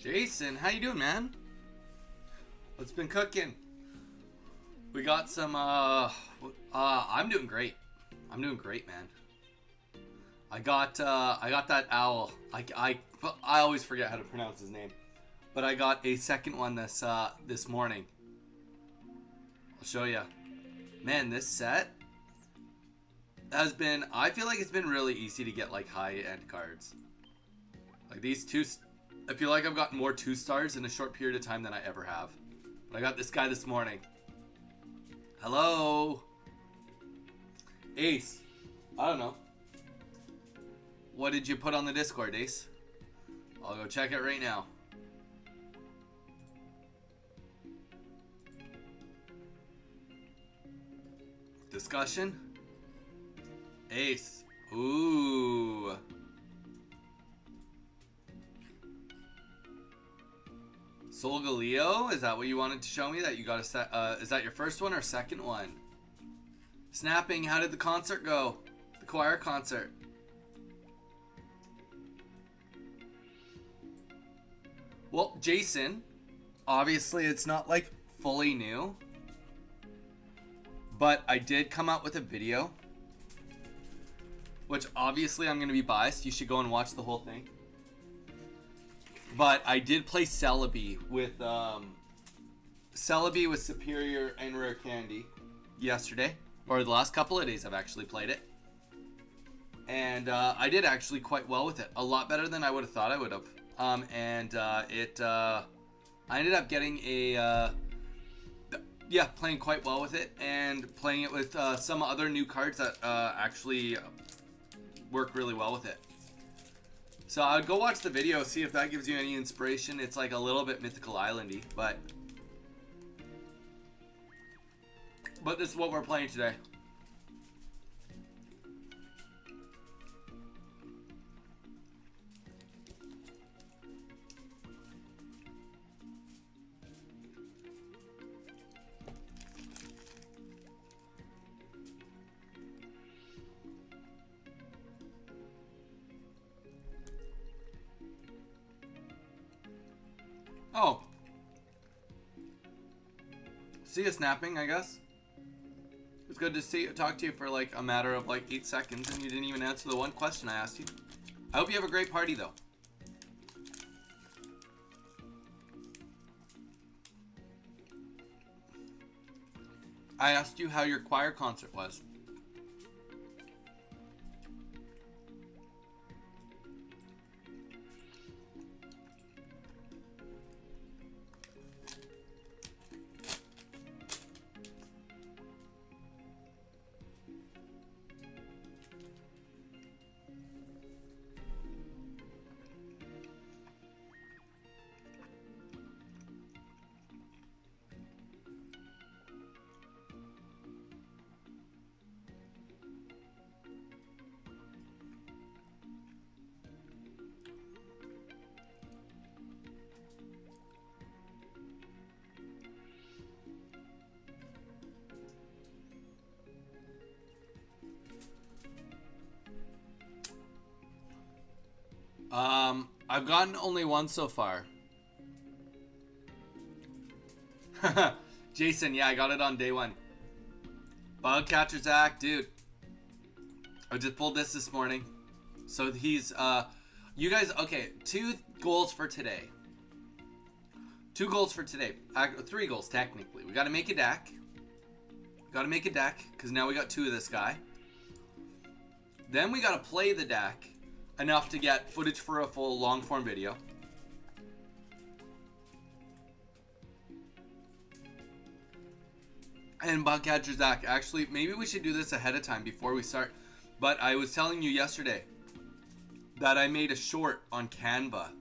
Jason, how you doing, man? What's been cooking? We got some, I'm doing great. I'm doing great, man. I got that owl. I always forget how to pronounce his name. But I got a second one this morning. I'll show you. Man, this set has been, I feel like it's been really easy to get like high-end cards. Like these two, I feel like I've gotten more 2-stars in a short period of time than I ever have. But I got this guy this morning. Hello? Ace. I don't know. What did you put on the Discord, Ace? I'll go check it right now. Discussion? Ace. Ooh. Solgaleo? Is that what you wanted to show me? That you got a set? Is that your first one or second one? Snapping. How did the concert go? The choir concert. Well, Jason, obviously it's not like fully new, but I did come out with a video, which obviously I'm going to be biased. You should go and watch the whole thing. But I did play Celebi with Superior and Rare Candy yesterday, or the last couple of days I've actually played it. And I did actually quite well with it. A lot better than I would have thought I would have. I ended up getting playing quite well with it, and playing it with some other new cards that actually work really well with it. So I would go watch the video, see if that gives you any inspiration. It's like a little bit Mythical Island-y, but this is what we're playing today. Oh. See you snapping, I guess. It's good to talk to you for like a matter of like 8 seconds, and you didn't even answer the one question I asked you. I hope you have a great party though. I asked you how your choir concert was. I've gotten only one so far. Jason, yeah, I got it on day 1. Bug Catcher Zach, dude. I just pulled this morning. So he's, you guys, okay, 2 goals for today. 2 goals for today. 3 goals, technically. We gotta make a deck. Because now we got 2 of this guy. Then we gotta play the deck enough to get footage for a full long-form video. And Bugcatcher Zach, actually, maybe we should do this ahead of time before we start. But I was telling you yesterday that I made a short on Canva.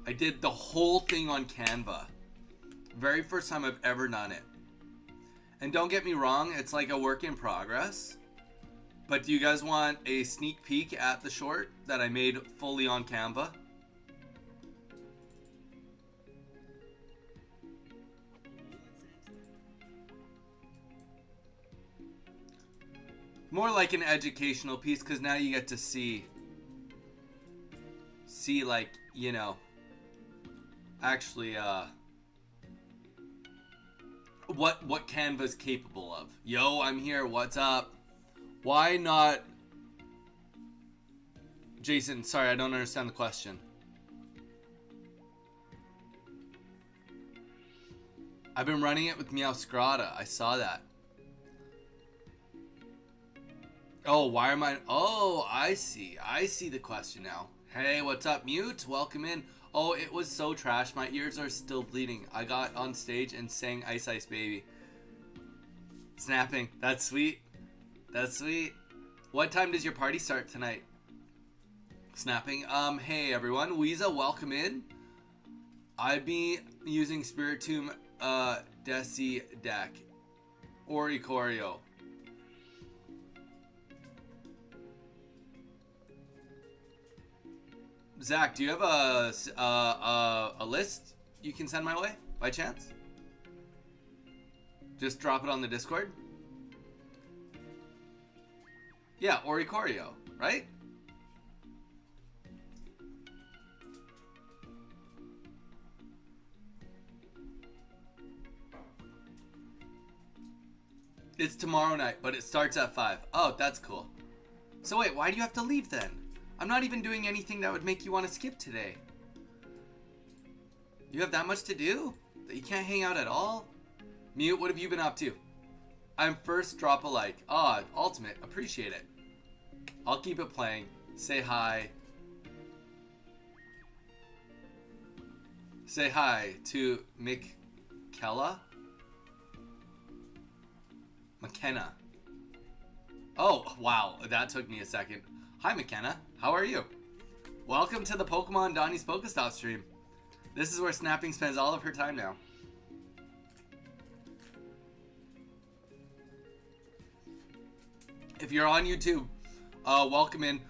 I did the whole thing on Canva. Very first time I've ever done it. And don't get me wrong, it's like a work in progress. But do you guys want a sneak peek at the short that I made fully on Canva? More like an educational piece, because now you get to see like, you know, actually what Canva's capable of. Yo, I'm here. What's up? Why not? Jason, sorry, I don't understand the question. I've been running it with Meowscrata. I saw that. Oh, why am I... Oh, I see. I see the question now. Hey, what's up, Mute? Welcome in. Oh, it was so trash. My ears are still bleeding. I got on stage and sang Ice Ice Baby. Snapping. That's sweet. That's sweet. What time does your party start tonight? Snapping. Hey everyone. Weeza, welcome in. I'd be using Spiritomb Desi deck. Oricorio. Zach, do you have a list you can send my way by chance? Just drop it on the Discord. Yeah, Oricorio, right? It's tomorrow night, but it starts at 5. Oh, that's cool. So wait, why do you have to leave then? I'm not even doing anything that would make you want to skip today. You have that much to do? That you can't hang out at all? Mute, what have you been up to? I'm first, drop a like. Ah, Ultimate, appreciate it. I'll keep it playing. Say hi. Say hi to McKenna. Oh, wow, that took me a second. Hi, McKenna. How are you? Welcome to the Pokemon Donnie's Pokestop stream. This is where Snapping spends all of her time now. If you're on YouTube, welcome in.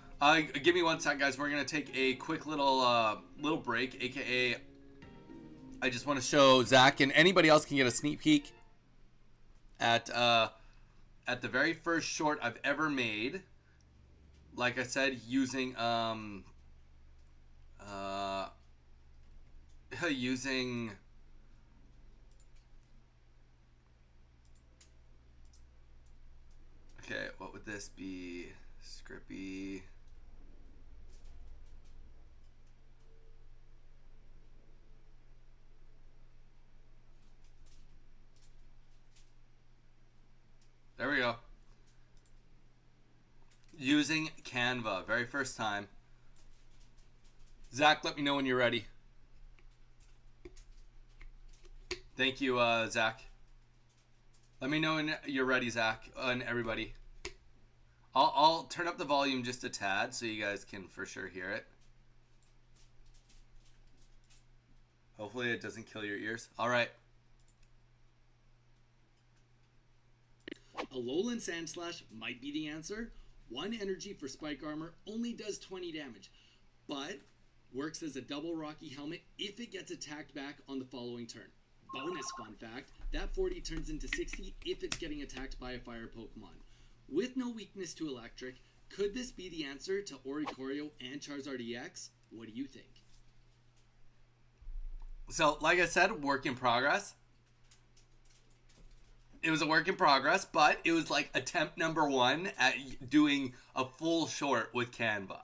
Give me one sec, guys. We're gonna take a quick little break, aka I just want to show Zach, and anybody else can get a sneak peek at the very first short I've ever made. Like I said, using using okay, what would this be? Scrippy. There we go. Using Canva, very first time. Zach, let me know when you're ready. Thank you, Zach. Let me know when you're ready, Zach, and everybody. I'll turn up the volume just a tad so you guys can for sure hear it. Hopefully it doesn't kill your ears. All right. Alolan Sandslash might be the answer. 1 energy for Spike Armor, only does 20 damage, but works as a double Rocky Helmet if it gets attacked back on the following turn. Bonus fun fact, that 40 turns into 60 if it's getting attacked by a fire Pokemon. With no weakness to electric, could this be the answer to Oricorio and Charizard EX? What do you think? So, like I said, work in progress. It was a work in progress, but it was like attempt number 1 at doing a full short with Canva.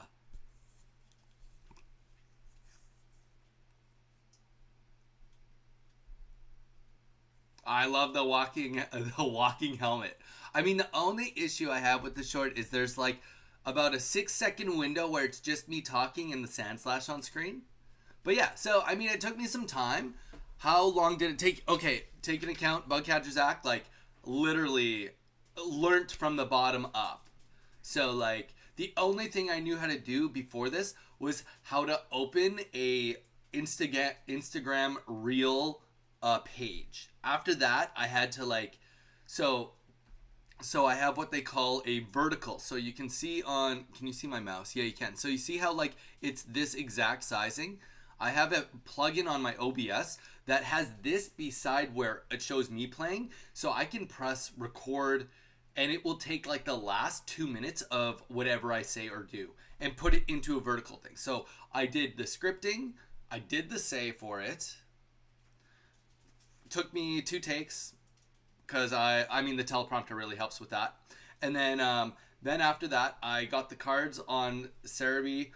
I love the walking helmet. I mean, the only issue I have with the short is there's like about a 6-second window where it's just me talking and the Sandslash on screen. But yeah, so I mean, it took me some time. How long did it take? Okay, take into account Bugcatcher Zach, like, literally learnt from the bottom up. So, like, the only thing I knew how to do before this was how to open a Instagram reel page. After that, I had to, like, so I have what they call a vertical. So you can see on, can you see my mouse? Yeah, you can. So you see how, like, it's this exact sizing? I have a plugin on my OBS that has this beside where it shows me playing. So I can press record and it will take like the last 2 minutes of whatever I say or do and put it into a vertical thing. So I did the scripting, I did the say for it, took me 2 takes because I mean the teleprompter really helps with that. And then after that, I got the cards on Cerebi,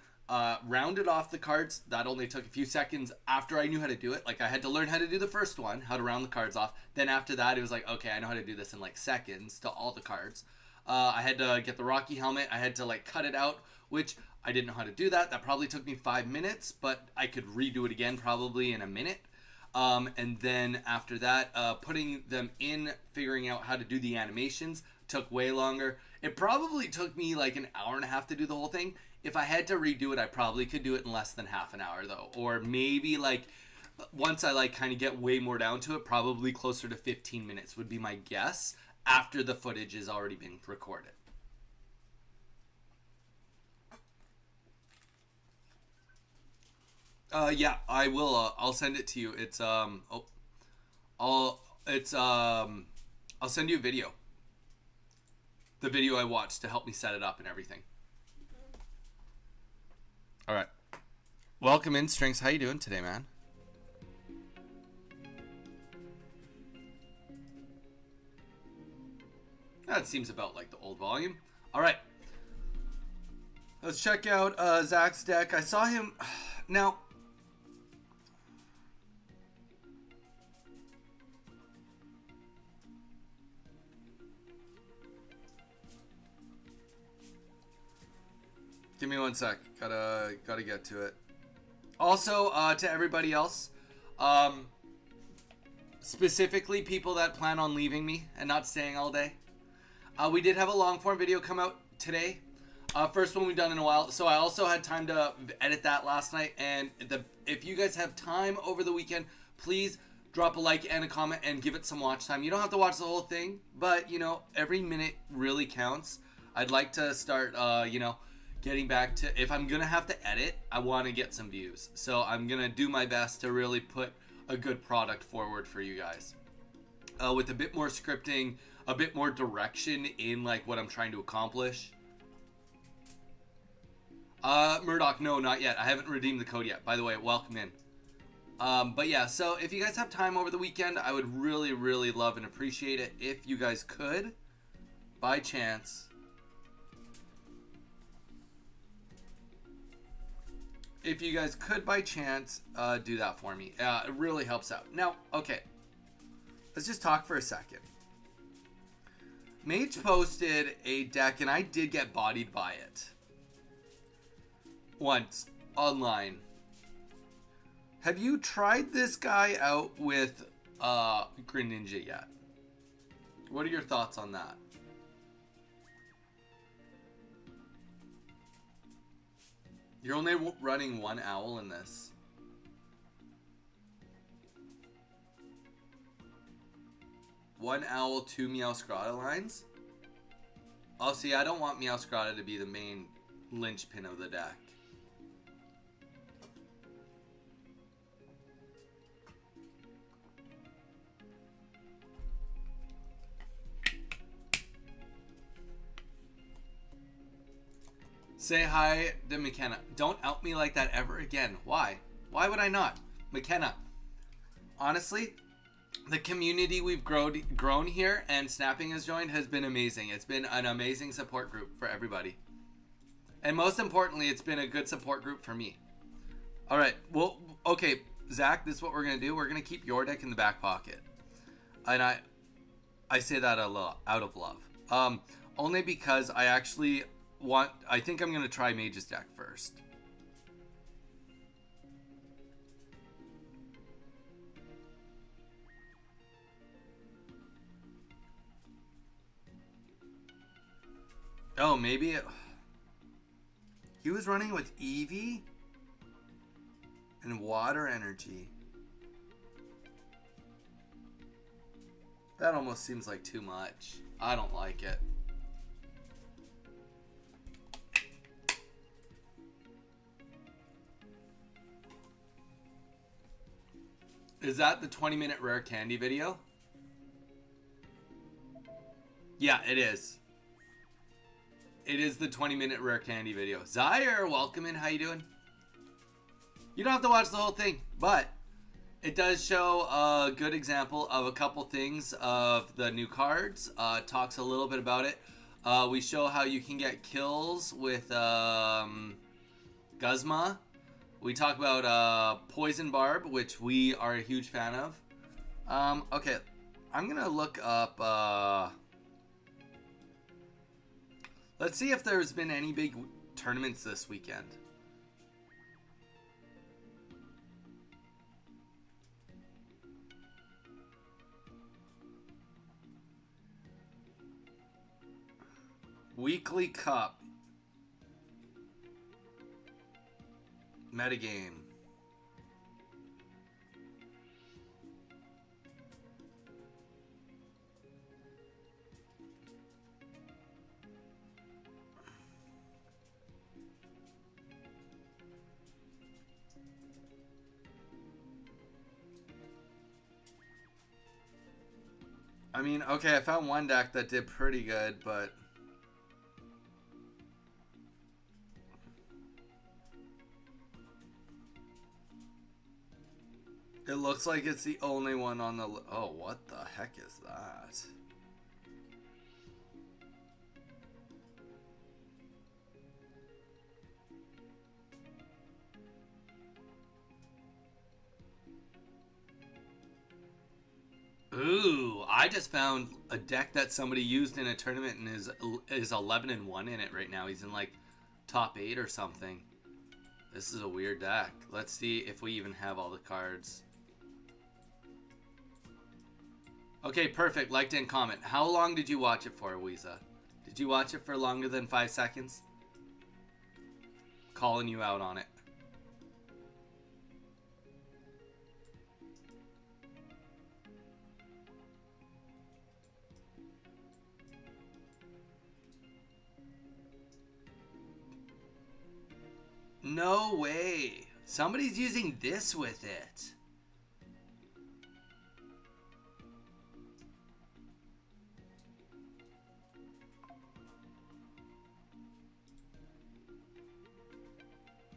rounded off the cards. That only took a few seconds after I knew how to do it. Like, I had to learn how to do the first one, how to round the cards off. Then after that, it was like, okay, I know how to do this in like seconds to all the cards. I had to get the Rocky helmet. I had to like cut it out, which I didn't know how to do that. That probably took me 5 minutes, but I could redo it again probably in a minute. And then after that, putting them in, figuring out how to do the animations took way longer. It probably took me like an hour and a half to do the whole thing. If I had to redo it, I probably could do it in less than half an hour though. Or maybe like once I like kind of get way more down to it, probably closer to 15 minutes would be my guess after the footage is already being recorded. Yeah, I will. I'll send it to you. It's I'll send you a video. The video I watched to help me set it up and everything. All right. Welcome in, Strings. How you doing today, man? That seems about like the old volume. All right. Let's check out Zach's deck. I saw him now. Give me 1 sec. Gotta get to it. Also, to everybody else, specifically people that plan on leaving me and not staying all day, we did have a long form video come out today. First one we've done in a while. So I also had time to edit that last night. And if you guys have time over the weekend, please drop a like and a comment and give it some watch time. You don't have to watch the whole thing, but you know, every minute really counts. I'd like to start, you know, getting back to, if I'm gonna have to edit, I want to get some views. So I'm gonna do my best to really put a good product forward for you guys, with a bit more scripting, a bit more direction in like what I'm trying to accomplish. Murdoch, no, not yet. I haven't redeemed the code yet. By the way, welcome in. But yeah, so if you guys have time over the weekend, I would really, really love and appreciate it if you guys could, by chance, do that for me. It really helps out. Now, okay, let's just talk for a second. Mage posted a deck, and I did get bodied by it once online. Have you tried this guy out with Greninja yet? What are your thoughts on that? You're only running 1 owl in this. One owl, 2 Meowscarada lines? Oh, see, I don't want Meowscarada to be the main linchpin of the deck. Say hi to McKenna. Don't out me like that ever again. Why? Why would I not? McKenna, honestly, the community we've grown here and Snapping has joined has been amazing. It's been an amazing support group for everybody. And most importantly, it's been a good support group for me. All right. Well, okay, Zach, this is what we're going to do. We're going to keep your deck in the back pocket. And I say that a lot out of love. Only because I actually I think I'm going to try Mage's deck first. Oh, maybe he was running with Eevee and Water Energy. That almost seems like too much. I don't like it. Is that the 20-minute rare candy video? Yeah, it is. It is the 20-minute rare candy video. Zaire, welcome in. How you doing? You don't have to watch the whole thing, but It does show a good example of a couple things of the new cards. It talks a little bit about it. We show how you can get kills with Guzma. We talk about Poison Barb, which we are a huge fan of. Okay, I'm going to look up... let's see if there's been any big tournaments this weekend. Weekly Cup. Metagame. I mean, okay, I found one deck that did pretty good, but... it looks like it's the only one on the... oh, what the heck is that? Ooh, I just found a deck that somebody used in a tournament and is 11-1 in it right now. He's in like top 8 or something. This is a weird deck. Let's see if we even have all the cards. Okay, perfect. Liked and comment. How long did you watch it for, Weeza? Did you watch it for longer than 5 seconds? Calling you out on it. No way. Somebody's using this with it.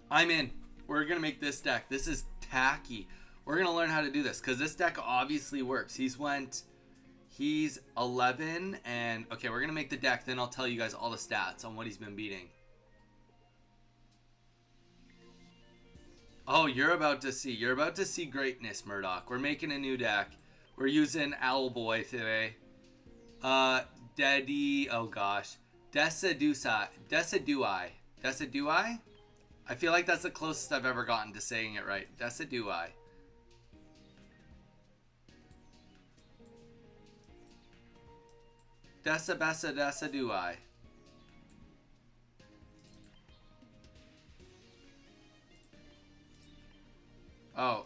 I'm in. We're going to make this deck. This is tacky. We're going to learn how to do this because this deck obviously works. He's 11 and okay, we're going to make the deck. Then I'll tell you guys all the stats on what he's been beating. Oh, you're about to see greatness, Murdoch. We're making a new deck. We're using Owlboy today. Daddy, oh gosh. Decidui. I feel like that's the closest I've ever gotten to saying it right. Decidui. Decidui. Oh.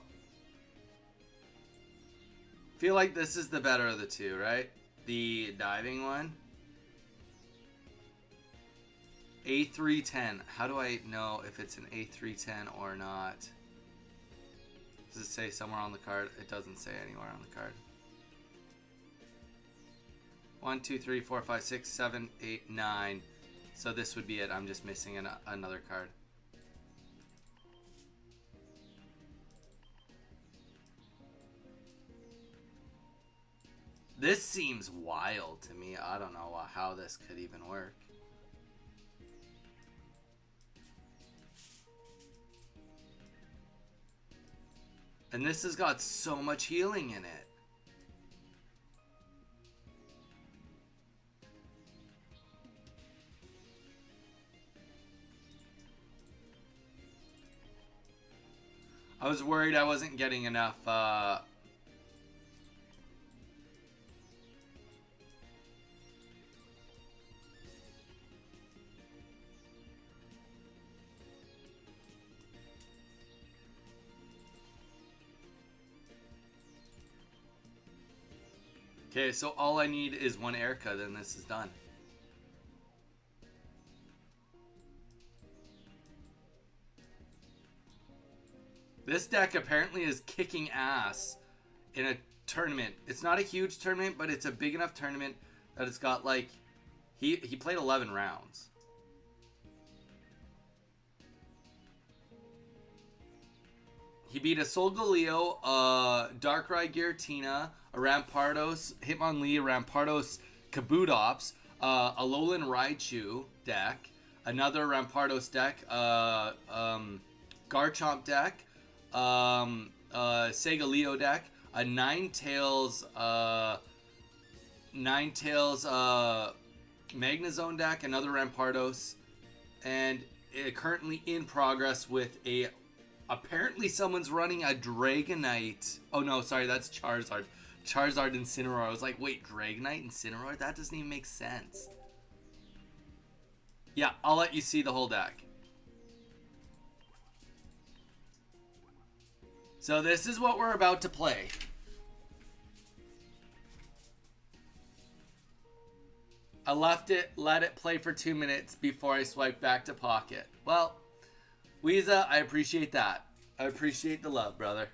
Feel like this is the better of the two, right? The diving one. A310. How do I know if it's an A310 or not? Does it say somewhere on the card? It doesn't say anywhere on the card. 1, 2, 3, 4, 5, 6, 7, 8, 9. So this would be it. I'm just missing another card. This seems wild to me. I don't know how this could even work. And this has got so much healing in it. I was worried I wasn't getting enough okay, so all I need is one Erica, then this is done. This deck apparently is kicking ass in a tournament. It's not a huge tournament, but it's a big enough tournament that it's got like... He played 11 rounds. He beat a Solgaleo, Darkrai Giratina, a Rampardos, Hitmonlee, Rampardos Kabutops, a Alolan Raichu deck, another Rampardos deck, Garchomp deck, Segaleo deck, a Ninetales Magnezone deck, another Rampardos, and currently in progress with a. Apparently, someone's running a Dragonite. Oh no, sorry, that's Charizard. Charizard Incineroar. I was like, wait, Dragonite Incineroar? That doesn't even make sense. Yeah, I'll let you see the whole deck. So this is what we're about to play. I let it play for 2 minutes before I swiped back to Pocket. Well, Weeza, I appreciate that. I appreciate the love, brother.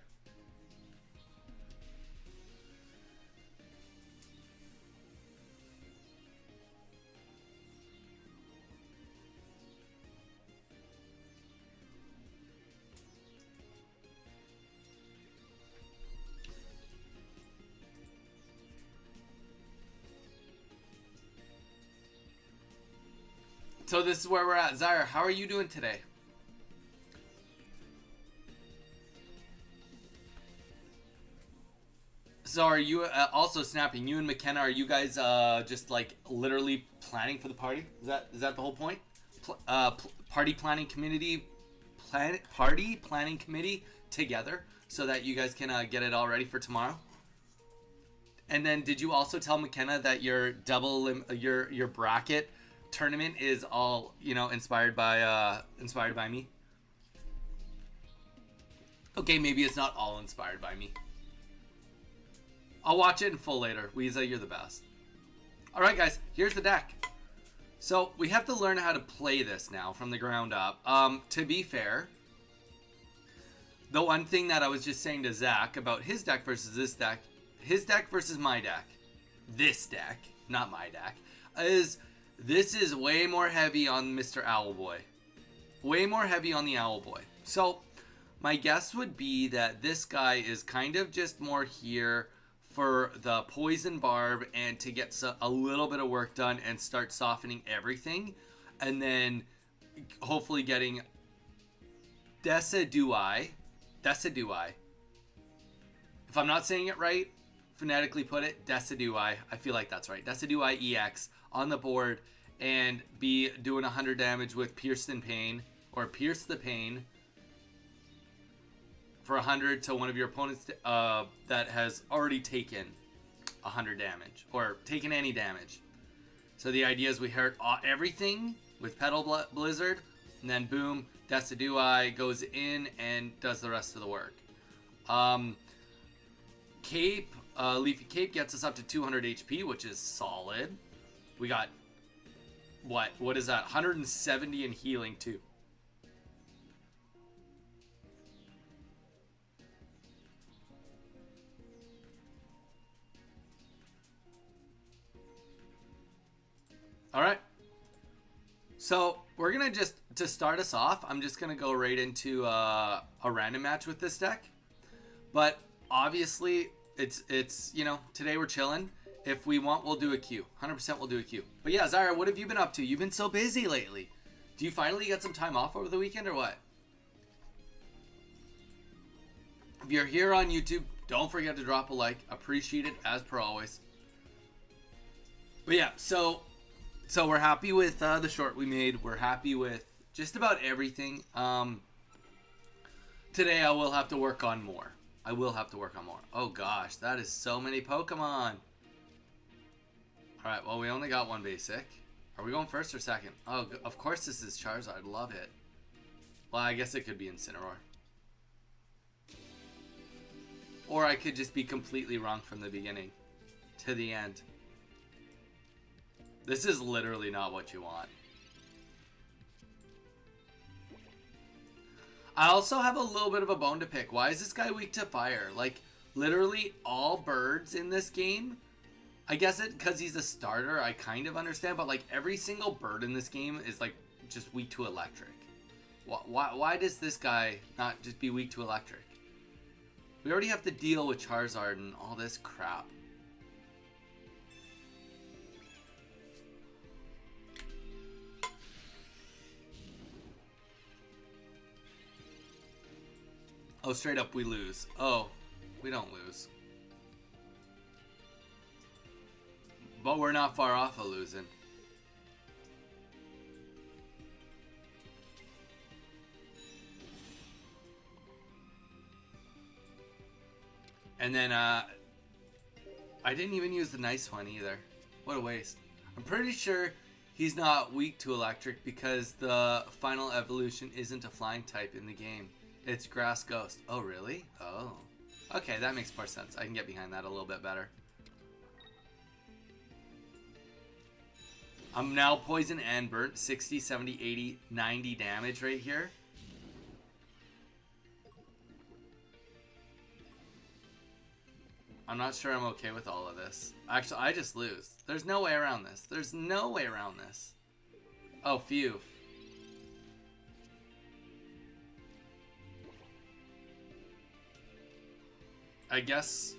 So this is where we're at. Zyra, how are you doing today? So are you also snapping? You and McKenna, are you guys just like literally planning for the party? Is that the whole point? Party planning committee, party planning committee together so that you guys can get it all ready for tomorrow. And then, did you also tell McKenna that your your bracket tournament is all inspired by me? Okay, maybe it's not all inspired by me. I'll watch it in full later. Weeza, you're the best. Alright guys, here's the deck. So, we have to learn how to play this now from the ground up. To be fair, the one thing that I was just saying to Zach about his deck versus this deck, his deck versus my deck, this deck, not my deck, is this is way more heavy on Mr. Owlboy. Way more heavy on the Owlboy. So, my guess would be that this guy is kind of just more here for the Poison Barb and to get a little bit of work done and start softening everything. And then hopefully getting Decidueye. If I'm not saying it right, phonetically put it, Decidueye. I feel like that's right. Decidueye EX on the board and be doing 100 damage with Pierce the Pain for 100 to one of your opponents that has already taken 100 damage or taken any damage. So the idea is we hurt everything with Petal Blizzard, and then boom, Decidueye goes in and does the rest of the work. Cape, Leafy Cape gets us up to 200 HP, which is solid. We got, what is that? 170 in healing too. All right. So we're going to to start us off, I'm just going to go right into a random match with this deck. But obviously, it's today we're chilling. If we want, we'll do a queue. 100% we'll do a queue. But yeah, Zyra, what have you been up to? You've been so busy lately. Do you finally get some time off over the weekend or what? If you're here on YouTube, don't forget to drop a like. Appreciate it as per always. But yeah, so we're happy with the short we made. We're happy with just about everything. Today I will have to work on more. Oh gosh, that is so many Pokemon. Alright, well we only got one basic. Are we going first or second? Oh, of course this is Charizard. Love it. Well, I guess it could be Incineroar. Or I could just be completely wrong from the beginning to the end. This is literally not what you want. I also have a little bit of a bone to pick. Why is this guy weak to fire? Like, literally all birds in this game. I guess it because he's a starter, I kind of understand. But, like, every single bird in this game is, like, just weak to electric. Why does this guy not just be weak to electric? We already have to deal with Charizard and all this crap. Oh, straight up we lose. Oh, we don't lose. But we're not far off of losing. And then, I didn't even use the nice one either. What a waste. I'm pretty sure he's not weak to electric because the final evolution isn't a flying type in the game. It's Grass Ghost. Oh, really? Oh. Okay, that makes more sense. I can get behind that a little bit better. I'm now poisoned and burnt. 60, 70, 80, 90 damage right here. I'm not sure I'm okay with all of this. Actually, I just lose. There's no way around this. There's no way around this. Oh, phew. I guess...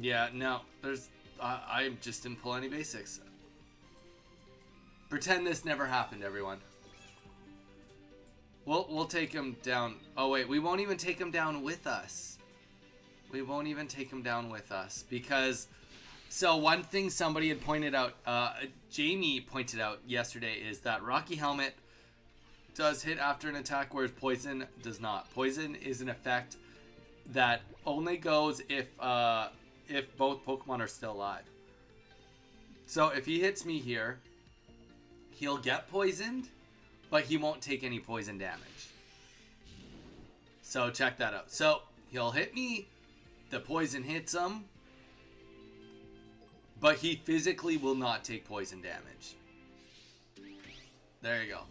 Yeah, no, there's... I just didn't pull any basics. Pretend this never happened, everyone. We'll take him down. Oh, wait, we won't even take him down with us. We won't even take him down with us because... So one thing somebody had pointed out, Jamie pointed out yesterday, is that Rocky Helmet does hit after an attack, whereas Poison does not. Poison is an effect that only goes if both Pokemon are still alive. So if he hits me here, he'll get poisoned, but he won't take any poison damage. So check that out. So he'll hit me, the poison hits him, but he physically will not take poison damage. There you go.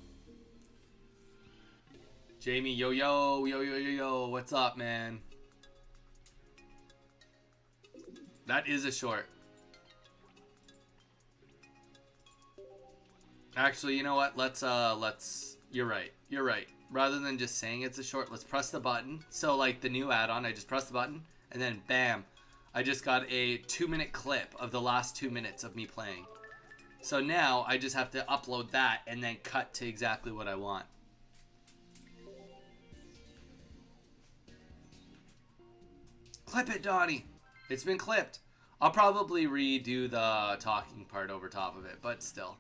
Jamie, yo, what's up, man? That is a short. Actually, you know what? Let's, you're right. You're right. Rather than just saying it's a short, let's press the button. So, like the new add-on, I just press the button, and then bam. I just got a 2-minute clip of the last 2 minutes of me playing. So now, I just have to upload that, and then cut to exactly what I want. Clip it, Donnie! It's been clipped. I'll probably redo the talking part over top of it, but still.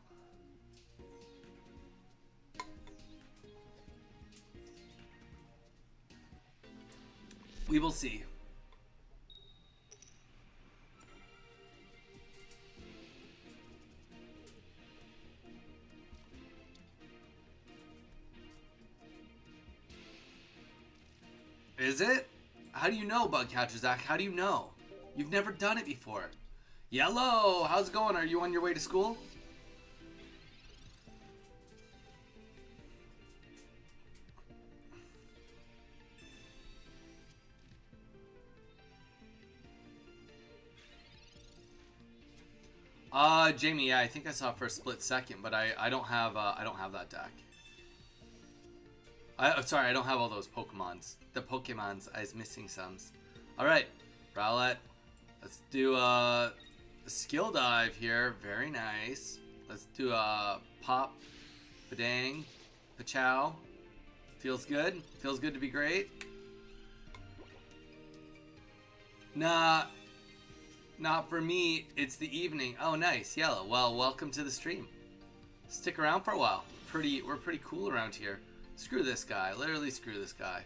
We will see. Is it? How do you know, Bugcatcher Zach? How do you know? You've never done it before. Yellow, how's it going? Are you on your way to school? Jamie, yeah, I think I saw it for a split second, but I don't have that deck. Sorry, I don't have all those Pokemons. The Pokemons, I was missing some. Alright, Rowlet. Let's do a skill dive here. Very nice. Let's do a pop, badang, pachow. Feels good. Feels good to be great. Nah, not for me. It's the evening. Oh, nice. Yellow. Well, welcome to the stream. Stick around for a while. We're pretty cool around here. Screw this guy. Literally screw this guy.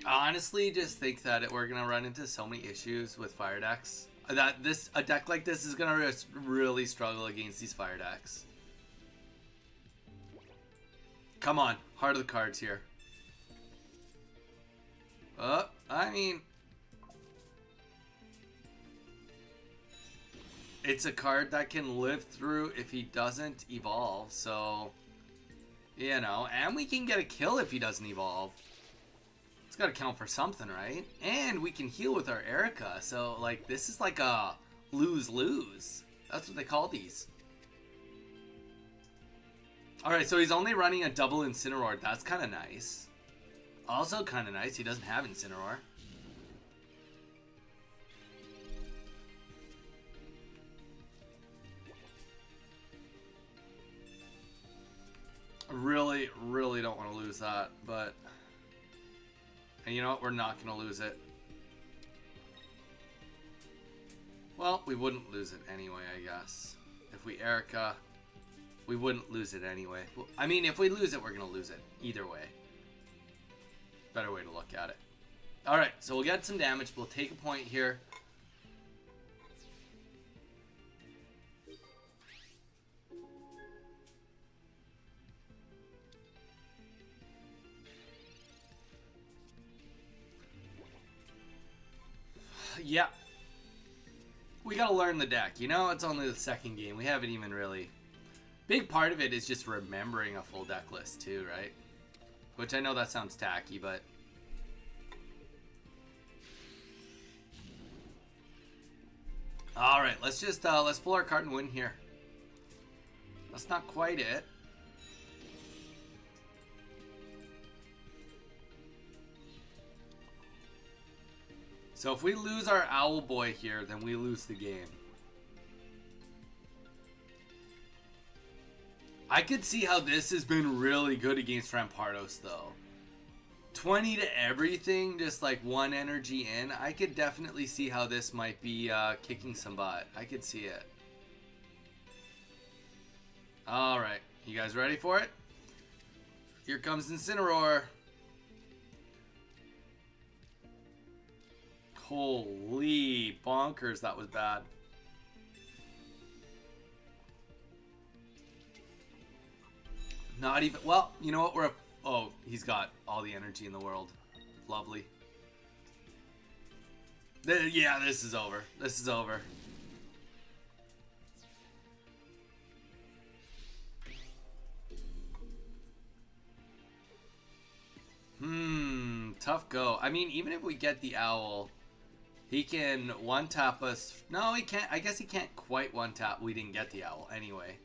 I honestly just think that we're gonna run into so many issues with fire decks that a deck like this is gonna really struggle against these fire decks. Come on, heart of the cards here. I mean, it's a card that can live through if he doesn't evolve, so, you know, and we can get a kill if he doesn't evolve. It's got to count for something, right? And we can heal with our Erica, so, like, this is like a lose-lose. That's what they call these. Alright, so he's only running a double Incineroar. That's kind of nice. Also kind of nice, he doesn't have Incineroar. I really, really don't want to lose that, but... And you know what? We're not going to lose it. Well, we wouldn't lose it anyway, I guess. If we Erica, we wouldn't lose it anyway. I mean, if we lose it, we're going to lose it. Either way. Better way to look at it. Alright, so we'll get some damage. We'll take a point here. Yeah. We gotta learn the deck. You know, it's only the second game. We haven't even really... Big part of it is just remembering a full deck list too, right? Which I know that sounds tacky, but... Alright, let's just, let's pull our card and win here. That's not quite it. So if we lose our Owl Boy here, then we lose the game. I could see how this has been really good against Rampardos, though. 20 to everything, just like one energy in. I could definitely see how this might be kicking some butt. I could see it. Alright, you guys ready for it? Here comes Incineroar. Holy bonkers, that was bad. Not even, well, you know what, oh, he's got all the energy in the world. Lovely. Yeah, this is over. This is over. Tough go. I mean, even if we get the Owl, he can one-tap us. No, he can't. I guess he can't quite one-tap. We didn't get the Owl anyway.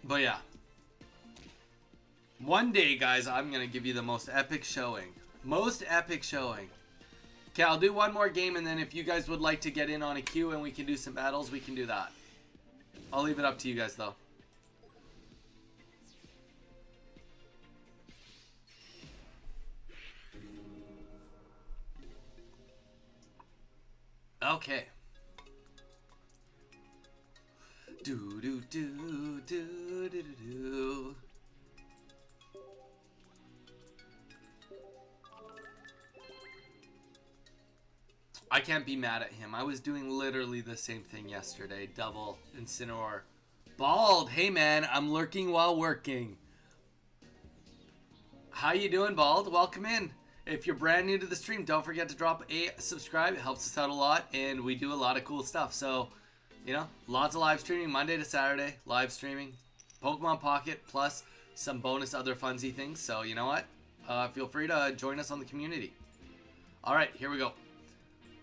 But yeah. One day, guys, I'm going to give you the most epic showing. Most epic showing. Okay, I'll do one more game, and then if you guys would like to get in on a queue and we can do some battles, we can do that. I'll leave it up to you guys, though. Okay. Do do do do do do do. I can't be mad at him. I was doing literally the same thing yesterday. Double Incineroar. Bald, hey man, I'm lurking while working. How you doing, Bald? Welcome in. If you're brand new to the stream, don't forget to drop a subscribe. It helps us out a lot, and we do a lot of cool stuff. So, you know, lots of live streaming, Monday to Saturday, live streaming, Pokemon Pocket, plus some bonus other funsy things. So, you know what? Feel free to join us on the community. All right, here we go.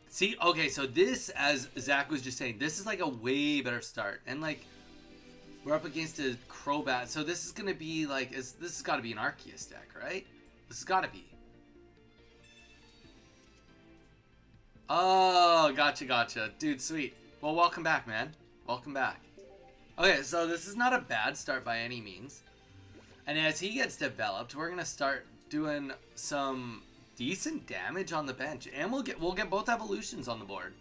See, okay, so this, as Zach was just saying, this is like a way better start. And, like, we're up against a Crobat, so this is going to be, like, this has got to be an Arceus deck, right? This has got to be. Oh, gotcha. Dude, sweet. Well, welcome back, man. Welcome back. Okay, so this is not a bad start by any means. And as he gets developed, we're going to start doing some decent damage on the bench, and we'll get both evolutions on the board.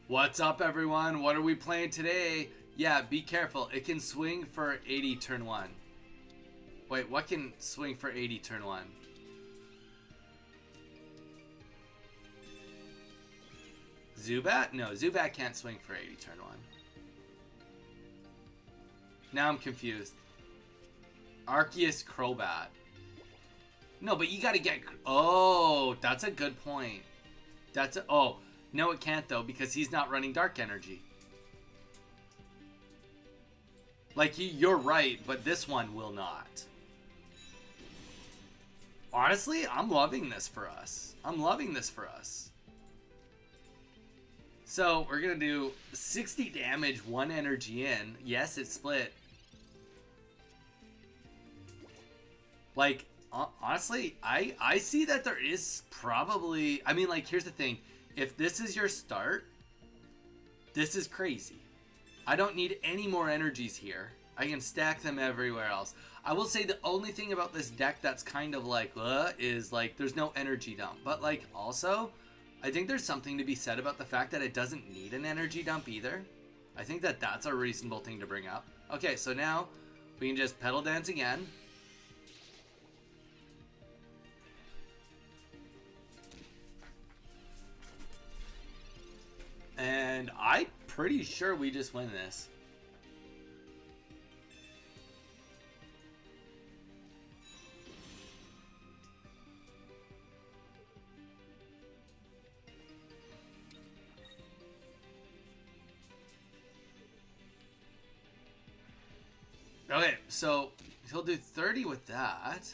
What's up, everyone? What are we playing today? Yeah, be careful. It can swing for 80 turn 1. Wait, what can swing for 80 turn 1? Zubat? No, Zubat can't swing for 80 turn 1. Now I'm confused. Arceus Crobat. No, but you gotta get... Oh, that's a good point. That's a... Oh, no it can't though, because he's not running Dark Energy. Like, you're right, but this one will not. Honestly, I'm loving this for us. I'm loving this for us. So, we're gonna do 60 damage, 1 energy in. Yes, it's split. Like, honestly, I see that there is probably... I mean, like, here's the thing. If this is your start, this is crazy. I don't need any more energies here. I can stack them everywhere else. I will say the only thing about this deck that's kind of like, is like, there's no energy dump. But like, also, I think there's something to be said about the fact that it doesn't need an energy dump either. I think that that's a reasonable thing to bring up. Okay, so now we can just pedal dance again. And I'm pretty sure we just win this. Okay, so he'll do 30 with that.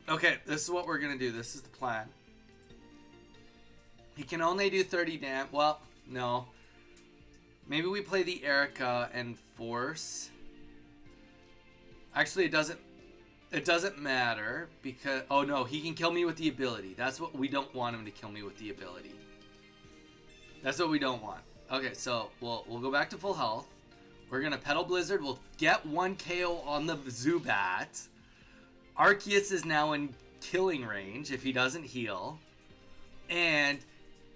Okay, this is what we're gonna do. This is the plan. He can only do 30 damage. Well, no. Maybe we play the Erica and force. Actually, it doesn't matter because... Oh, no. He can kill me with the ability. That's what we don't want him to kill me with the ability. That's what we don't want. Okay, so we'll go back to full health. We're going to Petal Blizzard. We'll get 1 KO on the Zubat. Arceus is now in killing range if he doesn't heal. And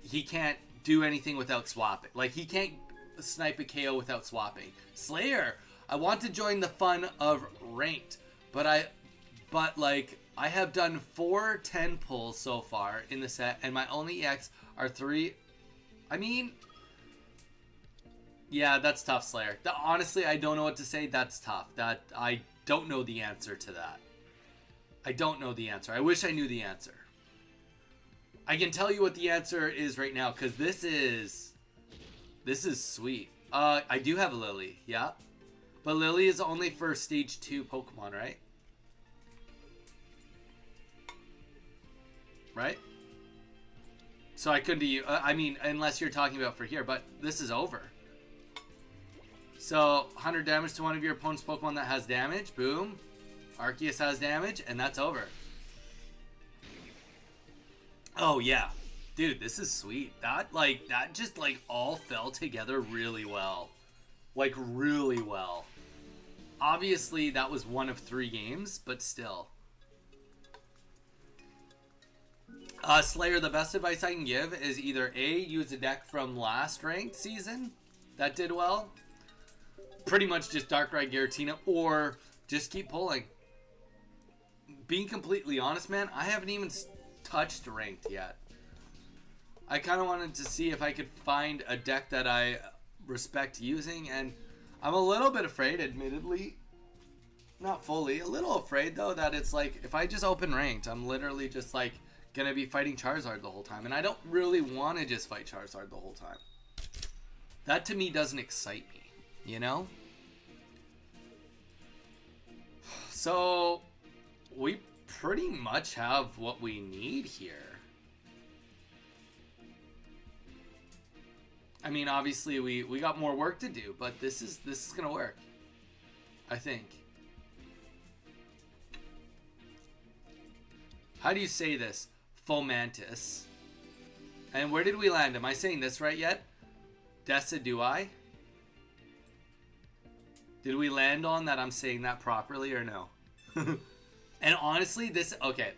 he can't do anything without swapping. Like, he can't snipe a KO without swapping. Slayer, I want to join the fun of ranked, but I have done 4 10 pulls so far in the set, and my only EX are 3. I mean, yeah, that's tough, Slayer. Honestly, I don't know what to say. That's tough. That I don't know the answer to that. I don't know the answer. I wish I knew the answer. I can tell you what the answer is right now, because this is sweet. I do have a Lily, yeah. But Lily is only for stage 2 Pokemon, right? Right? So I couldn't do, I mean, unless you're talking about for here, but this is over. So, 100 damage to one of your opponent's Pokemon that has damage, boom. Arceus has damage, and that's over. Oh, yeah. Dude, this is sweet. That just, all fell together really well. Like, really well. Obviously, that was 1 of 3 games, but still. Slayer, the best advice I can give is either A, use a deck from last ranked season that did well. Pretty much just Darkrai Giratina, or just keep pulling. Being completely honest, man, I haven't even touched ranked yet. I kind of wanted to see if I could find a deck that I respect using, and I'm a little bit afraid, admittedly. Not fully. A little afraid, though, that it's like, if I just open ranked, I'm literally just, like, gonna be fighting Charizard the whole time, and I don't really want to just fight Charizard the whole time. That, to me, doesn't excite me, you know? So, we pretty much have what we need here. I mean, obviously, we got more work to do, but this is gonna work. I think. How do you say this? Fomantis. And where did we land? Am I saying this right yet? Decidui? Did we land on that I'm saying that properly or no? And honestly, this... Okay,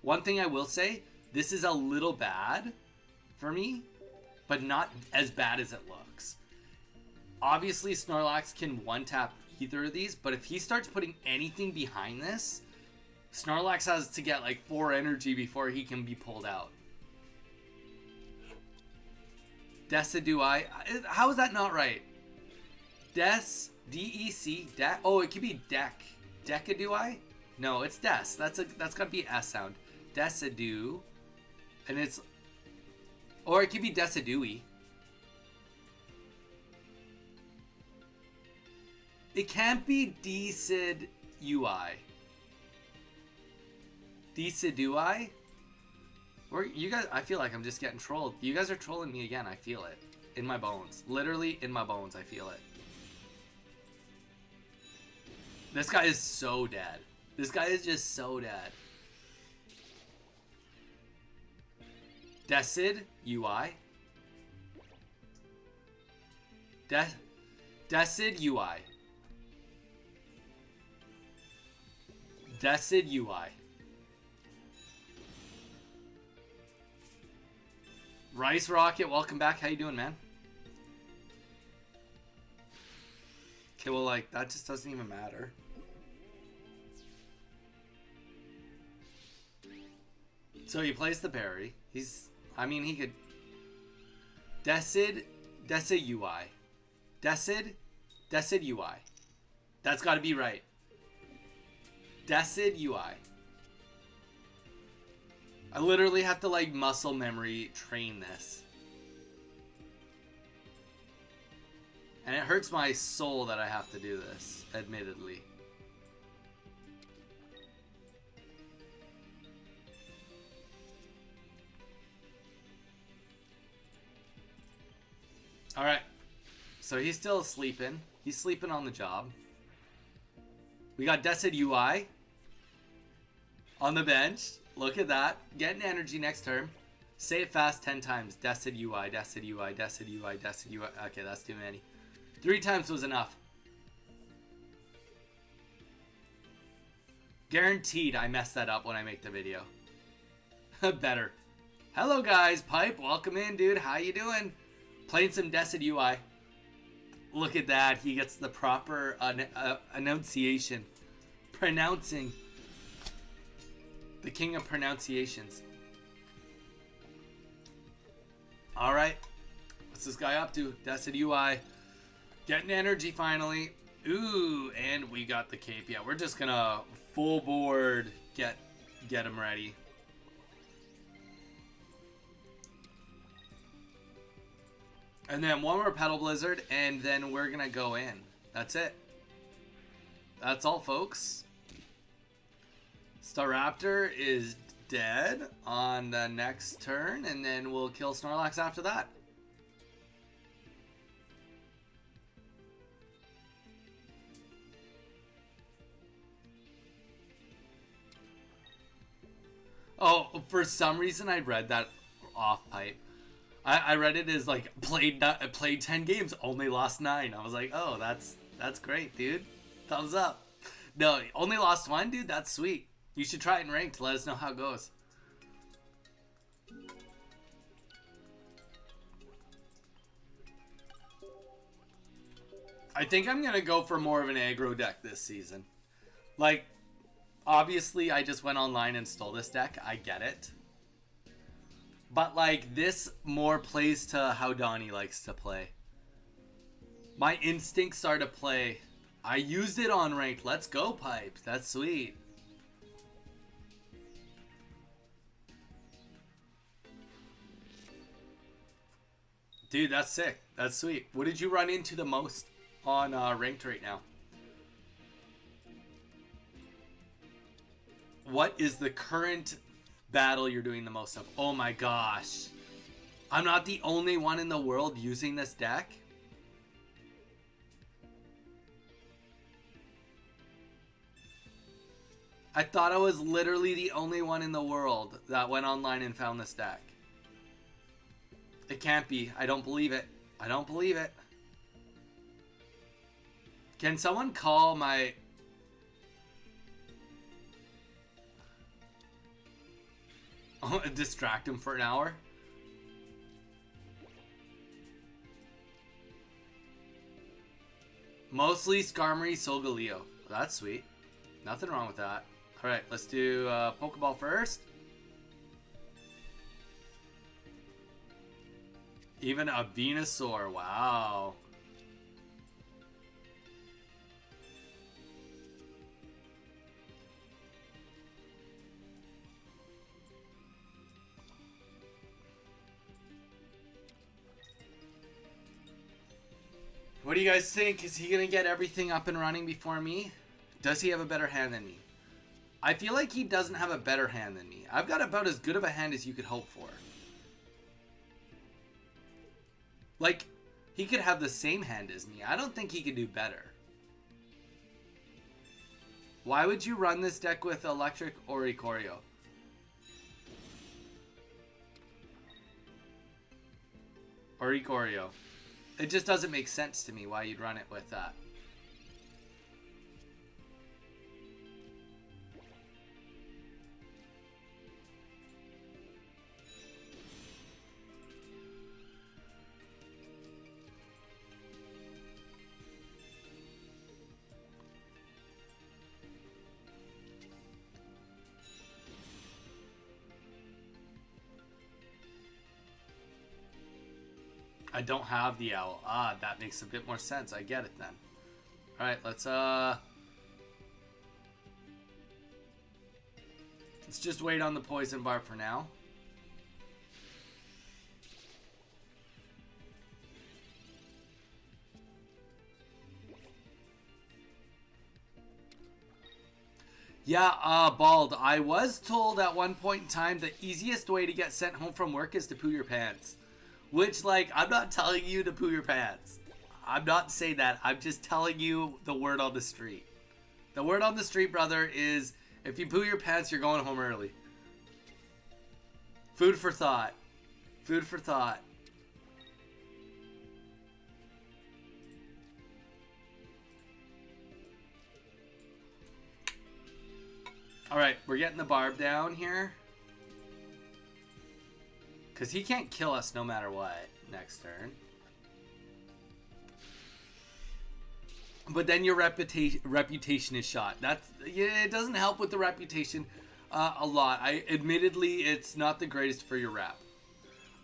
one thing I will say, this is a little bad for me, but not as bad as it looks. Obviously, Snorlax can one-tap either of these, but if he starts putting anything behind this, Snorlax has to get like 4 energy before he can be pulled out. Decidueye. How is that not right? D-E-C. Oh, it could be Deck. Decadui? No, it's Des. That's gotta be an S sound. Decidu. And it's... Or it could be Decidui. It can't be Decidui. Decidui? You guys, I feel like I'm just getting trolled. You guys are trolling me again. I feel it. In my bones. Literally in my bones, I feel it. This guy is so dead. This guy is just so dead. Decid UI. Decid UI. Decid UI. Rice Rocket, welcome back. How you doing, man? Okay, well, like, that just doesn't even matter. So he plays the berry. I mean, he could... Decid UI. Decid UI. That's gotta be right. Decid UI. I literally have to, like, muscle memory train this. And it hurts my soul that I have to do this, admittedly. Alright. So he's still sleeping. He's sleeping on the job. We got Decid UI on the bench. Look at that. Getting energy next turn. Say it fast 10 times. Decid UI, Decid UI, Decid UI, Decid UI. Okay, that's too many. 3 times was enough. Guaranteed I mess that up when I make the video. Better. Hello guys, Pipe, welcome in, dude. How you doing? Playing some Decid UI. Look at that. He gets the proper enunciation. Pronouncing. The king of pronunciations. Alright. What's this guy up to? Decid UI. Getting energy finally. Ooh, and we got the cape. Yeah, we're just gonna full board get him ready. And then one more Petal Blizzard, and then we're gonna go in. That's it. That's all, folks. Staraptor is dead on the next turn, and then we'll kill Snorlax after that. Oh, for some reason I read that off Pipe. I read it as like played 10 games, only lost 9. I was like, oh, that's great, dude. Thumbs up. No, only lost 1, dude. That's sweet. You should try it in ranked. Let us know how it goes. I think I'm gonna go for more of an aggro deck this season. Like, obviously, I just went online and stole this deck. I get it. But, like, this more plays to how Donnie likes to play. My instincts are to play. I used it on ranked. Let's go, Pipe. That's sweet. Dude, that's sick. That's sweet. What did you run into the most on ranked right now? What is the current battle you're doing the most of? Oh my gosh. I'm not the only one in the world using this deck. I thought I was literally the only one in the world that went online and found this deck. It can't be. I don't believe it. I don't believe it. Can someone call my... distract him for an hour? Mostly Skarmory, Solgaleo. That's sweet. Nothing wrong with that. Alright, let's do Pokeball first. Even a Venusaur. Wow. What do you guys think? Is he going to get everything up and running before me? Does he have a better hand than me? I feel like he doesn't have a better hand than me. I've got about as good of a hand as you could hope for. Like, he could have the same hand as me. I don't think he could do better. Why would you run this deck with Electric or Ikorio? Or Ikorio? It just doesn't make sense to me why you'd run it with that. I don't have the owl. Ah, that makes a bit more sense. I get it then. Alright, let's just wait on the poison bar for now. Yeah, Bald, I was told at one point in time the easiest way to get sent home from work is to poo your pants. Which, like, I'm not telling you to poo your pants. I'm not saying that. I'm just telling you the word on the street. The word on the street, brother, is if you poo your pants, you're going home early. Food for thought. Food for thought. Alright, we're getting the barb down here. Because he can't kill us no matter what next turn. But then your reputation is shot. That's, yeah, it doesn't help with the reputation a lot. Admittedly, it's not the greatest for your rep.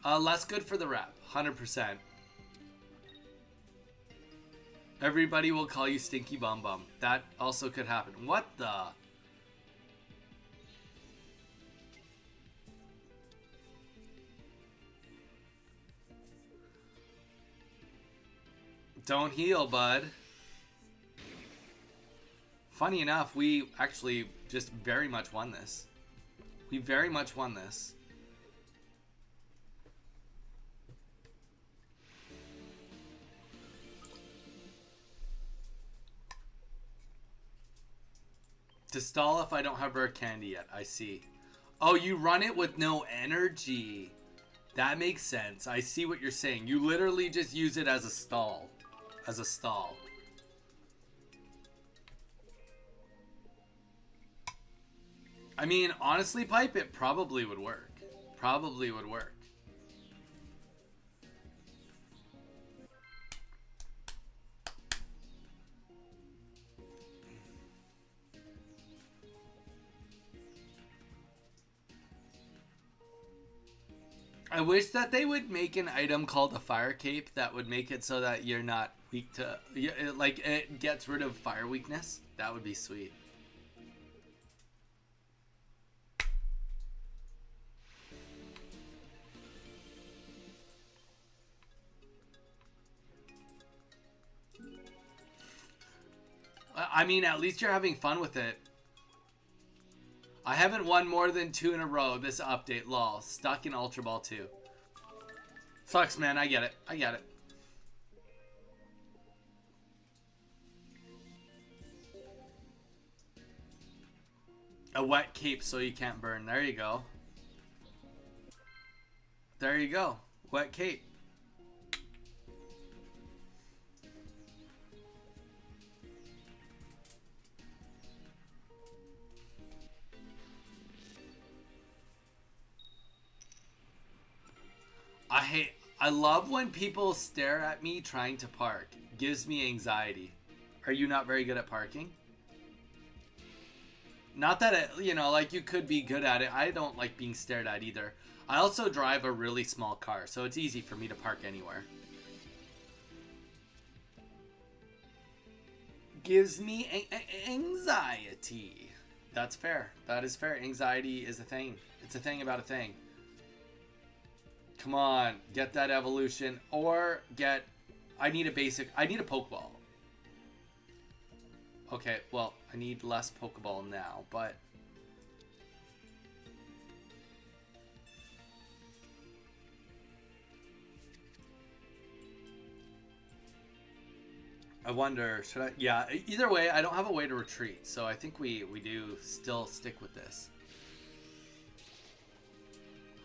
Less good for the rep, 100%. Everybody will call you Stinky Bum Bum. That also could happen. What the... Don't heal, bud. Funny enough, we actually just very much won this. We very much won this. To stall if I don't have rare candy yet. I see. Oh, you run it with no energy. That makes sense. I see what you're saying. You literally just use it as a stall. As a stall. I mean, honestly, Pipe, it probably would work. Probably would work. I wish that they would make an item called a fire cape that would make it so that you're not weak to... like, it gets rid of fire weakness. That would be sweet. I mean, at least you're having fun with it. I haven't won more than 2 in a row this update, lol. Stuck in Ultra Ball 2. Sucks, man. I get it. I get it. A wet cape so you can't burn. There you go. There you go. Wet cape. I love when people stare at me trying to park. Gives me anxiety. Are you not very good at parking? Not that it, you know, like you could be good at it. I don't like being stared at either. I also drive a really small car, so it's easy for me to park anywhere. Gives me anxiety. That's fair. That is fair. Anxiety is a thing. It's a thing about a thing. Come on, get that evolution or get. I need a Pokeball. Okay, well, I need less Pokeball now, but I wonder, should I? Yeah, either way, I don't have a way to retreat, so I think we do still stick with this.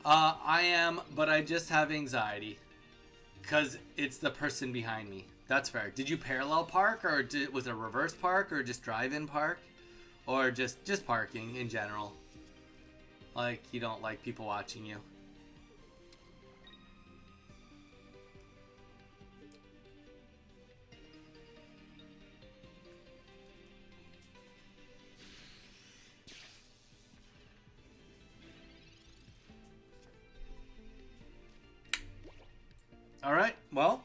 I am, but I just have anxiety. Because it's the person behind me. That's fair. Did you parallel park, or was it a reverse park, or just drive-in park? Or just parking in general? Like, you don't like people watching you? Alright, well.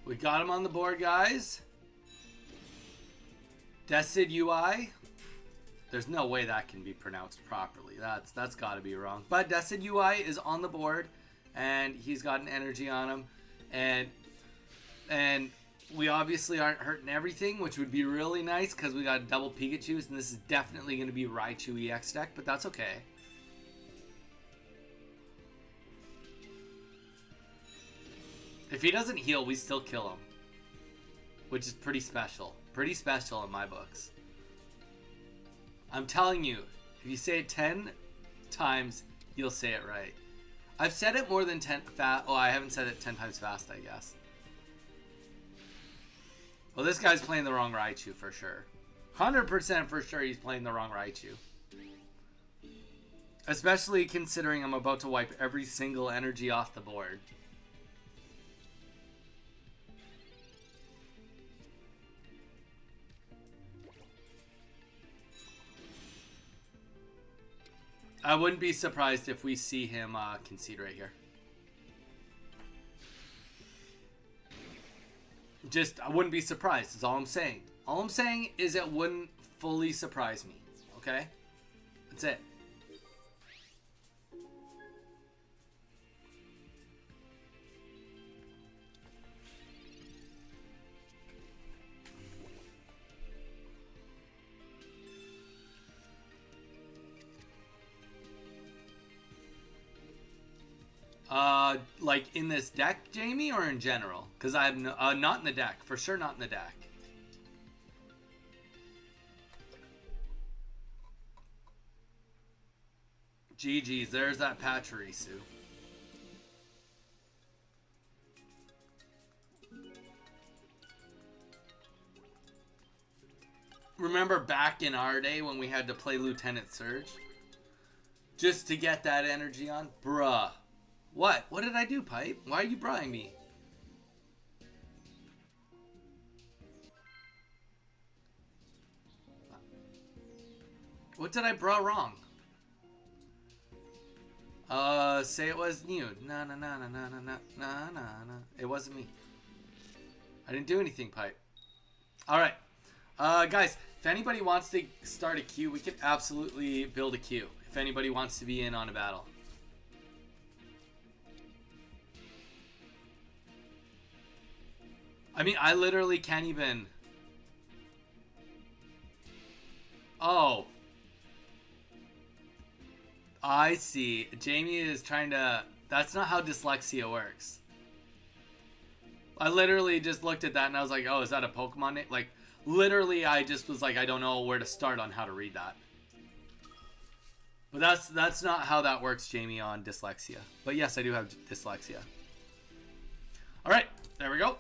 We got him on the board, guys. Decid UI. There's no way that can be pronounced properly. That's got to be wrong. But Decid UI is on the board, and he's got an energy on him, and we obviously aren't hurting everything, which would be really nice because we got double Pikachus, and this is definitely going to be Raichu EX deck, but that's okay. If he doesn't heal, we still kill him, which is pretty special. Pretty special in my books. I'm telling you, if you say it 10 times, you'll say it right. I've said it more than 10 fast. Oh, I haven't said it 10 times fast, I guess. Well, this guy's playing the wrong Raichu for sure. 100% for sure he's playing the wrong Raichu. Especially considering I'm about to wipe every single energy off the board. I wouldn't be surprised if we see him concede right here. I wouldn't be surprised, is all I'm saying. All I'm saying is it wouldn't fully surprise me, okay? That's it. Like in this deck, Jamie, or in general? Because I have no, not in the deck. For sure not in the deck. GG's, there's that Pachirisu. Remember back in our day when we had to play Lieutenant Surge? Just to get that energy on? Bruh. What? What did I do, Pipe? Why are you bruhing me? What did I bruh wrong? Say it was you. No. It wasn't me. I didn't do anything, Pipe. Alright. Guys, if anybody wants to start a queue, we can absolutely build a queue. If anybody wants to be in on a battle. I mean, I literally can't even... Oh. I see. Jamie is trying to... That's not how dyslexia works. I literally just looked at that and I was like, oh, is that a Pokemon name? Like, literally, I just was like, I don't know where to start on how to read that. But that's not how that works, Jamie, on dyslexia. But yes, I do have dyslexia. All right, there we go.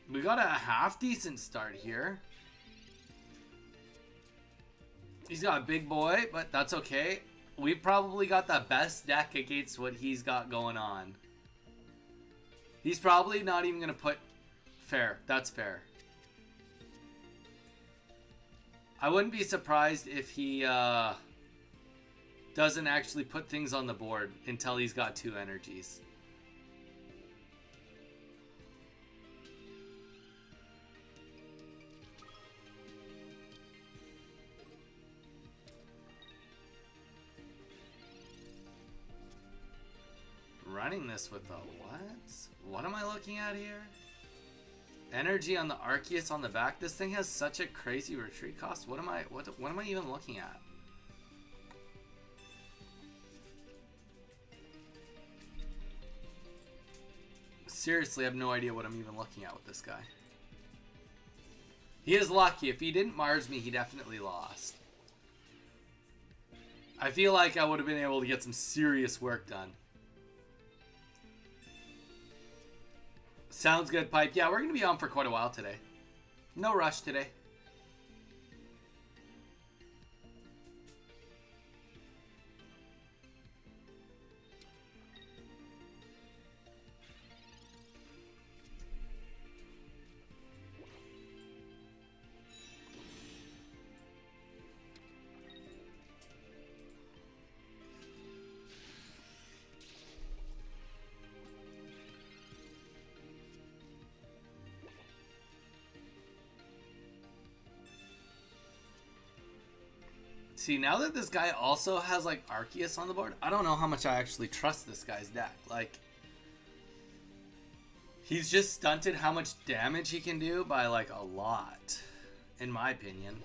We got a half decent start here. He's got a big boy, but that's okay. we've probably got the best deck against what he's got going on. He's probably not even going to put... Fair. That's fair. I wouldn't be surprised if he doesn't actually put things on the board until he's got 2 energies. Running this with a what? What am I looking at here? Energy on the Arceus on the back. This thing has such a crazy retreat cost. What am I even looking at? Seriously, I have no idea what I'm even looking at with this guy. He is lucky. If he didn't Mars me, he definitely lost. I feel like I would have been able to get some serious work done. Sounds good, Pipe. Yeah, we're going to be on for quite a while today. No rush today. See, now that this guy also has, like, Arceus on the board, I don't know how much I actually trust this guy's deck. Like, he's just stunted how much damage he can do by, like, a lot, in my opinion.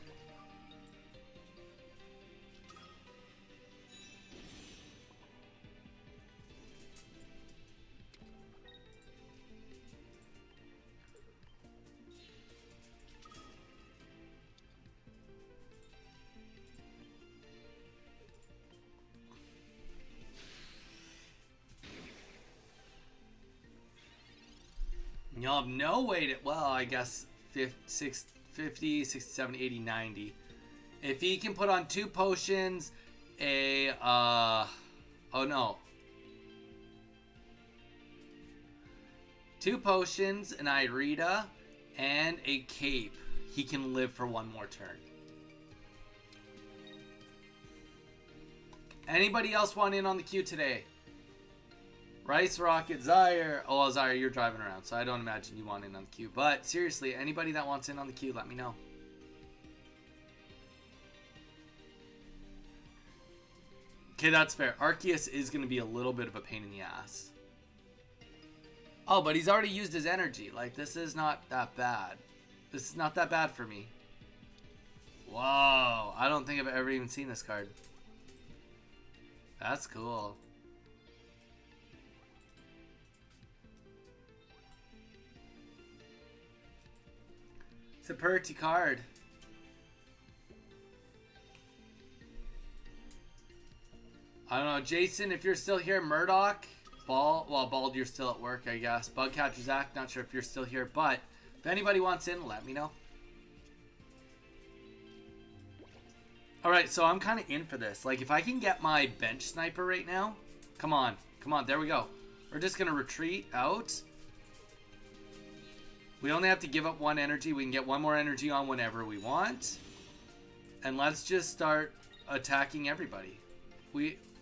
You'll have no way to, well, I guess 50, 60, 70, 80, 90. If he can put on 2 potions, oh no. 2 potions, an Irida, and a cape, he can live for 1 more turn. Anybody else want in on the queue today? Rice, Rocket, Zaire. Oh, Zaire, you're driving around, so I don't imagine you want in on the queue. But seriously, anybody that wants in on the queue, let me know. Okay, that's fair. Arceus is going to be a little bit of a pain in the ass. Oh, but he's already used his energy. Like, this is not that bad. This is not that bad for me. Whoa. I don't think I've ever even seen this card. That's cool. It's a pretty card. I don't know, Jason, if you're still here, Murdoch, Bald, you're still at work, I guess. Bugcatcher Zach, not sure if you're still here, but if anybody wants in, let me know. Alright, so I'm kind of in for this. Like, if I can get my bench sniper right now, come on, there we go. We're just going to retreat out. We only have to give up 1 energy. We can get 1 more energy on whenever we want. And let's just start attacking everybody.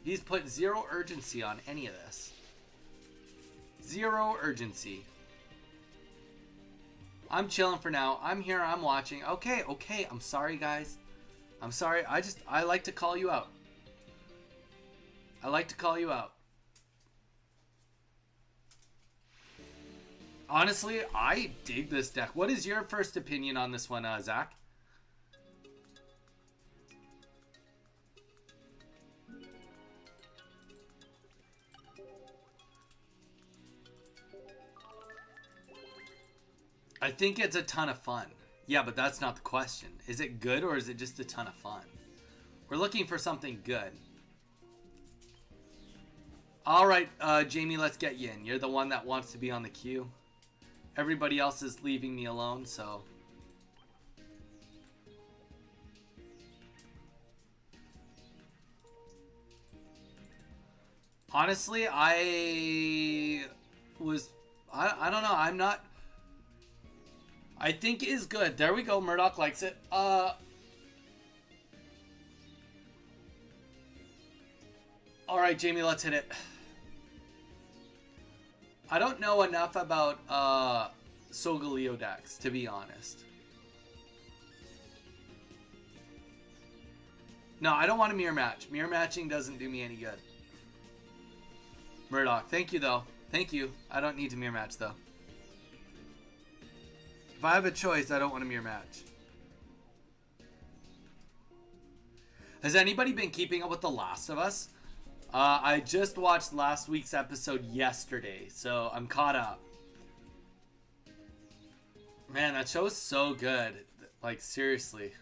He's put 0 urgency on any of this. 0 urgency. I'm chilling for now. I'm here. I'm watching. Okay. I'm sorry, guys. I'm sorry. I like to call you out. Honestly, I dig this deck. What is your first opinion on this one, Zach? I think it's a ton of fun. Yeah, but that's not the question. Is it good or is it just a ton of fun? We're looking for something good. All right, Jamie, let's get you in. You're the one that wants to be on the queue. Everybody else is leaving me alone, so... Honestly, I don't know. I'm not. I think is good. There we go. Murdoch likes it. All right, Jamie, let's hit it. I don't know enough about Solgaleo decks, to be honest. No, I don't want a mirror match. Mirror matching doesn't do me any good. Murdoch, thank you though. Thank you. I don't need to mirror match though. If I have a choice, I don't want a mirror match. Has anybody been keeping up with The Last of Us? I just watched last week's episode yesterday, so I'm caught up. Man, that show is so good. Like, seriously.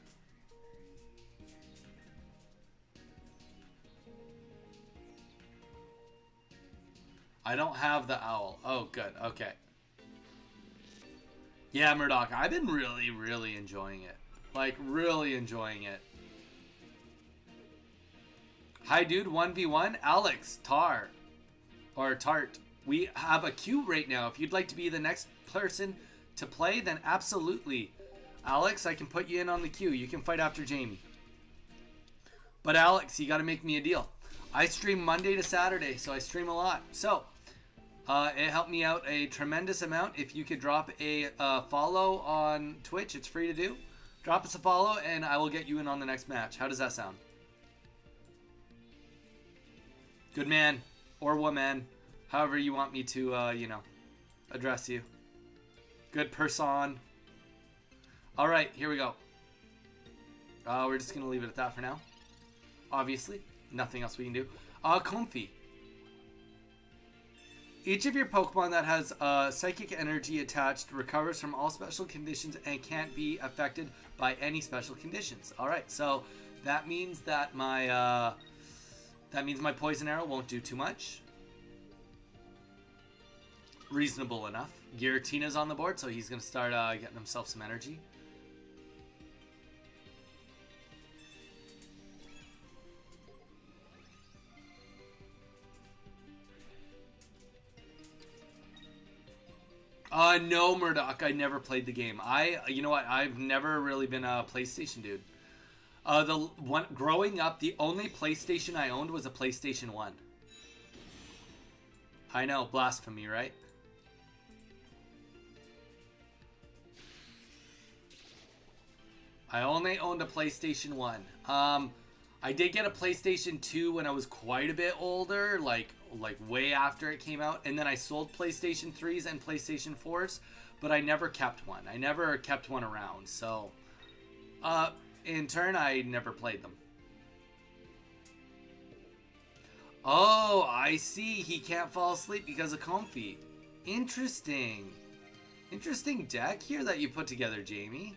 I don't have the owl. Oh, good. Okay. Yeah, Murdoch, I've been really, really enjoying it. Like, really enjoying it. Hi, dude. 1v1. Alex, Tar. Or Tart. We have a queue right now. If you'd like to be the next person to play, then absolutely. Alex, I can put you in on the queue. You can fight after Jamie. But Alex, you got to make me a deal. I stream Monday to Saturday, so I stream a lot. So, it helped me out a tremendous amount. If you could drop a follow on Twitch, it's free to do. Drop us a follow, and I will get you in on the next match. How does that sound? Good man or woman, however you want me to, address you. Good person. All right, here we go. We're just going to leave it at that for now. Obviously, nothing else we can do. Comfy. Each of your Pokemon that has psychic energy attached recovers from all special conditions and can't be affected by any special conditions. All right, so that means that my poison arrow won't do too much. Reasonable enough. Giratina's on the board, so he's going to start getting himself some energy. No, Murdoch, I never played the game. You know what? I've never really been a PlayStation dude. Growing up, the only PlayStation I owned was a PlayStation 1. I know, blasphemy, right? I only owned a PlayStation 1. I did get a PlayStation 2 when I was quite a bit older, like way after it came out, and then I sold PlayStation 3s and PlayStation 4s, but I never kept one. I never kept one around, so in turn, I never played them. Oh, I see. He can't fall asleep because of Comfy. Interesting. Interesting deck here that you put together, Jamie.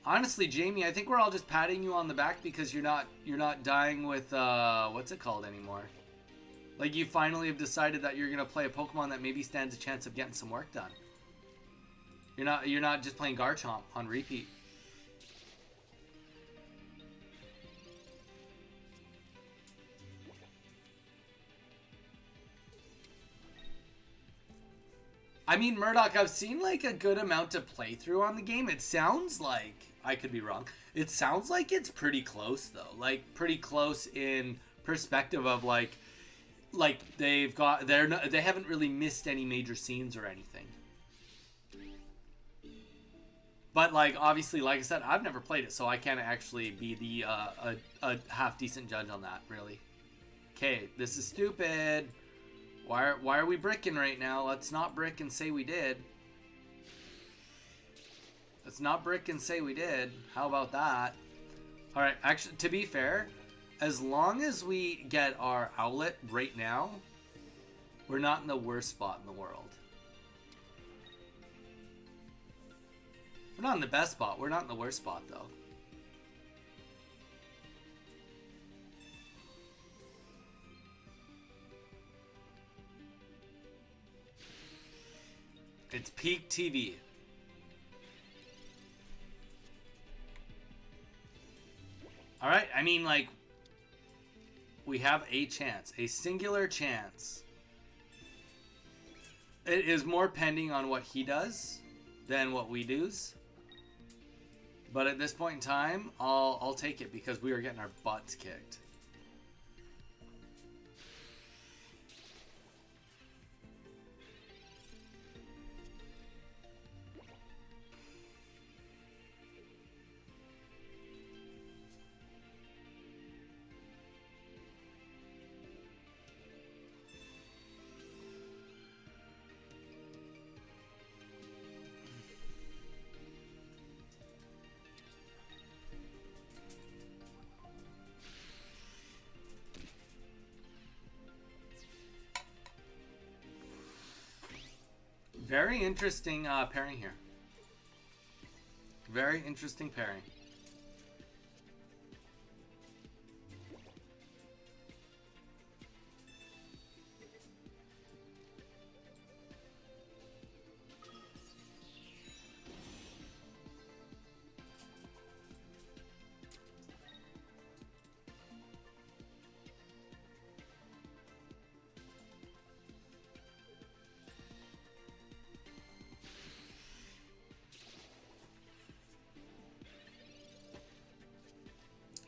Honestly, Jamie, I think we're all just patting you on the back because you're not dying with what's it called anymore. Like, you finally have decided that you're gonna play a Pokemon that maybe stands a chance of getting some work done. You're not just playing Garchomp on repeat. I mean, Murdoch, I've seen like a good amount of playthrough on the game. It sounds like, I could be wrong, it sounds like it's pretty close though. Like, pretty close in perspective of like they haven't really missed any major scenes or anything. But like, obviously, like I said, I've never played it, so I can't actually be the a half decent judge on that, really. Okay, this is stupid. Why are we bricking right now? Let's not brick and say we did. Let's not brick and say we did. How about that? Alright, actually, to be fair, as long as we get our outlet right now, we're not in the worst spot in the world. We're not in the best spot. We're not in the worst spot, though. It's peak TV. Alright, I mean, like, we have a chance, a singular chance. It is more pending on what he does than what we do's. But at this point in time, I'll take it because we are getting our butts kicked. Very interesting pairing here. Very interesting pairing.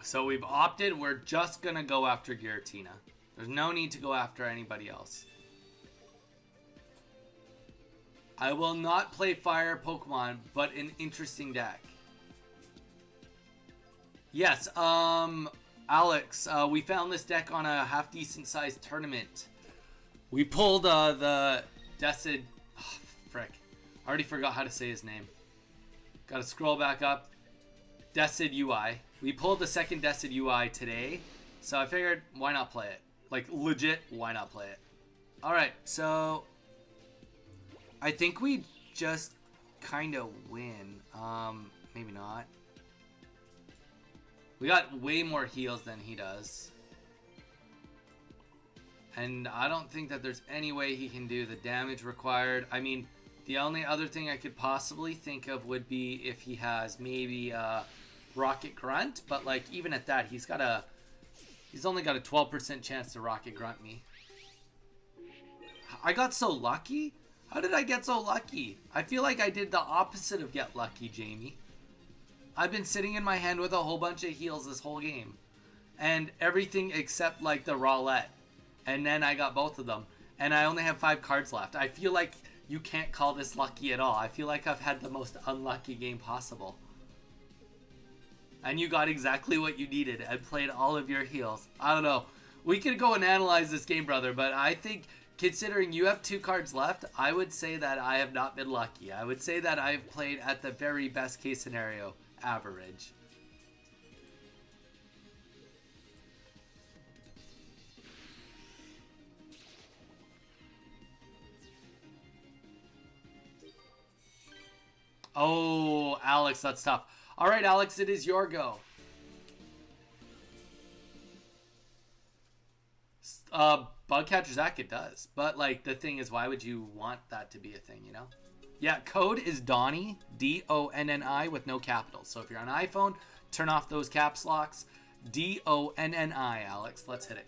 So we've opted, we're just going to go after Giratina. There's no need to go after anybody else. I will not play fire Pokemon, but an interesting deck. Yes, Alex, we found this deck on a half-decent sized tournament. We pulled the Decid... Oh, frick. I already forgot how to say his name. Gotta scroll back up. Decid UI. We pulled the second Decid UI today, so I figured, why not play it? Like, legit, why not play it? Alright, so... I think we just kind of win. Maybe not. We got way more heals than he does. And I don't think that there's any way he can do the damage required. I mean, the only other thing I could possibly think of would be if he has maybe Rocket Grunt, but like even at that, he's only got a 12% chance to Rocket Grunt me. I got so lucky? How did I get so lucky? I feel like I did the opposite of get lucky, Jamie. I've been sitting in my hand with a whole bunch of heals this whole game. And everything except like the Rowlet. And then I got both of them. And I only have 5 cards left. I feel like you can't call this lucky at all. I feel like I've had the most unlucky game possible. And you got exactly what you needed and played all of your heals. I don't know. We could go and analyze this game, brother, but I think considering you have 2 cards left, I would say that I have not been lucky. I would say that I've played at the very best case scenario, average. Oh, Alex, that's tough. All right, Alex, it is your go. Bug Catcher Zach, it does. But, like, the thing is, why would you want that to be a thing, you know? Yeah, code is Donnie, D-O-N-N-I, with no capitals. So if you're on iPhone, turn off those caps locks. D-O-N-N-I, Alex. Let's hit it.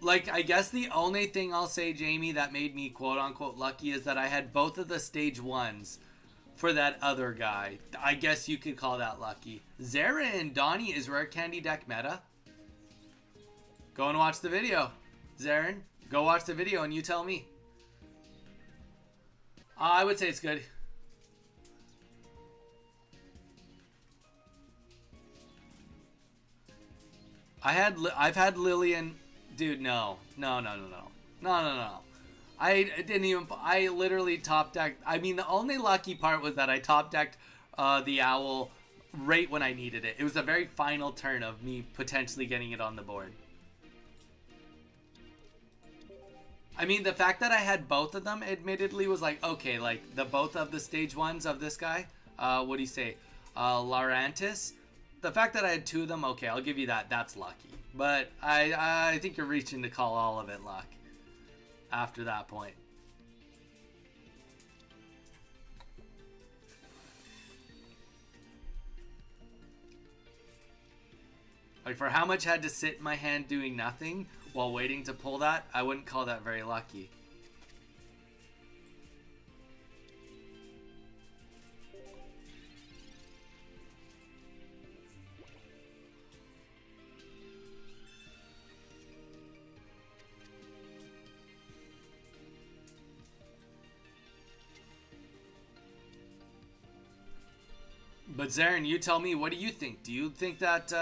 Like, I guess the only thing I'll say, Jamie, that made me quote-unquote lucky is that I had both of the stage 1s for that other guy. I guess you could call that lucky. Zara and Donnie, is Rare Candy deck meta? Go and watch the video. Zarin, go watch the video and you tell me. I would say it's good. I've had Lillian... Dude, no. No. I didn't even... I literally top decked... I mean, the only lucky part was that I top decked the Owl right when I needed it. It was the very final turn of me potentially getting it on the board. I mean, the fact that I had both of them, admittedly, was like, okay, like, both of the stage 1s of this guy, what do you say, Laurantis, the fact that I had 2 of them, okay, I'll give you that, that's lucky. But I think you're reaching to call all of it luck after that point. Like, for how much I had to sit in my hand doing nothing while waiting to pull that, I wouldn't call that very lucky. But Zarin, you tell me, what do you think? Do you think that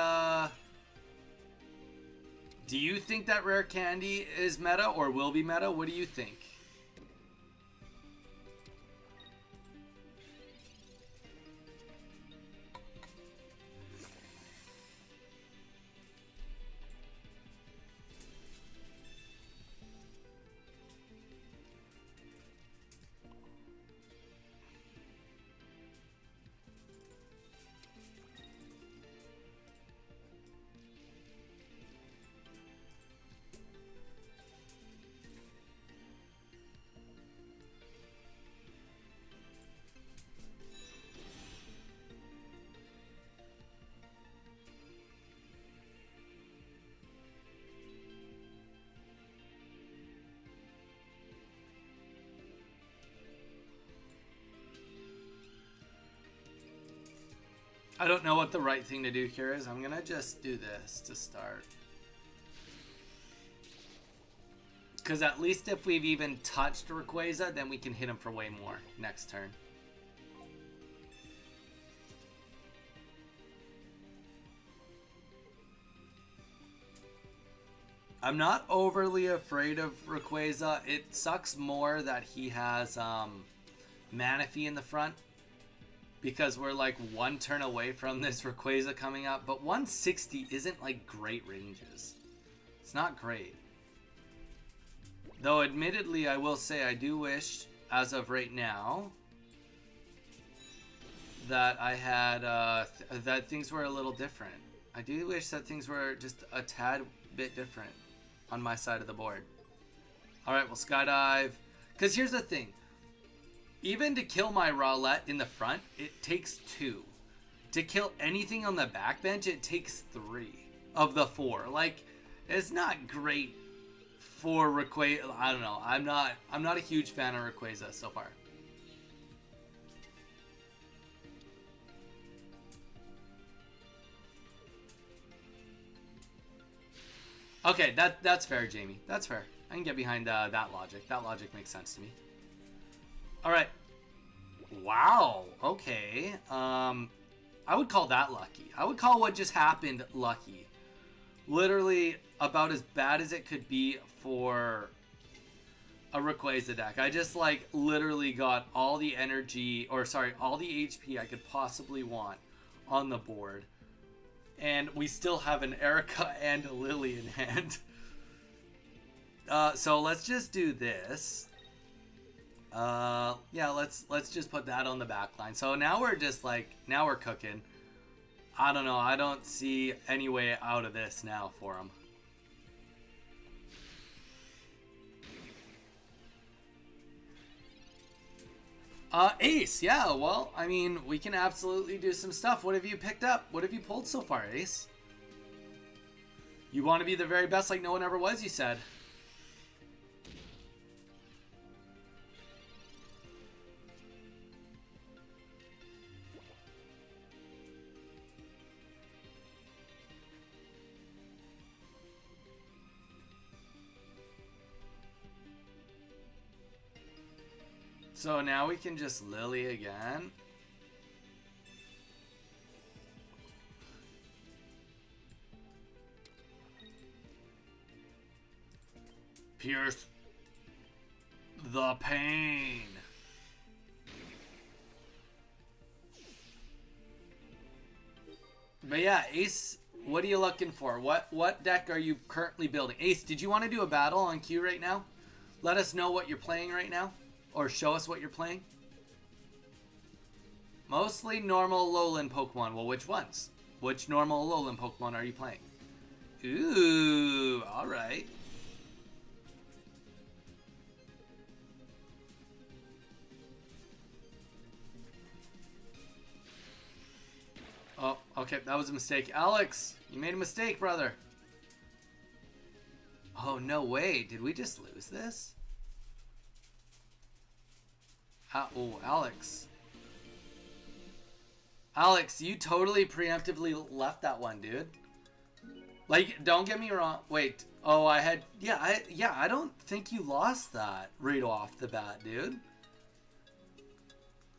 rare candy is meta or will be meta? What do you think? I don't know what the right thing to do here is. I'm gonna just do this to start. Because at least if we've even touched Rayquaza, then we can hit him for way more next turn. I'm not overly afraid of Rayquaza. It sucks more that he has Manaphy in the front, because we're like one turn away from this Rayquaza coming up. But 160 isn't like great ranges. It's not great. Though admittedly, I will say I do wish, as of right now, that I had, that things were a little different. I do wish that things were just a tad bit different on my side of the board. Alright, we'll Skydive. Because here's the thing. Even to kill my Rowlet in the front, it takes 2. To kill anything on the backbench, it takes 3 of the 4. Like, it's not great for Rayquaza. I don't know. I'm not a huge fan of Rayquaza so far. Okay, that's fair, Jamie. That's fair. I can get behind that logic. That logic makes sense to me. All right. Wow. Okay. I would call that lucky. I would call what just happened lucky. Literally about as bad as it could be for a Rayquaza deck. I just like literally got all the energy, or sorry, all the HP I could possibly want on the board. And we still have an Erica and a Lily in hand. So let's just do this. Yeah, let's just put that on the back line. So now we're just like, now we're cooking. I don't know. I don't see any way out of this now for him. Ace, yeah, well, I mean, we can absolutely do some stuff. What have you picked up? What have you pulled so far, Ace? You want to be the very best like no one ever was, you said. So now we can just Lily again. Pierce the pain. But yeah, Ace, what are you looking for? What deck are you currently building? Ace, did you want to do a battle on queue right now? Let us know what you're playing right now. Or show us what you're playing. Mostly normal Alolan Pokemon. Well, which ones? Which normal Alolan Pokemon are you playing? Ooh, alright. Oh, Okay, that was a mistake. Alex, you made a mistake, brother. Oh, no way. Did we just lose this? Oh, Alex. Alex, you totally preemptively left that one, dude. Like, don't get me wrong. Wait. Oh, I had... Yeah, I don't think you lost that right off the bat, dude.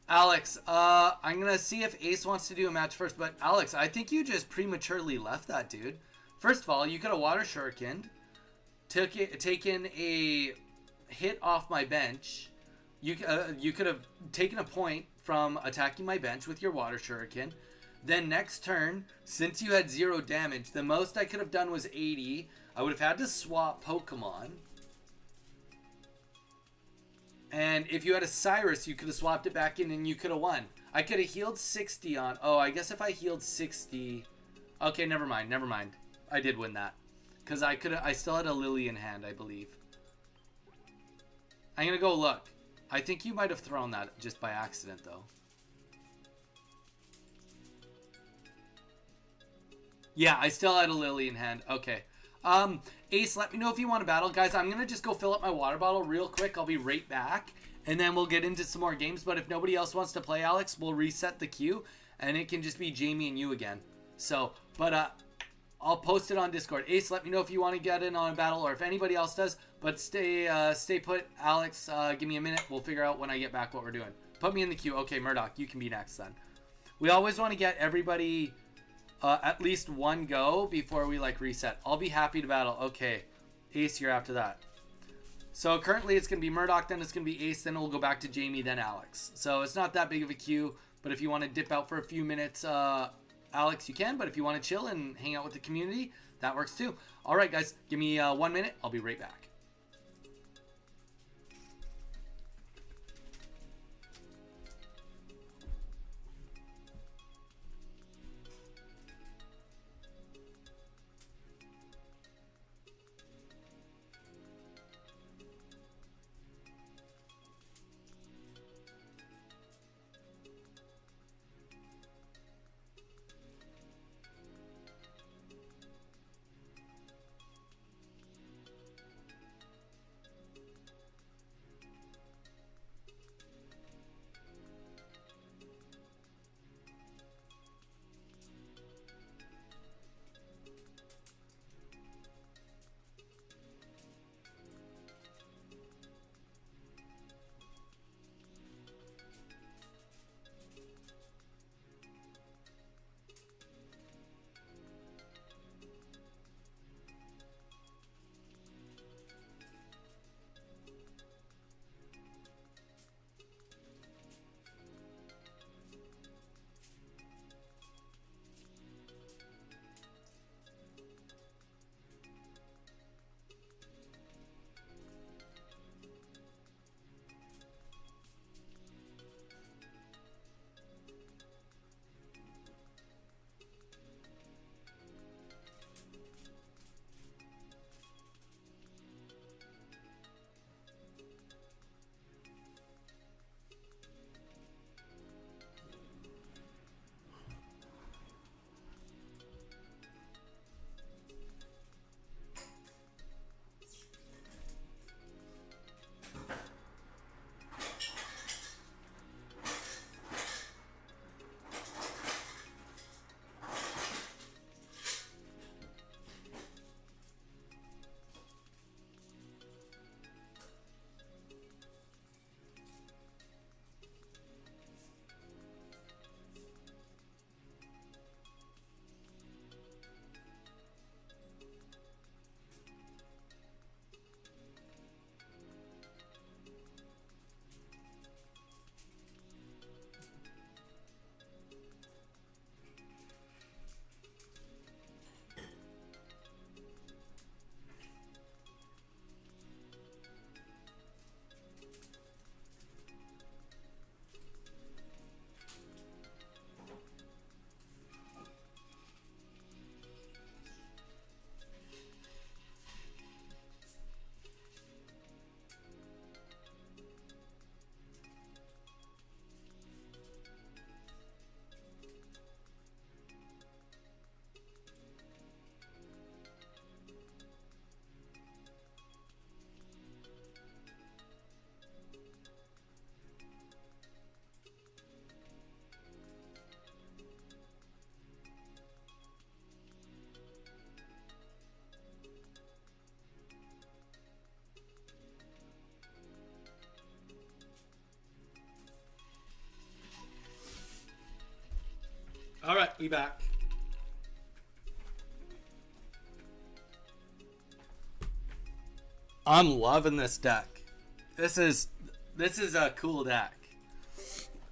Alex, I'm going to see if Ace wants to do a match first. But, Alex, I think you just prematurely left that, dude. First of all, you could have water shurikened. Taken a hit off my bench. You could have taken a point from attacking my bench with your water shuriken. Then next turn, since you had 0 damage, the most I could have done was 80. I would have had to swap Pokemon. And if you had a Cyrus, you could have swapped it back in and you could have won. I could have healed 60 on... Oh, I guess if I healed 60... Okay, never mind. I did win that. Because I still had a Lily in hand, I believe. I'm going to go look. I think you might have thrown that just by accident, though. Yeah, I still had a Lily in hand. Okay. Ace, let me know if you want to battle. Guys, I'm going to just go fill up my water bottle real quick. I'll be right back. And then we'll get into some more games. But if nobody else wants to play, Alex, we'll reset the queue. And it can just be Jamie and you again. So, but I'll post it on Discord. Ace, let me know if you want to get in on a battle or if anybody else does. But stay put. Alex, give me a minute. We'll figure out when I get back what we're doing. Put me in the queue. Okay, Murdoch, you can be next then. We always want to get everybody... at least one go before we like reset. I'll be happy to battle. Okay, Ace, you're after that. So currently it's gonna be Murdoch, then it's gonna be Ace, then we'll go back to Jamie, then Alex. So it's not that big of a queue, but if you want to dip out for a few minutes, Alex, you can. But if you want to chill and hang out with the community, that works too. All right, guys, give me 1 minute. I'll be right back. Yep, we back. I'm loving this deck. This is a cool deck.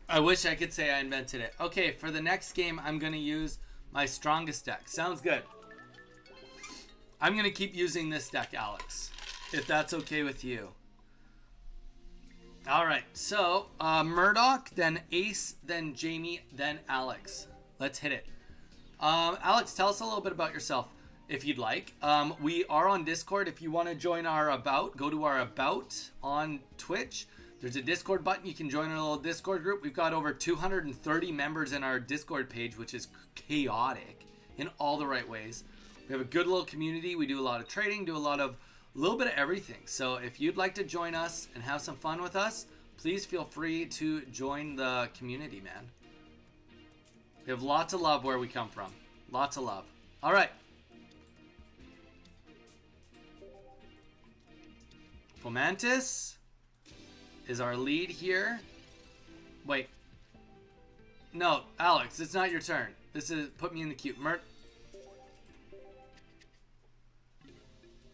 I wish I could say I invented it. Okay, for the next game, I'm going to use my strongest deck. Sounds good. I'm going to keep using this deck, Alex, if that's okay with you. All right, so Murdoch, then Ace, then Jamie, then Alex. Let's hit it. Alex, tell us a little bit about yourself, if you'd like. We are on Discord. If you want to join our About, go to our About on Twitch. There's a Discord button. You can join our little Discord group. We've got over 230 members in our Discord page, which is chaotic in all the right ways. We have a good little community. We do a lot of trading, do a little bit of everything. So if you'd like to join us and have some fun with us, please feel free to join the community, man. We have lots of love where we come from. Lots of love. All right. Fomantis is our lead here. Wait. No, Alex, it's not your turn. This is, put me in the queue.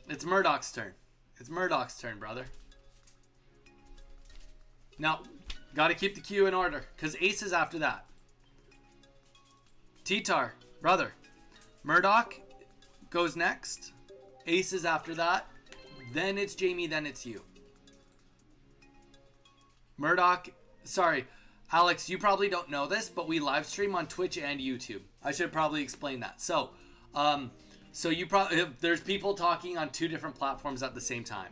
It's Murdoch's turn. It's Murdoch's turn, brother. No, gotta keep the queue in order, because Ace is after that. T-Tar, brother. Murdoch goes next. Ace is after that. Then it's Jamie, then it's you. Murdoch, sorry, Alex, you probably don't know this, but we live stream on Twitch and YouTube. I should probably explain that. So you probably, there's people talking on two different platforms at the same time.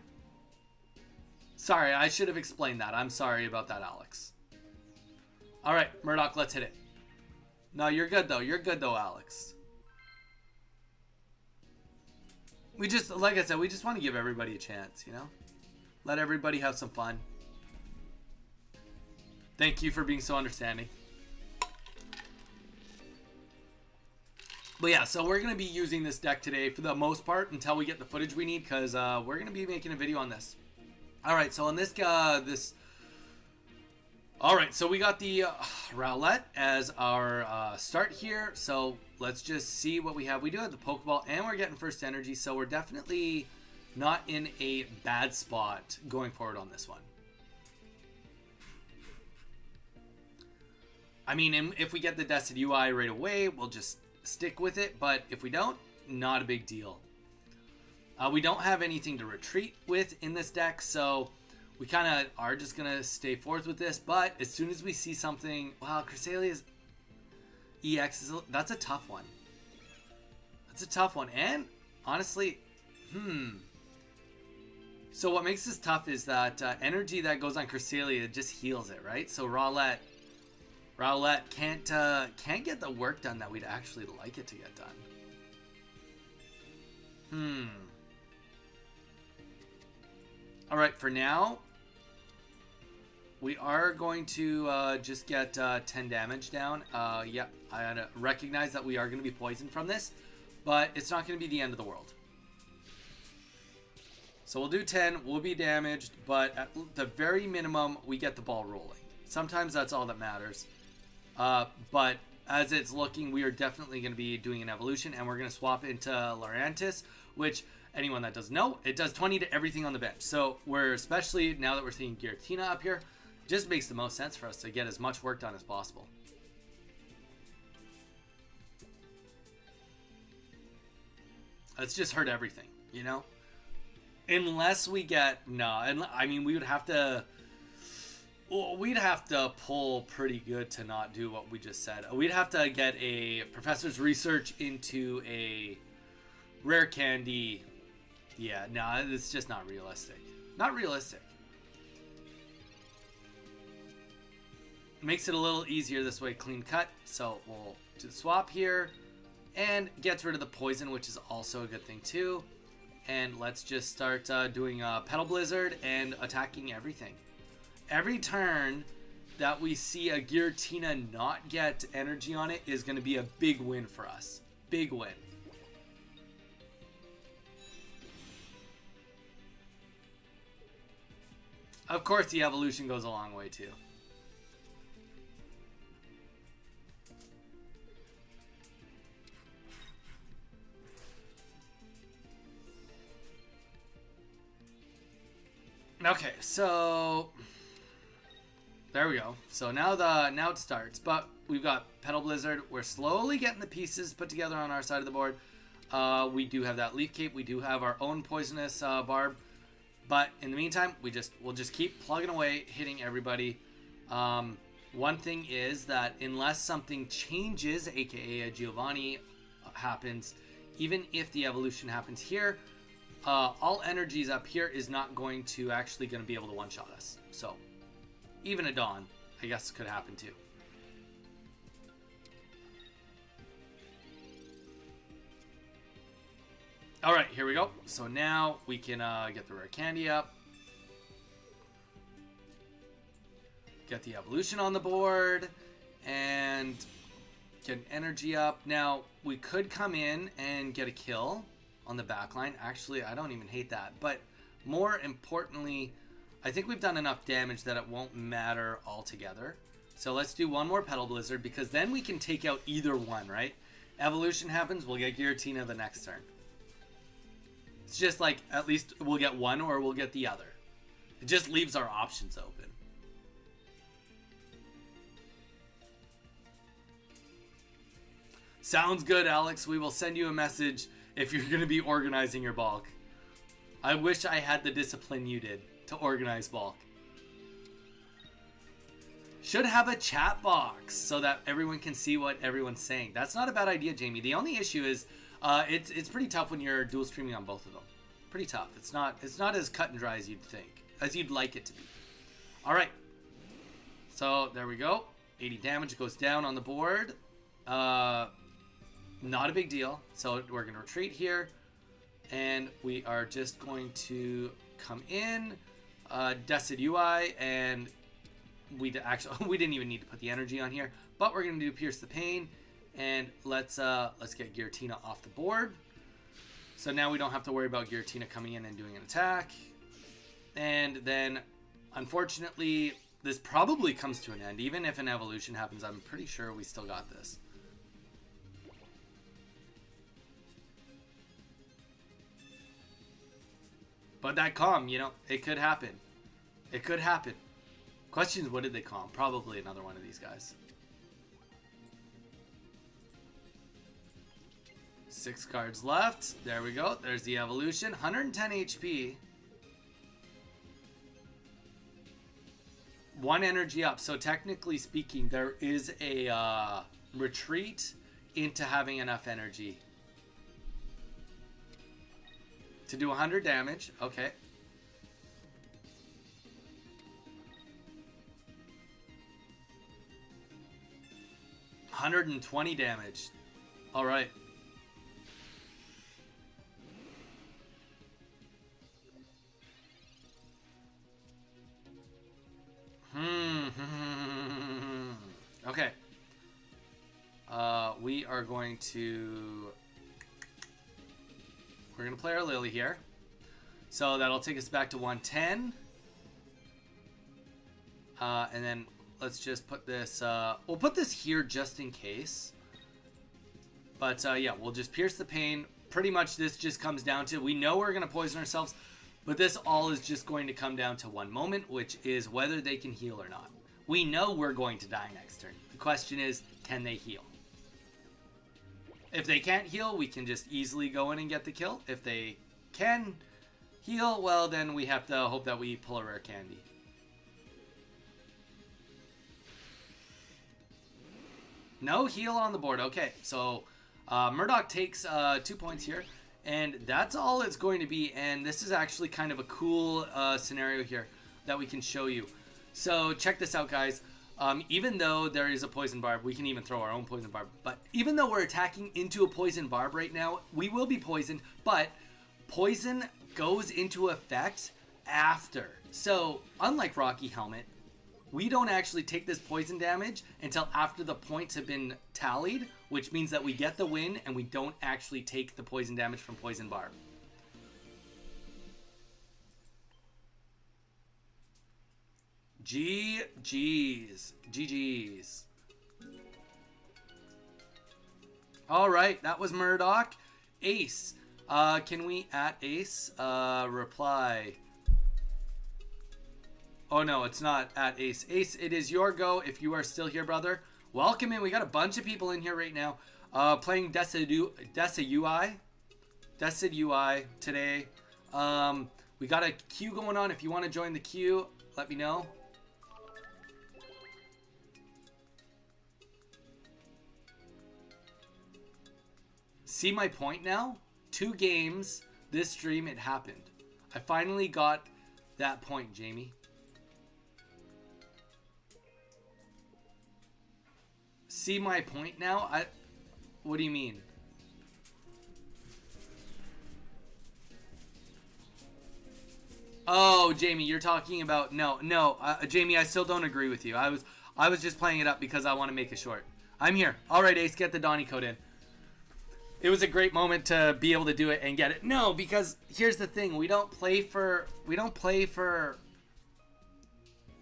Sorry, I should have explained that. I'm sorry about that, Alex. All right, Murdoch, let's hit it. No, you're good though. You're good though, Alex. We just, like I said, we just want to give everybody a chance, you know? Let everybody have some fun. Thank you for being so understanding. But yeah, so we're going to be using this deck today for the most part until we get the footage we need, because we're going to be making a video on this. Alright, so on this, alright, so we got the Rowlett as our start here. So let's just see what we have. We do have the Pokeball, and we're getting first energy, so we're definitely not in a bad spot going forward on this one. I mean, if we get the Destined UI right away, we'll just stick with it. But if we don't, not a big deal. We don't have anything to retreat with in this deck, so we kind of are just going to stay forth with this. But as soon as we see something... Wow, Cresalia's EX, that's a tough one. That's a tough one. And, honestly, So what makes this tough is that energy that goes on Cresselia just heals it, right? So Rowlett can't get the work done that we'd actually like it to get done. All right, for now, we are going to just get 10 damage down. Yeah, I recognize that we are going to be poisoned from this, but it's not going to be the end of the world. So we'll do 10, we'll be damaged, but at the very minimum, we get the ball rolling. Sometimes that's all that matters. But as it's looking, we are definitely going to be doing an evolution, and we're going to swap into Lurantis, which, anyone that doesn't know, it does 20 to everything on the bench. So we're, especially now that we're seeing Giratina up here, just makes the most sense for us to get as much work done as possible. Let's just hurt everything, you know? Unless we get, I mean, we would have to... Well, we'd have to pull pretty good to not do what we just said. We'd have to get a professor's research into a rare candy. Yeah, no, it's just not realistic. Not realistic. Makes it a little easier this way, clean cut. So we'll do the swap here. And gets rid of the poison, which is also a good thing too. And let's just start doing Petal Blizzard and attacking everything. Every turn that we see a Giratina not get energy on it is going to be a big win for us. Big win. Of course, the evolution goes a long way too. Okay, so there we go. So now it starts, but we've got Petal Blizzard. We're slowly getting the pieces put together on our side of the board. We do have that Leaf Cape. We do have our own poisonous barb, but in the meantime, we'll just keep plugging away, hitting everybody. One thing is that unless something changes, aka a Giovanni happens, even if the evolution happens here, all energies up here is not going to be able to one-shot us. So even a Dawn, I guess, could happen too. All right, here we go. So now we can get the rare candy up. Get the evolution on the board and get an energy up. Now, we could come in and get a kill on the back line. Actually, I don't even hate that. But more importantly, I think we've done enough damage that it won't matter altogether. So let's do one more Petal Blizzard, because then we can take out either one, right? Evolution happens, we'll get Giratina the next turn. It's just like, at least we'll get one or we'll get the other. It just leaves our options open. Sounds good, Alex. We will send you a message if you're going to be organizing your bulk. I wish I had the discipline you did to organize bulk. Should have a chat box so that everyone can see what everyone's saying. That's not a bad idea, Jamie. The only issue is it's pretty tough when you're dual streaming on both of them. Pretty tough. It's not as cut and dry as you'd think, as you'd like it to be. All right. So there we go. 80 damage goes down on the board. Not a big deal. So we're going to retreat here. And we are just going to come in, Decid UI, and we didn't even need to put the energy on here. But we're going to do Pierce the Pain. And let's get Giratina off the board. So now we don't have to worry about Giratina coming in and doing an attack. And then, unfortunately, this probably comes to an end. Even if an evolution happens, I'm pretty sure we still got this. But that calm, it could happen. It could happen. Question is, what did they calm? Probably another one of these guys. 6 cards left. There we go. There's the evolution. 110 HP. 1 energy up. So technically speaking, there is a retreat into having enough energy to do 100 damage. Okay. $120 damage. All right. Okay. We are going to... We're going to play our Lily here. So that'll take us back to 110. And then let's just put this... we'll put this here just in case. But yeah, we'll just Pierce the Pain. Pretty much this just comes down to... We know we're going to poison ourselves. But this all is just going to come down to one moment, which is whether they can heal or not. We know we're going to die next turn. The question is, can they heal? If they can't heal, we can just easily go in and get the kill. If they can heal, well, then we have to hope that we pull a rare candy. No heal on the board. Okay, so Murdoch takes 2 points here. And that's all it's going to be. And this is actually kind of a cool scenario here that we can show you. So check this out, guys. Even though there is a poison barb, we can even throw our own poison barb. But even though we're attacking into a poison barb right now, we will be poisoned. But poison goes into effect after. So unlike Rocky Helmet, we don't actually take this poison damage until after the points have been tallied, which means that we get the win and we don't actually take the poison damage from Poison Barb. GG's. GG's. Alright, that was Murdoch. Ace. Can we at Ace reply? Oh no, it's not at Ace. Ace, it is your go if you are still here, brother. Welcome in. We got a bunch of people in here right now. Playing Decid UI today. We got a queue going on. If you want to join the queue, let me know. See my point now? 2 games this stream, it happened. I finally got that point, Jamie. See my point now? What do you mean? Oh, Jamie, you're talking about no, Jamie, I still don't agree with you. I was just playing it up because I want to make it short. I'm here. All right, Ace, get the Donnie code in. It was a great moment to be able to do it and get it. No, because here's the thing. We don't play for...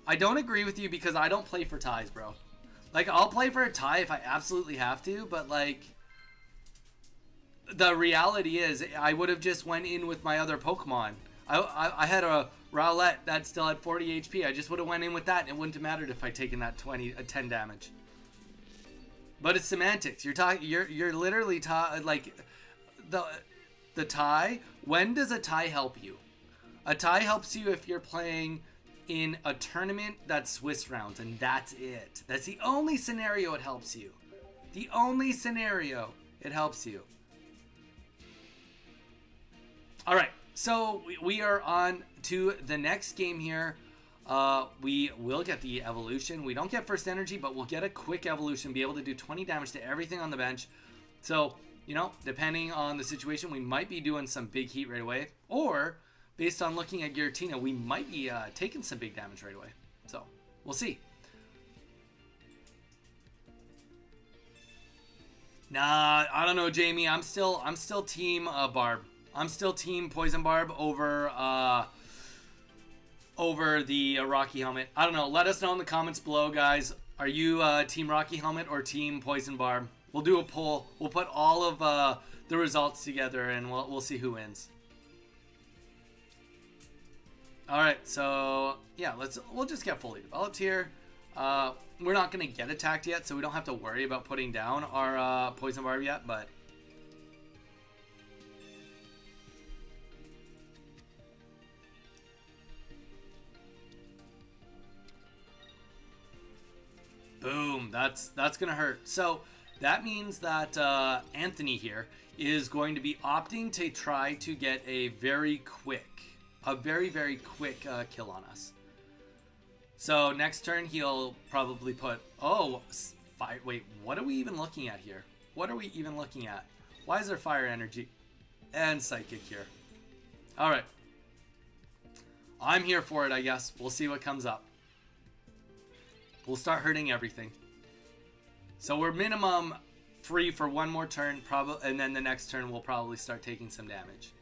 I don't agree with you because I don't play for ties, bro. Like, I'll play for a tie if I absolutely have to, but, like... The reality is, I would have just went in with my other Pokemon. I had a Rowlet that still had 40 HP. I just would have went in with that, and it wouldn't have mattered if I'd taken that 10 damage. But it's semantics. You're literally like the tie. When does a tie help you? A tie helps you if you're playing in a tournament that's Swiss rounds, and that's it. That's the only scenario it helps you. The only scenario it helps you. All right, so we are on to the next game here. We will get the evolution. We don't get first energy, but we'll get a quick evolution, be able to do 20 damage to everything on the bench. So, you know, depending on the situation, we might be doing some big heat right away. Or, based on looking at Giratina, we might be taking some big damage right away. So, we'll see. Nah, I don't know, Jamie. I'm still team Barb. I'm still team Poison Barb over the Rocky Helmet. I don't know. Let us know in the comments below, guys. Are you Team Rocky Helmet or Team Poison Barb? We'll do a poll. We'll put all of the results together, and we'll see who wins. All right. So yeah, we'll just get fully developed here. We're not gonna get attacked yet, so we don't have to worry about putting down our Poison Barb yet, but. Boom, that's gonna hurt. So that means that Anthony here is going to be opting to try to get a very very quick kill on us. So next turn he'll probably put, fire. Wait, what are we even looking at here? What are we even looking at? Why is there fire energy and psychic here? All right, I'm here for it, I guess. We'll see what comes up. We'll start hurting everything. So we're minimum free for one more turn, probably, and then the next turn we'll probably start taking some damage.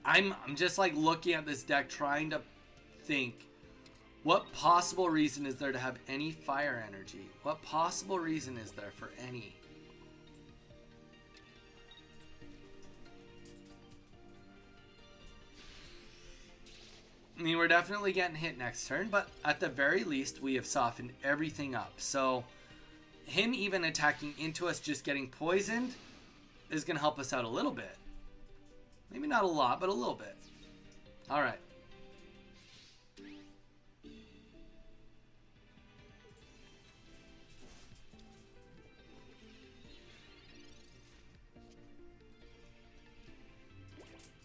I'm just like looking at this deck, trying to think. What possible reason is there to have any fire energy? What possible reason is there for any? I mean, we're definitely getting hit next turn, but at the very least, we have softened everything up. So, him even attacking into us, just getting poisoned, is going to help us out a little bit. Maybe not a lot, but a little bit. All right.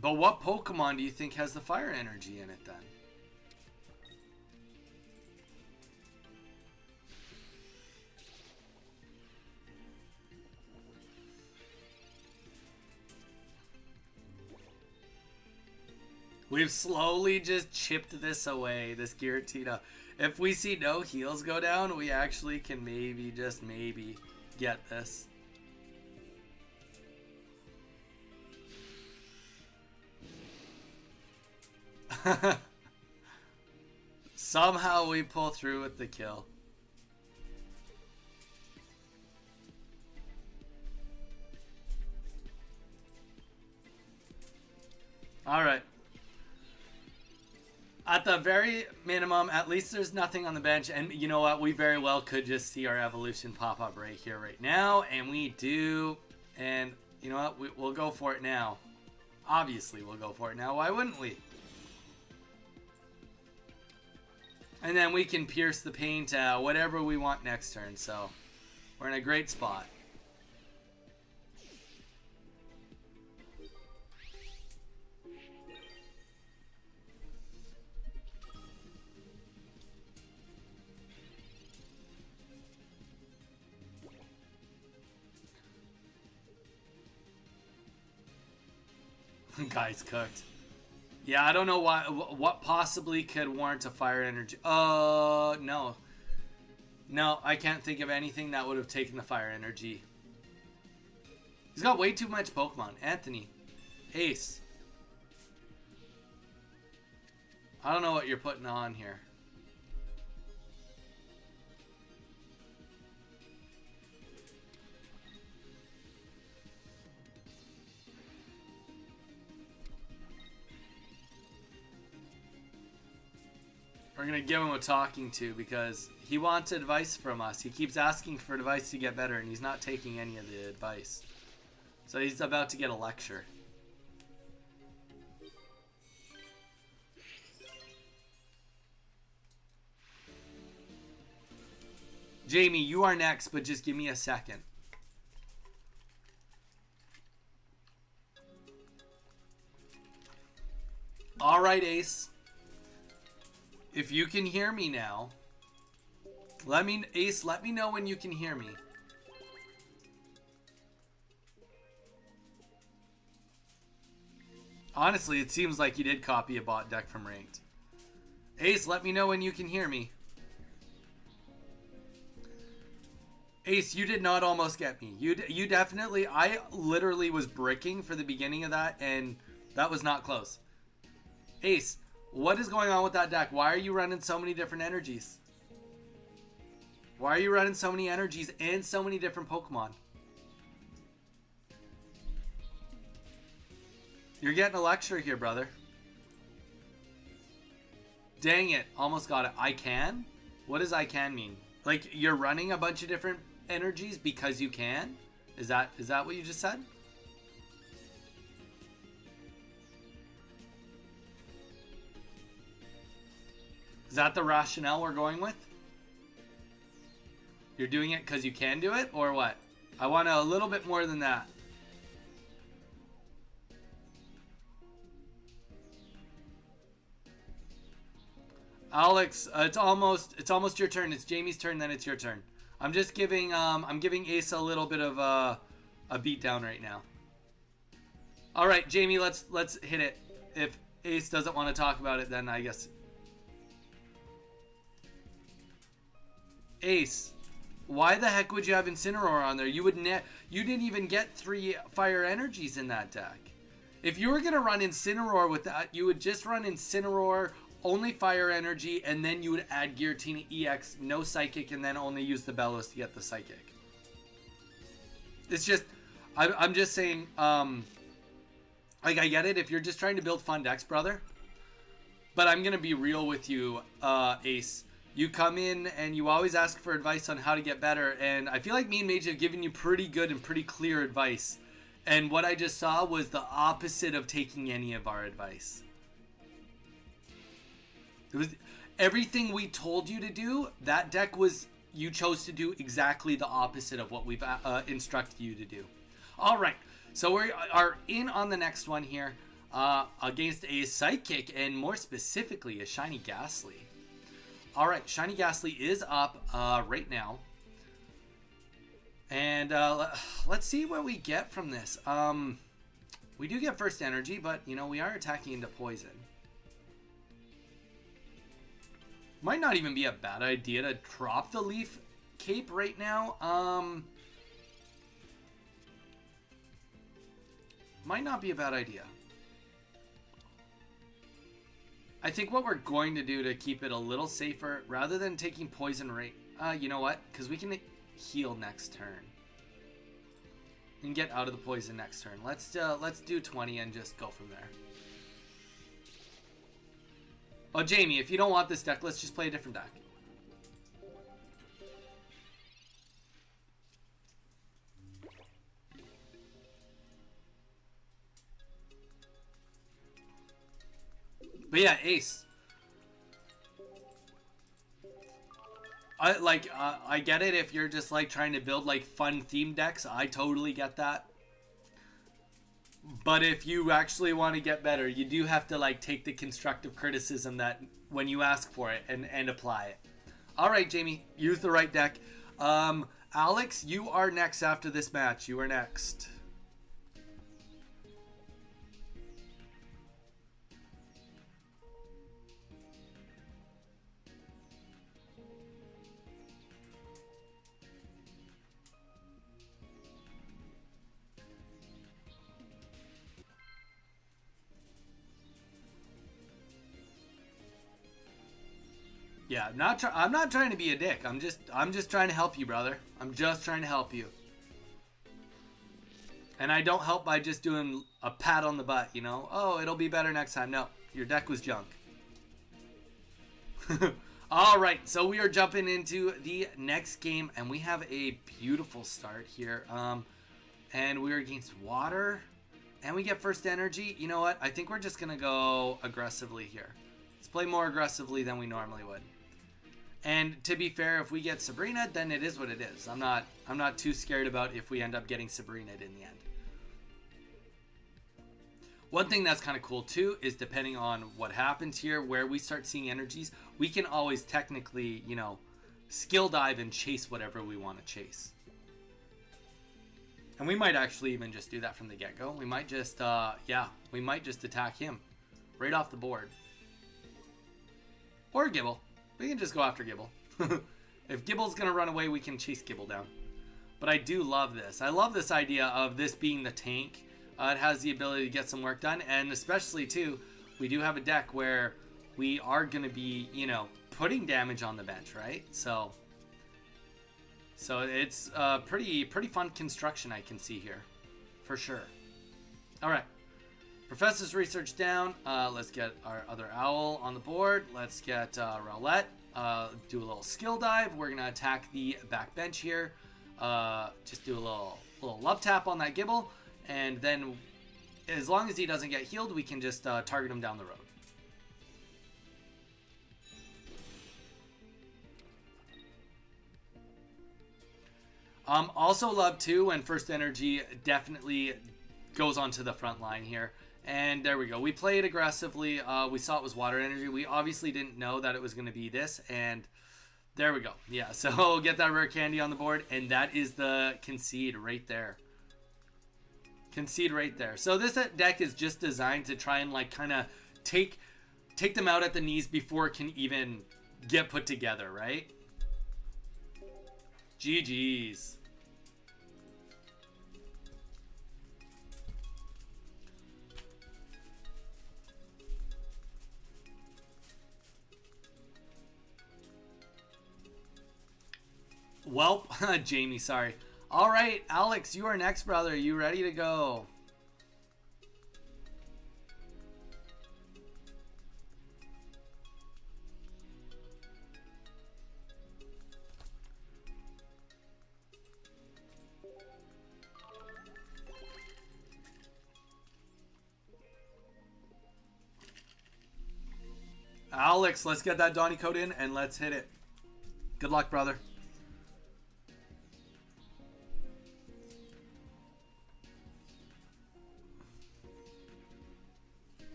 But what Pokemon do you think has the fire energy in it then? We've slowly just chipped this away, this Giratina. If we see no heals go down, we actually can maybe, just maybe, get this. Somehow we pull through with the kill. Alright. At the very minimum, at least there's nothing on the bench. And you know what? We very well could just see our evolution pop up right here, right now. And we do. And you know what? We'll go for it now. Obviously, we'll go for it now. Why wouldn't we? And then we can pierce the paint whatever we want next turn. So we're in a great spot. Guy's cooked. Yeah, I don't know what possibly could warrant a fire energy. No. No, I can't think of anything that would have taken the fire energy. He's got way too much Pokemon. Anthony. Ace. I don't know what you're putting on here. We're going to give him a talking to because he wants advice from us. He keeps asking for advice to get better, and he's not taking any of the advice. So he's about to get a lecture. Jamie, you are next, but just give me a second. All right, Ace. If you can hear me now, Ace, let me know when you can hear me. Honestly, it seems like you did copy a bot deck from Ranked. Ace, let me know when you can hear me. Ace, you did not almost get me. You definitely, I literally was bricking for the beginning of that, and that was not close. Ace, what is going on with that deck? Why are you running so many different energies? Why are you running so many energies and so many different Pokemon? You're getting a lecture here, brother. Dang it. Almost got it. I can? What does I can mean? Like, you're running a bunch of different energies because you can? Is that what you just said? Is that the rationale we're going with? You're doing it because you can do it, or what? I want a little bit more than that. Alex, it's almost your turn. It's Jamie's turn, then it's your turn. I'm just giving Ace a little bit of a beat down right now. All right, Jamie, let's hit it. If Ace doesn't want to talk about it, then I guess. Ace, why the heck would you have Incineroar on there? You didn't even get 3 fire energies in that deck. If you were gonna run Incineroar with that, you would just run Incineroar, only fire energy, and then you would add Giratina EX, no psychic, and then only use the Bellows to get the psychic. It's just, I'm just saying, like, I get it if you're just trying to build fun decks, brother. But I'm gonna be real with you, Ace. You come in and you always ask for advice on how to get better, and I feel like me and Mage have given you pretty good and pretty clear advice. And what I just saw was the opposite of taking any of our advice. It was everything we told you to do, that deck was, you chose to do exactly the opposite of what we've instructed you to do. All right, so we are in on the next one here against a Psychic, and more specifically a Shiny Ghastly. All right, Shiny Ghastly is up right now. And let's see what we get from this. We do get first energy, but, you know, we are attacking into poison. Might not even be a bad idea to drop the Leaf Cape right now. Might not be a bad idea. I think what we're going to do to keep it a little safer, rather than taking poison rate, you know what? Because we can heal next turn. We can get out of the poison next turn. Let's do 20 and just go from there. Oh, Jamie, if you don't want this deck, let's just play a different deck. But yeah, Ace. I get it if you're just like trying to build like fun theme decks. I totally get that. But if you actually want to get better, you do have to like take the constructive criticism that when you ask for it and apply it. All right, Jamie, use the right deck. Alex, you are next after this match. You are next. Yeah, I'm not trying to be a dick. I'm just trying to help you, brother. I'm just trying to help you. And I don't help by just doing a pat on the butt, you know? Oh, it'll be better next time. No, your deck was junk. All right, so we are jumping into the next game, and we have a beautiful start here. And we're against water, and we get first energy. You know what? I think we're just gonna go aggressively here. Let's play more aggressively than we normally would. And to be fair, if we get Sabrina, then it is what it is. I'm not too scared about if we end up getting Sabrina in the end. One thing that's kind of cool too is depending on what happens here, where we start seeing energies, we can always technically, you know, skill dive and chase whatever we want to chase. And we might actually even just do that from the get-go. We might just, we might just attack him right off the board. Or Gibble. We can just go after Gibble. If Gibble's going to run away, we can chase Gibble down. But I do love this. I love this idea of this being the tank. It has the ability to get some work done. And especially, too, we do have a deck where we are going to be, you know, putting damage on the bench, right? So it's a pretty fun construction I can see here. For sure. All right. Professor's research down. Let's get our other owl on the board. Let's get Rowlett. Do a little skill dive. We're gonna attack the back bench here. Just do a little love tap on that Gibble, and then as long as he doesn't get healed, we can just target him down the road. Also love too when first energy definitely goes onto the front line here. And there we go. We played aggressively. We saw it was water energy. We obviously didn't know that it was going to be this. And there we go. Yeah, so get that rare candy on the board. And that is the concede right there. Concede right there. So this deck is just designed to try and like kind of take them out at the knees before it can even get put together, right? GG's. Welp, Jamie, sorry. All right, Alex, you are next, brother. You ready to go? Alex, let's get that Donny code in and let's hit it. Good luck, brother.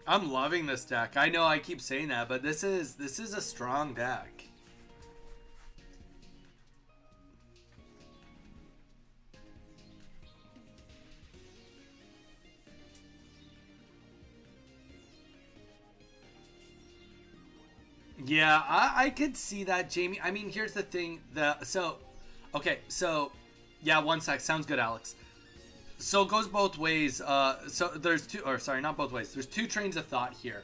I'm loving this deck. I know I keep saying that, but this is a strong deck. Yeah, I could see that, Jamie. I mean, here's the thing. Okay, so, yeah, one sec. Sounds good, Alex. So it goes both ways. So there's two, or sorry, not both ways. There's two trains of thought here,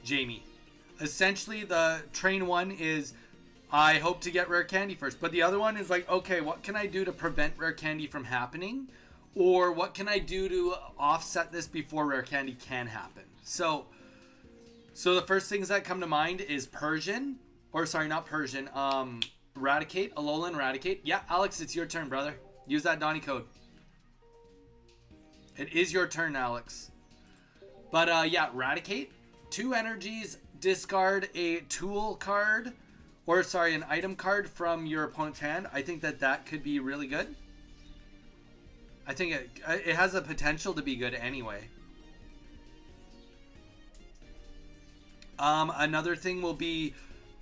Jamie. Essentially, the train one is, I hope to get rare candy first. But the other one is like, okay, what can I do to prevent rare candy from happening? Or what can I do to offset this before rare candy can happen? So the first things that come to mind is Persian. Or sorry, not Persian. Eradicate. Alolan Eradicate. Yeah, Alex, it's your turn, brother. Use that Donny code. It is your turn, Alex. But yeah, Eradicate. 2 energies. Discard a tool card. Or sorry, an item card from your opponent's hand. I think that could be really good. I think it has the potential to be good anyway. Another thing will be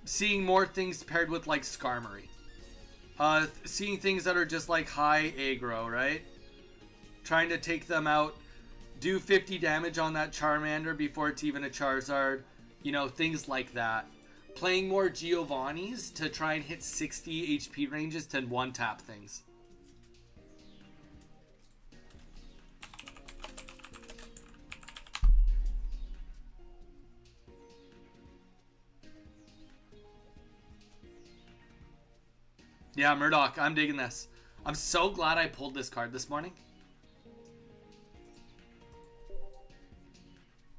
seeing more things paired with like Skarmory. Seeing things that are just like high aggro, right? Trying to take them out. Do 50 damage on that Charmander before it's even a Charizard. You know, things like that. Playing more Giovanni's to try and hit 60 HP ranges to one-tap things. Yeah, Murdoch, I'm digging this. I'm so glad I pulled this card this morning.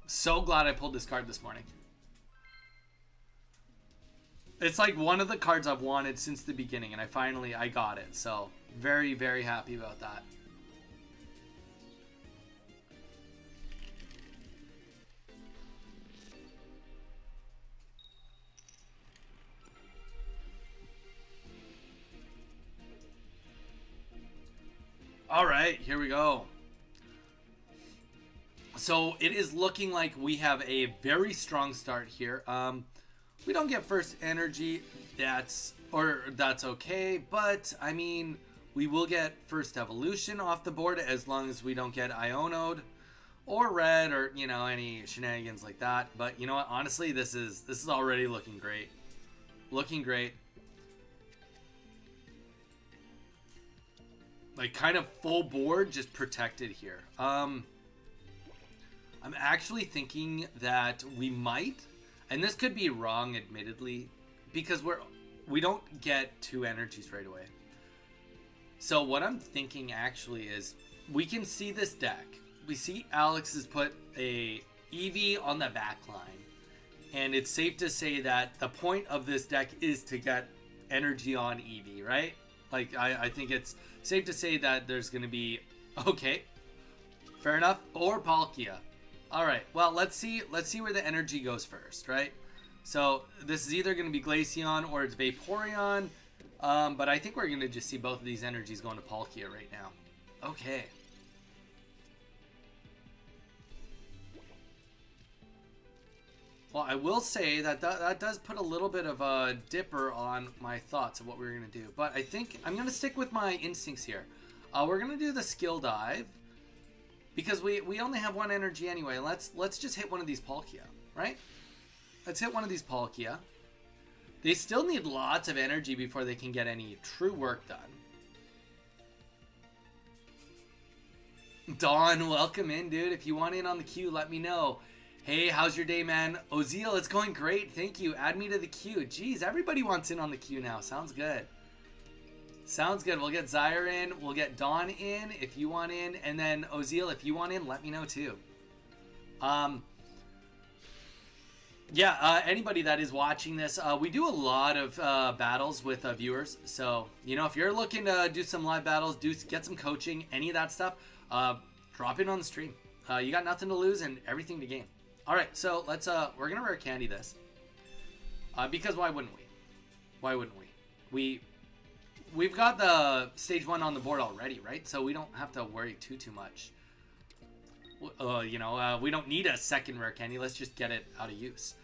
So glad I pulled this card this morning. It's like one of the cards I've wanted since the beginning, and I got it. So very, very happy about that. All right, here we go. So it is looking like we have a very strong start here. We don't get first energy, that's okay, but I mean, we will get first evolution off the board as long as we don't get Ionode or red or, you know, any shenanigans like that. But you know what? Honestly, this is already looking great. Looking great. Like kind of full board, just protected here. I'm actually thinking that we might, and this could be wrong admittedly, because we don't get 2 energies right away. So what I'm thinking actually is we can see this deck. We see Alex has put a Eevee on the back line, and it's safe to say that the point of this deck is to get energy on Eevee, right? Like I think it's safe to say that there's going to be, okay, fair enough, or Palkia. All right, well, let's see where the energy goes first, right? So this is either going to be Glaceon or it's Vaporeon, but I think we're going to just see both of these energies going to Palkia right now. Okay. Well, I will say that does put a little bit of a dipper on my thoughts of what we're going to do. But I think I'm going to stick with my instincts here. We're going to do the skill dive. Because we only have 1 energy anyway. Let's just hit one of these Palkia, right? Let's hit one of these Palkia. They still need lots of energy before they can get any true work done. Dawn, welcome in, dude. If you want in on the queue, let me know. Hey, how's your day, man? Ozil, it's going great. Thank you. Add me to the queue. Jeez, everybody wants in on the queue now. Sounds good. Sounds good. We'll get Zyre in. We'll get Dawn in if you want in. And then Ozil, if you want in, let me know too. Yeah, anybody that is watching this, we do a lot of battles with viewers. So, you know, if you're looking to do some live battles, get some coaching, any of that stuff, drop in on the stream. You got nothing to lose and everything to gain. All right, so we're going to rare candy this. Because why wouldn't we? Why wouldn't we? We've got the stage 1 on the board already, right? So we don't have to worry too much. You know, we don't need a second rare candy. Let's just get it out of use.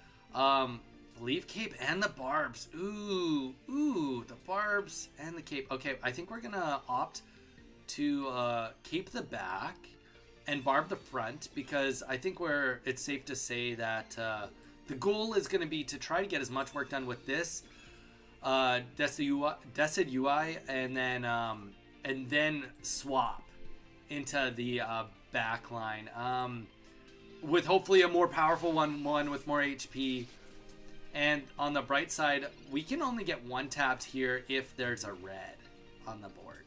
Leaf Cape and the Barbs. Ooh, the Barbs and the Cape. Okay, I think we're gonna opt to Cape the back and Barb the front, because I think it's safe to say that the goal is gonna be to try to get as much work done with this Decid UI, and then and then swap into the back line. With hopefully a more powerful one with more HP. And on the bright side, we can only get one tapped here if there's a red on the board.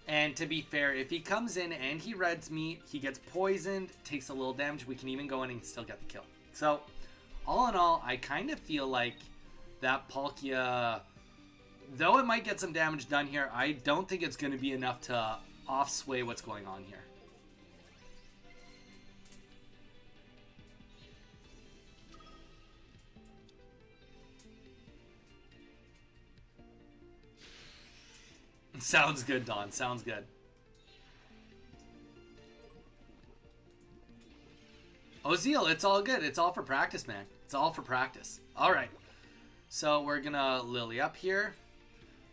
And to be fair, if he comes in and he reds me, he gets poisoned, takes a little damage, we can even go in and still get the kill. So, all in all, I kind of feel like that Palkia, though it might get some damage done here, I don't think it's going to be enough to off-sway what's going on here. Sounds good, Don. Sounds good. Ozil, it's all good. It's all for practice, man. It's all for practice. All right. So we're going to Lily up here.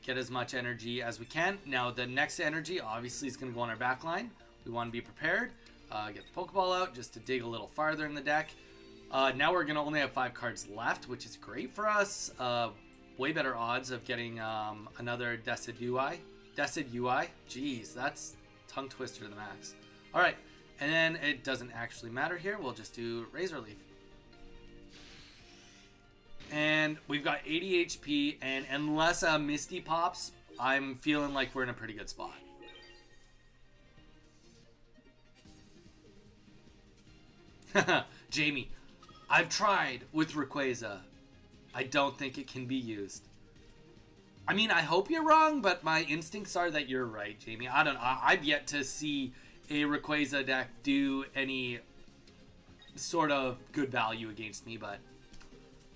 Get as much energy as we can. Now, the next energy, obviously, is going to go on our back line. We want to be prepared. Get the Pokeball out just to dig a little farther in the deck. Now we're going to only have 5 cards left, which is great for us. Way better odds of getting another Decidueye. Jeez, that's tongue twister to the max. All right, and then it doesn't actually matter here. We'll just do Razor Leaf. And we've got 80 HP, and unless a Misty pops, I'm feeling like we're in a pretty good spot. Jamie, I've tried with Rayquaza. I don't think it can be used. I mean, I hope you're wrong, but my instincts are that you're right, Jamie. I don't know. I've yet to see a Rayquaza deck do any sort of good value against me, but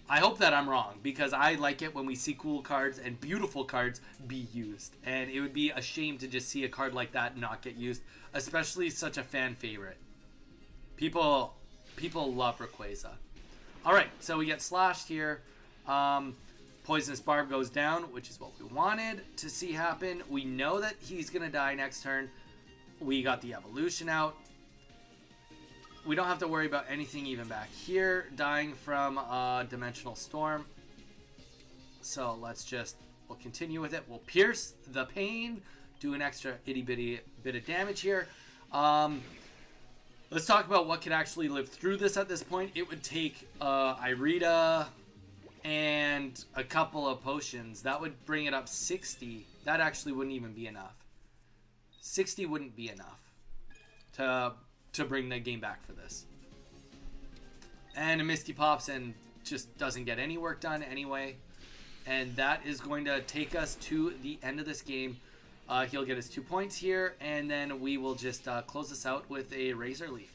I hope that I'm wrong, because I like it when we see cool cards and beautiful cards be used. And it would be a shame to just see a card like that not get used, especially such a fan favorite. People love Rayquaza. All right, so we get slashed here. Poisonous Barb goes down, which is what we wanted to see happen. We know that he's going to die next turn. We got the evolution out. We don't have to worry about anything even back here dying from Dimensional Storm. So we'll continue with it. We'll pierce the pain, do an extra itty bitty bit of damage here. Let's talk about what could actually live through this at this point. It would take Irida and a couple of potions. That would bring it up 60. That actually wouldn't even be enough. 60 wouldn't be enough to bring the game back for this. And a Misty pops and just doesn't get any work done anyway. And that is going to take us to the end of this game. He'll get his 2 points here, and then we will just close this out with a Razor Leaf.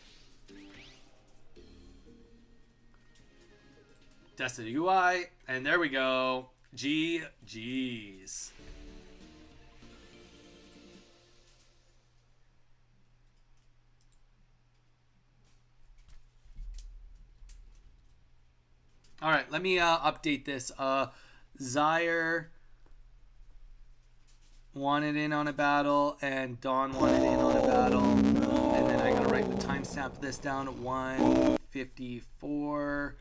Decidueye, and there we go. GG's. All right, let me update this. Zaire wanted in on a battle, and Dawn wanted in on a battle. And then I gotta write the timestamp of this down. 1:54.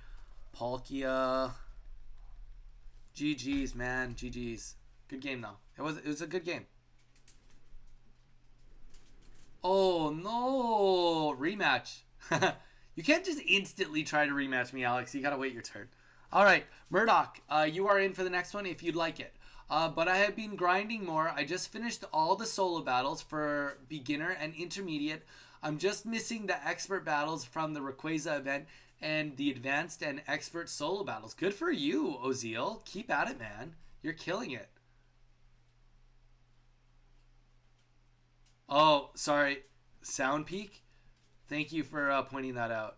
Palkia. GG's, man. GG's. Good game, though. It was a good game. Oh, no. Rematch. You can't just instantly try to rematch me, Alex. You gotta wait your turn. All right. Murdoch, you are in for the next one if you'd like it. But I have been grinding more. I just finished all the solo battles for beginner and intermediate. I'm just missing the expert battles from the Rayquaza event and the advanced and expert solo battles. Good for you, Ozil. Keep at it, man. You're killing it. Oh, sorry. Sound peak? Thank you for pointing that out.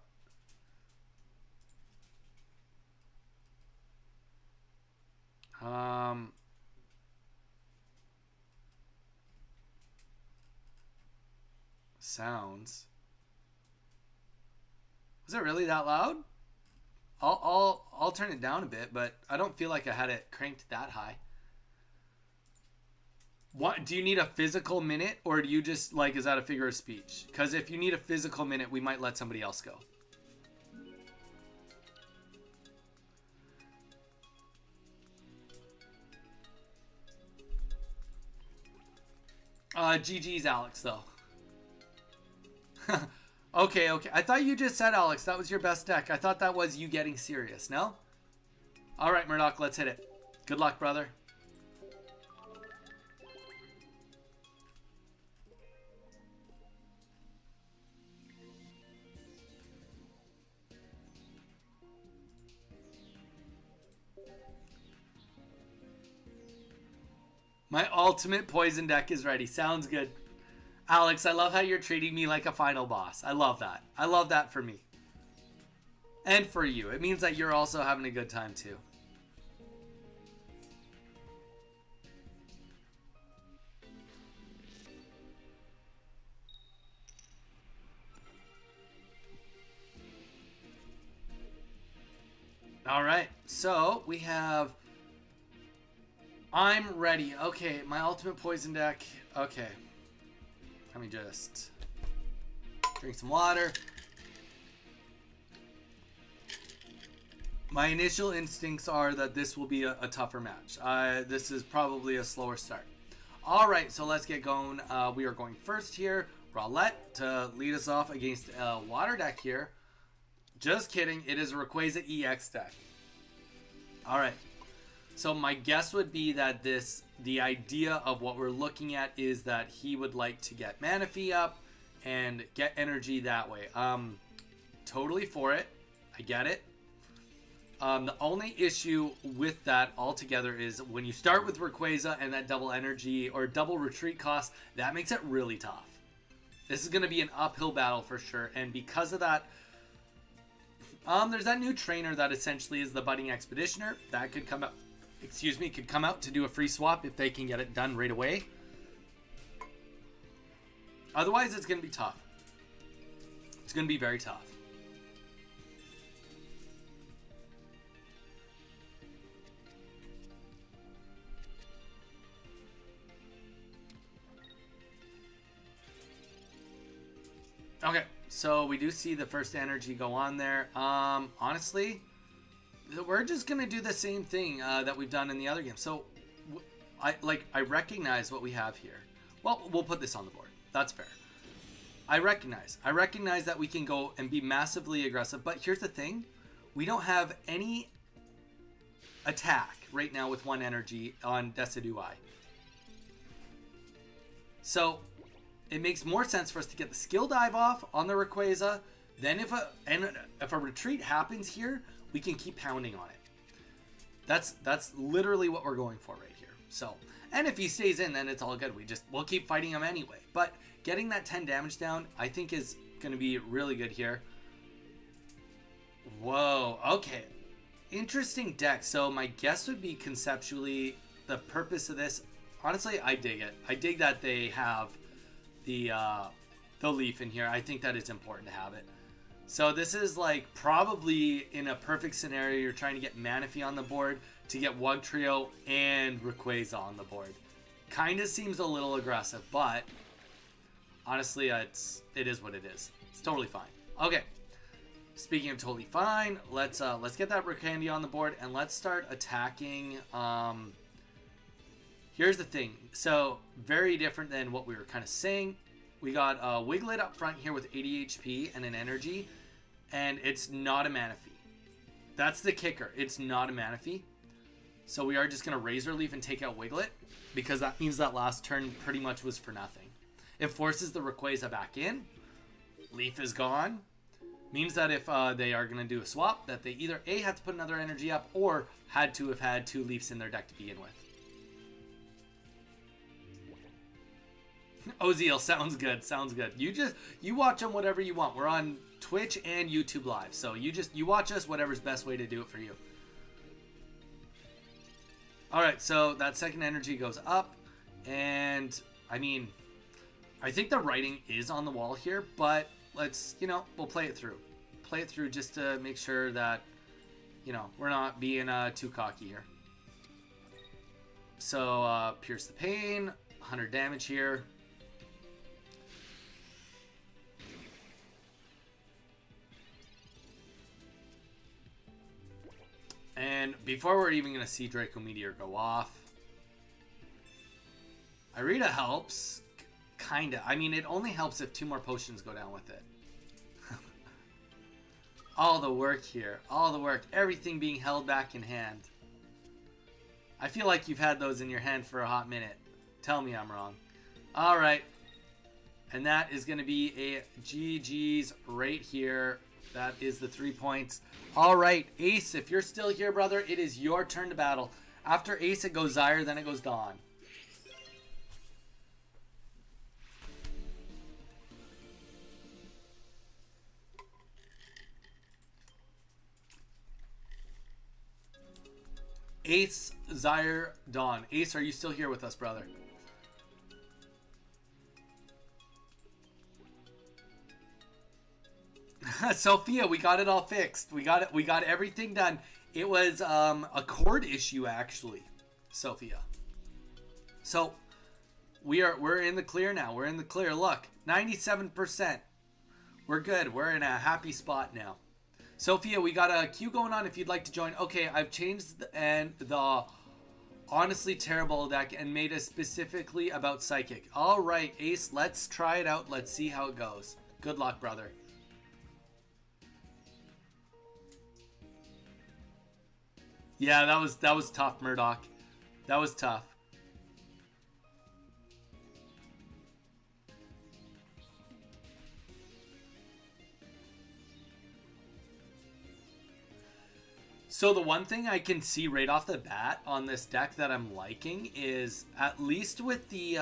Sounds. Was it really that loud? I'll turn it down a bit, but I don't feel like I had it cranked that high. What do you need, a physical minute, or do you just like, is that a figure of speech? Because if you need a physical minute, we might let somebody else go. GG's Alex, though. Okay. I thought you just said, Alex, that was your best deck. I thought that was you getting serious, no? Alright, Murdoch, let's hit it. Good luck, brother. My ultimate poison deck is ready. Sounds good. Alex, I love how you're treating me like a final boss. I love that. I love that for me. And for you. It means that you're also having a good time too. Alright, so we have... I'm ready. Okay, my ultimate poison deck. Okay. Let me just drink some water. My initial instincts are that this will be a tougher match. This is probably a slower start. Alright, so let's get going. We are going first here. Rowlett to lead us off against a water deck here. Just kidding. It is a Rayquaza EX deck. Alright. So my guess would be that the idea of what we're looking at is that he would like to get Manaphy up and get energy that way. Totally for it. I get it. The only issue with that altogether is when you start with Rayquaza and that double energy or double retreat cost, that makes it really tough. This is going to be an uphill battle for sure. And because of that, there's that new trainer that essentially is the Budding Expeditioner. That could come out. Could come out to do a free swap if they can get it done right away. Otherwise, it's going to be tough. It's going to be very tough. Okay, so we do see the first energy go on there. Honestly... we're just going to do the same thing that we've done in the other game. So, I recognize what we have here. Well, we'll put this on the board. That's fair. I recognize that we can go and be massively aggressive. But here's the thing. We don't have any attack right now with one energy on Decidueye. So, it makes more sense for us to get the skill dive off on the Rayquaza. Then if a retreat happens here, we can keep pounding on it. That's literally what we're going for right here. So, and if he stays in, then it's all good. We'll keep fighting him anyway. But getting that 10 damage down, I think is going to be really good here. Whoa, okay. Interesting deck. So my guess would be conceptually the purpose of this. Honestly, I dig it. I dig that they have the leaf in here. I think that it's important to have it. So this is like probably in a perfect scenario, you're trying to get Manaphy on the board to get Wugtrio and Rayquaza on the board. Kind of seems a little aggressive, but honestly, it is what it is. It's totally fine. Okay, speaking of totally fine, let's get that Raycandy on the board and let's start attacking. Here's the thing. So very different than what we were kind of saying. We got a Wiglet up front here with 80 HP and an energy. And it's not a Manaphy. That's the kicker. It's not a Manaphy. So we are just going to Razor Leaf and take out Wiglet. Because that means that last turn pretty much was for nothing. It forces the Rayquaza back in. Leaf is gone. Means that if they are going to do a swap, that they either A, had to put another energy up, or had to have had 2 Leafs in their deck to begin with. Oziel, sounds good. Sounds good. You watch them whatever you want. We're on Twitch and YouTube Live. So you watch us whatever's best way to do it for you. Alright, so that second energy goes up. And, I mean, I think the writing is on the wall here. But let's, we'll play it through. Play it through just to make sure that, we're not being too cocky here. So, Pierce the Pain. 100 damage here. And before we're even going to see Draco Meteor go off, Irida helps. kinda. I mean, it only helps if 2 more potions go down with it. All the work here. All the work. Everything being held back in hand. I feel like you've had those in your hand for a hot minute. Tell me I'm wrong. Alright. And that is going to be a GG's right here. That is the 3 points. Alright, Ace, if you're still here, brother, it is your turn to battle. After Ace, it goes Zyre, then it goes Dawn. Ace, Zyre, Dawn. Ace, are you still here with us, brother? Sophia, we got it all fixed. We got everything done. It was a cord issue, actually, Sophia. So we're in the clear now. We're in the clear. Look, 97%. We're good. We're in a happy spot now. Sophia, we got a queue going on if you'd like to join. Okay, I've changed the honestly terrible deck and made it specifically about Psychic. All right, Ace, let's try it out. Let's see how it goes. Good luck, brother. Yeah, that was tough, Murdoch. That was tough. So the one thing I can see right off the bat on this deck that I'm liking is, at least with the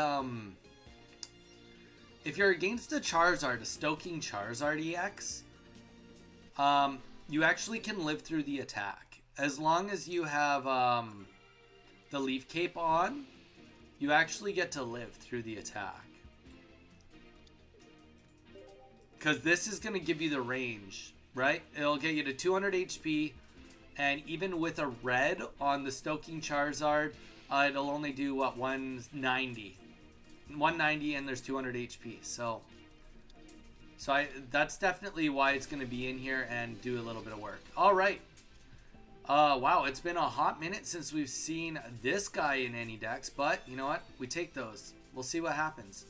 if you're against a Charizard, a Stoking Charizard EX, you actually can live through the attack. As long as you have the Leaf Cape on, you actually get to live through the attack. Because this is going to give you the range, right? It'll get you to 200 HP. And even with a red on the Stoking Charizard, it'll only do, what, 190. 190 and there's 200 HP. So that's definitely why it's going to be in here and do a little bit of work. All right. Wow, it's been a hot minute since we've seen this guy in any decks. But, you know what? We take those. We'll see what happens.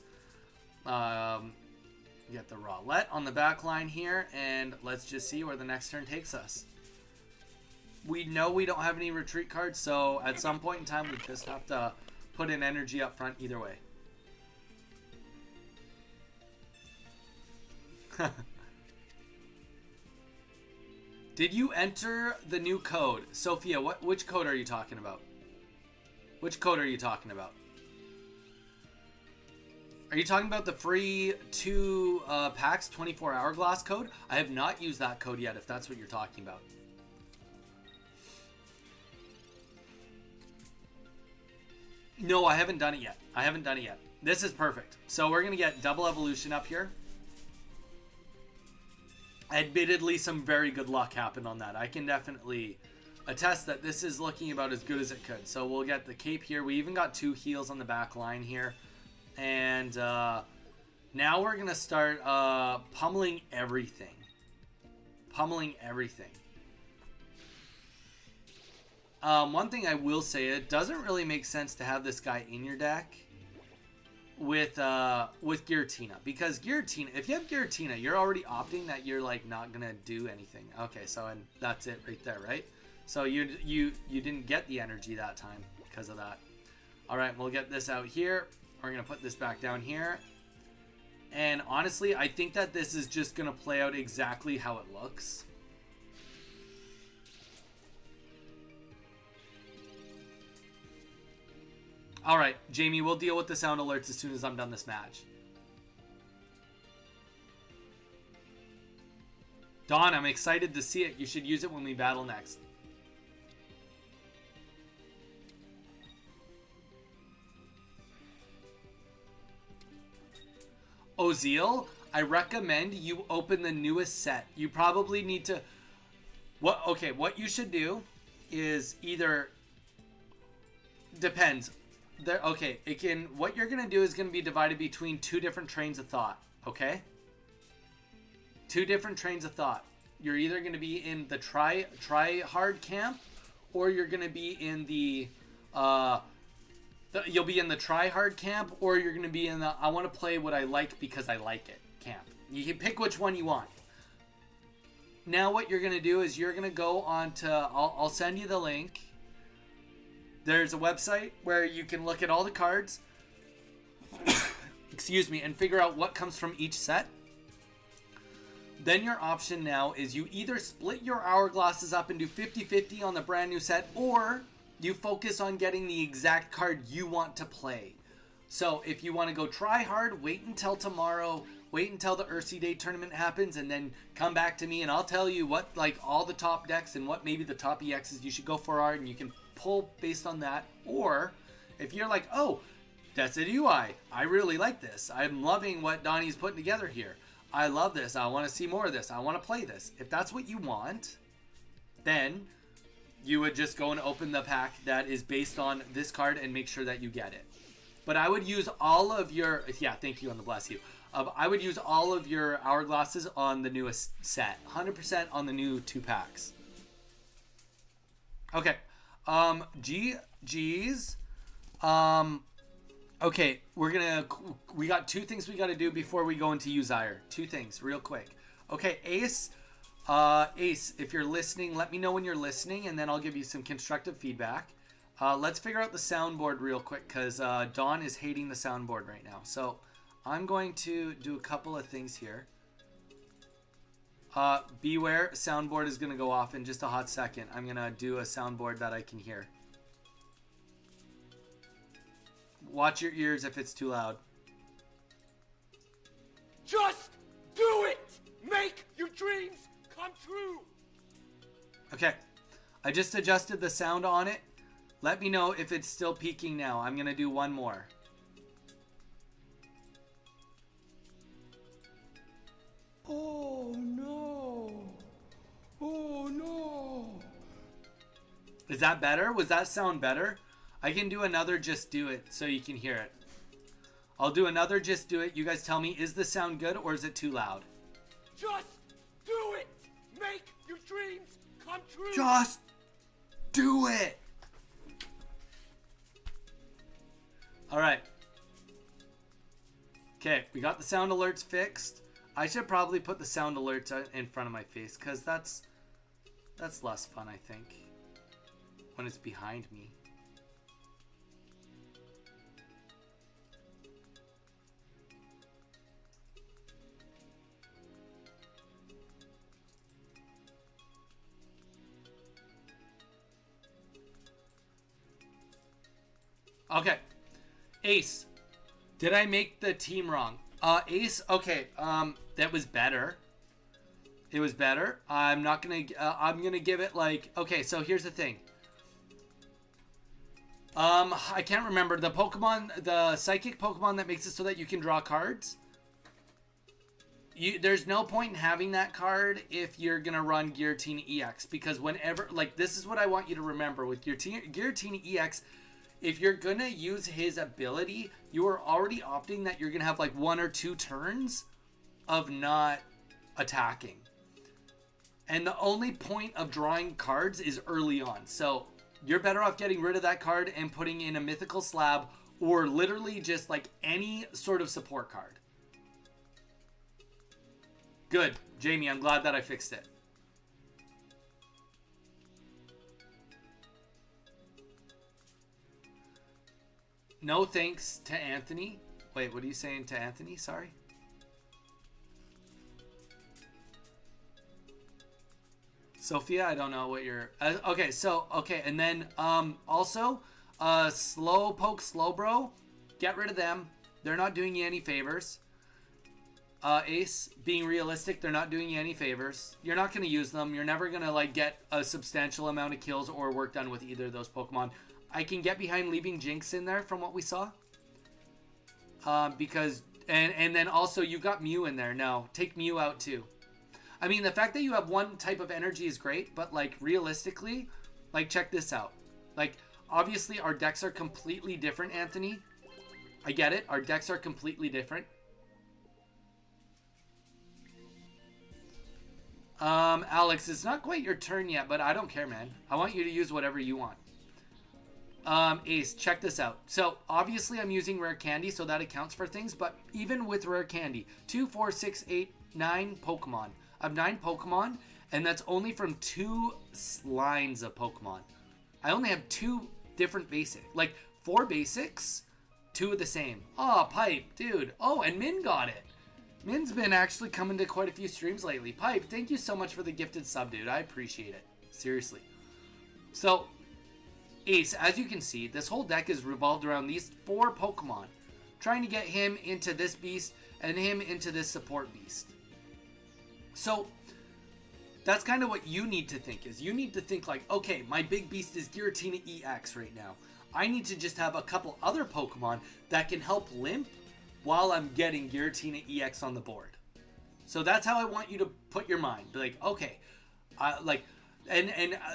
Get the Rowlet on the back line here. And let's just see where the next turn takes us. We know we don't have any retreat cards, so at some point in time, we just have to put an energy up front either way. Did you enter the new code? Sophia, which code are you talking about? Which code are you talking about? Are you talking about the free 2 packs 24 hourglass code? I have not used that code yet, if that's what you're talking about. No, I haven't done it yet. I haven't done it yet. This is perfect. So we're going to get double evolution up here. Admittedly, some very good luck happened on that. I can definitely attest that this is looking about as good as it could. So we'll get the cape here. We even got 2 heals on the back line here. And now we're going to start pummeling everything. Pummeling everything. One thing I will say, it doesn't really make sense to have this guy in your deck with Giratina, because Giratina, if you have Giratina, you're already opting that you're like not gonna do anything. Okay, so and that's it right there, right? So you didn't get the energy that time because of that. All right, we'll get this out here. We're gonna put this back down here, and honestly, I think that this is just gonna play out exactly how it looks. All right, Jamie, we'll deal with the sound alerts as soon as I'm done this match. Dawn, I'm excited to see it. You should use it when we battle next. Ozil, I recommend you open the newest set. You probably need to... What you should do is either... Depends. What you're gonna do is gonna be divided between 2 different trains of thought, okay? 2 different trains of thought. You're either gonna be in the try hard camp, or you're gonna be in the You'll be in the try hard camp, or you're going to be in the I want to play what I like because I like it camp. You can pick which one you want. Now what you're going to do is you're going to go on to, I'll send you the link. There's a website where you can look at all the cards, excuse me, and figure out what comes from each set. Then your option now is you either split your hourglasses up and do 50-50 on the brand new set, or you focus on getting the exact card you want to play. So if you want to go try hard, wait until tomorrow, wait until the Ursi Day tournament happens, and then come back to me and I'll tell you what like all the top decks and what maybe the top EXs you should go for are, and you can pull based on that. Or if you're like, oh, that's a UI, I really like this, I'm loving what Donnie's putting together here, I love this, I want to see more of this, I want to play this. If that's what you want, then you would just go and open the pack that is based on this card and make sure that you get it. But I would use all of your, yeah, thank you on the bless you. I would use all of your hourglasses on the newest set, 100% on the new 2 packs. Okay, GG's. Okay, we got 2 things we got to do before we go into Uzire. 2 things, real quick. Okay, Ace. Ace, if you're listening, let me know when you're listening, and then I'll give you some constructive feedback. Let's figure out the soundboard real quick, because Dawn is hating the soundboard right now. So I'm going to do a couple of things here. Beware, soundboard is going to go off in just a hot second. I'm going to do a soundboard that I can hear. Watch your ears if it's too loud. Just do it! Make your dreams come true! Okay, I just adjusted the sound on it. Let me know if it's still peaking now. I'm going to do one more. Oh no! Oh no! Is that better? Was that sound better? I can do another just do it so you can hear it. I'll do another just do it. You guys tell me, is the sound good or is it too loud? Just do it! Make your dreams come true! Just do it! Alright. Okay, we got the sound alerts fixed. I should probably put the sound alerts in front of my face, because that's less fun, I think, when it's behind me. Okay. Ace, did I make the team wrong? Ace, okay, that was better. It was better. I'm gonna give it like, okay, so here's the thing. I can't remember the Pokemon, the psychic Pokemon that makes it so that you can draw cards. There's no point in having that card if you're gonna run Guillotine EX, because whenever, like, this is what I want you to remember with Guillotine EX. If you're going to use his ability, you are already opting that you're going to have like 1 or 2 turns of not attacking. And the only point of drawing cards is early on. So you're better off getting rid of that card and putting in a mythical slab, or literally just like any sort of support card. Good. Jamie, I'm glad that I fixed it. No thanks to Anthony. Wait, what are you saying to Anthony? Sorry. Sophia, I don't know what you're... okay, so, okay, and then also, Slowpoke Slowbro, get rid of them. They're not doing you any favors. Ace, being realistic, they're not doing you any favors. You're not going to use them. You're never going to, like, get a substantial amount of kills or work done with either of those Pokemon. I can get behind leaving Jinx in there from what we saw. Because, and then also you've got Mew in there. No, take Mew out too. I mean, the fact that you have one type of energy is great, but like realistically, like check this out. Like, obviously our decks are completely different, Anthony. I get it. Our decks are completely different. Alex, it's not quite your turn yet, but I don't care, man. I want you to use whatever you want. Ace, check this out. So obviously I'm using rare candy, so that accounts for things. But even with rare candy, 2, 4, 6, 8, 9 Pokemon. I have 9 Pokemon, and that's only from 2 lines of Pokemon. I only have 2 different basic, like 4 basics, 2 of the same. Oh, Pipe, dude. Oh, and Min got it. Min's been actually coming to quite a few streams lately. Pipe, thank you so much for the gifted sub, dude. I appreciate it. Seriously. So, Ace, as you can see, this whole deck is revolved around these 4 Pokemon. Trying to get him into this beast and him into this support beast. So, that's kind of what you need to think is. You need to think like, okay, my big beast is Giratina EX right now. I need to just have a couple other Pokemon that can help limp while I'm getting Giratina EX on the board. So that's how I want you to put your mind. Be like, okay,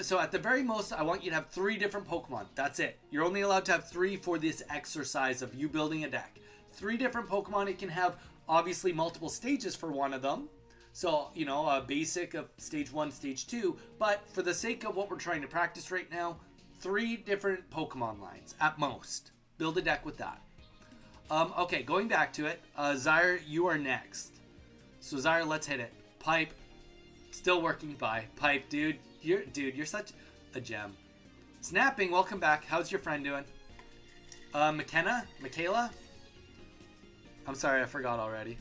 so at the very most, I want you to have 3 different Pokemon. That's it. You're only allowed to have 3 for this exercise of you building a deck. 3 different Pokemon. It can have obviously multiple stages for one of them. So, you know, a basic of stage 1, stage 2. But for the sake of what we're trying to practice right now, 3 different Pokemon lines at most. Build a deck with that. Okay, going back to it. Zyre, you are next. So Zyre, let's hit it. Pipe, still working by. Pipe, dude, you're such a gem. Snapping, welcome back. How's your friend doing? Michaela? I'm sorry, I forgot already.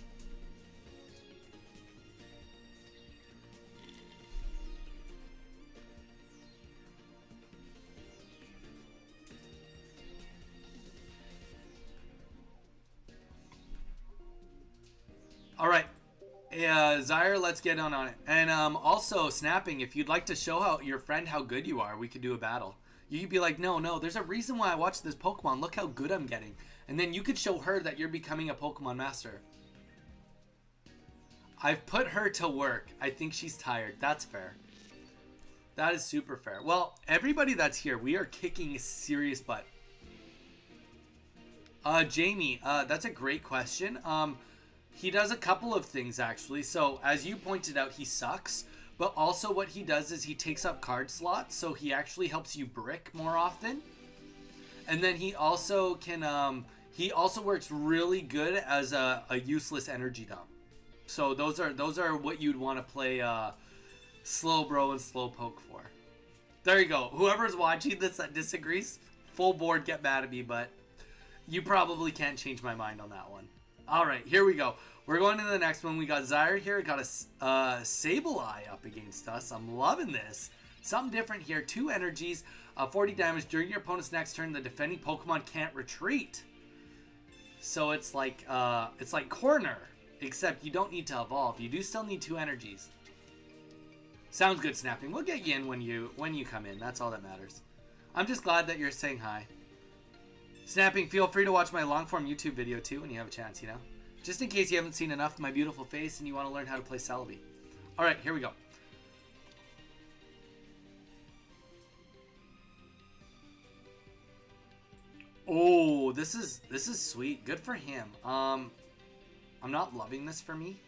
All right, Zyre, let's get on it. And also, Snapping, if you'd like to show your friend how good you are, we could do a battle. You could be like, no, there's a reason why I watch this Pokemon. Look how good I'm getting. And then you could show her that you're becoming a Pokemon master. I've put her to work. I think she's tired. That's fair. That is super fair. Well, everybody that's here, we are kicking serious butt. Jamie, that's a great question. He does a couple of things, actually. So, as you pointed out, he sucks. But also what he does is he takes up card slots. So, he actually helps you brick more often. And then he also can... he also works really good as a useless energy dump. So, those are what you'd want to play Slowbro and Slowpoke for. There you go. Whoever's watching this that disagrees, full board get mad at me. But you probably can't change my mind on that one. All right, here we go. We're going to the next one. We got Zyre here. Got a Sableye up against us. I'm loving this. Something different here. 2 energies, 40 damage. During your opponent's next turn, the defending Pokemon can't retreat. So it's like Corner, except you don't need to evolve. You do still need 2 energies. Sounds good, Snapping. We'll get you in when you come in. That's all that matters. I'm just glad that you're saying hi. Snapping, feel free to watch my long-form YouTube video too when you have a chance, you know? Just in case you haven't seen enough of my beautiful face and you want to learn how to play Celebi. Alright, here we go. Oh, this is sweet. Good for him. I'm not loving this for me.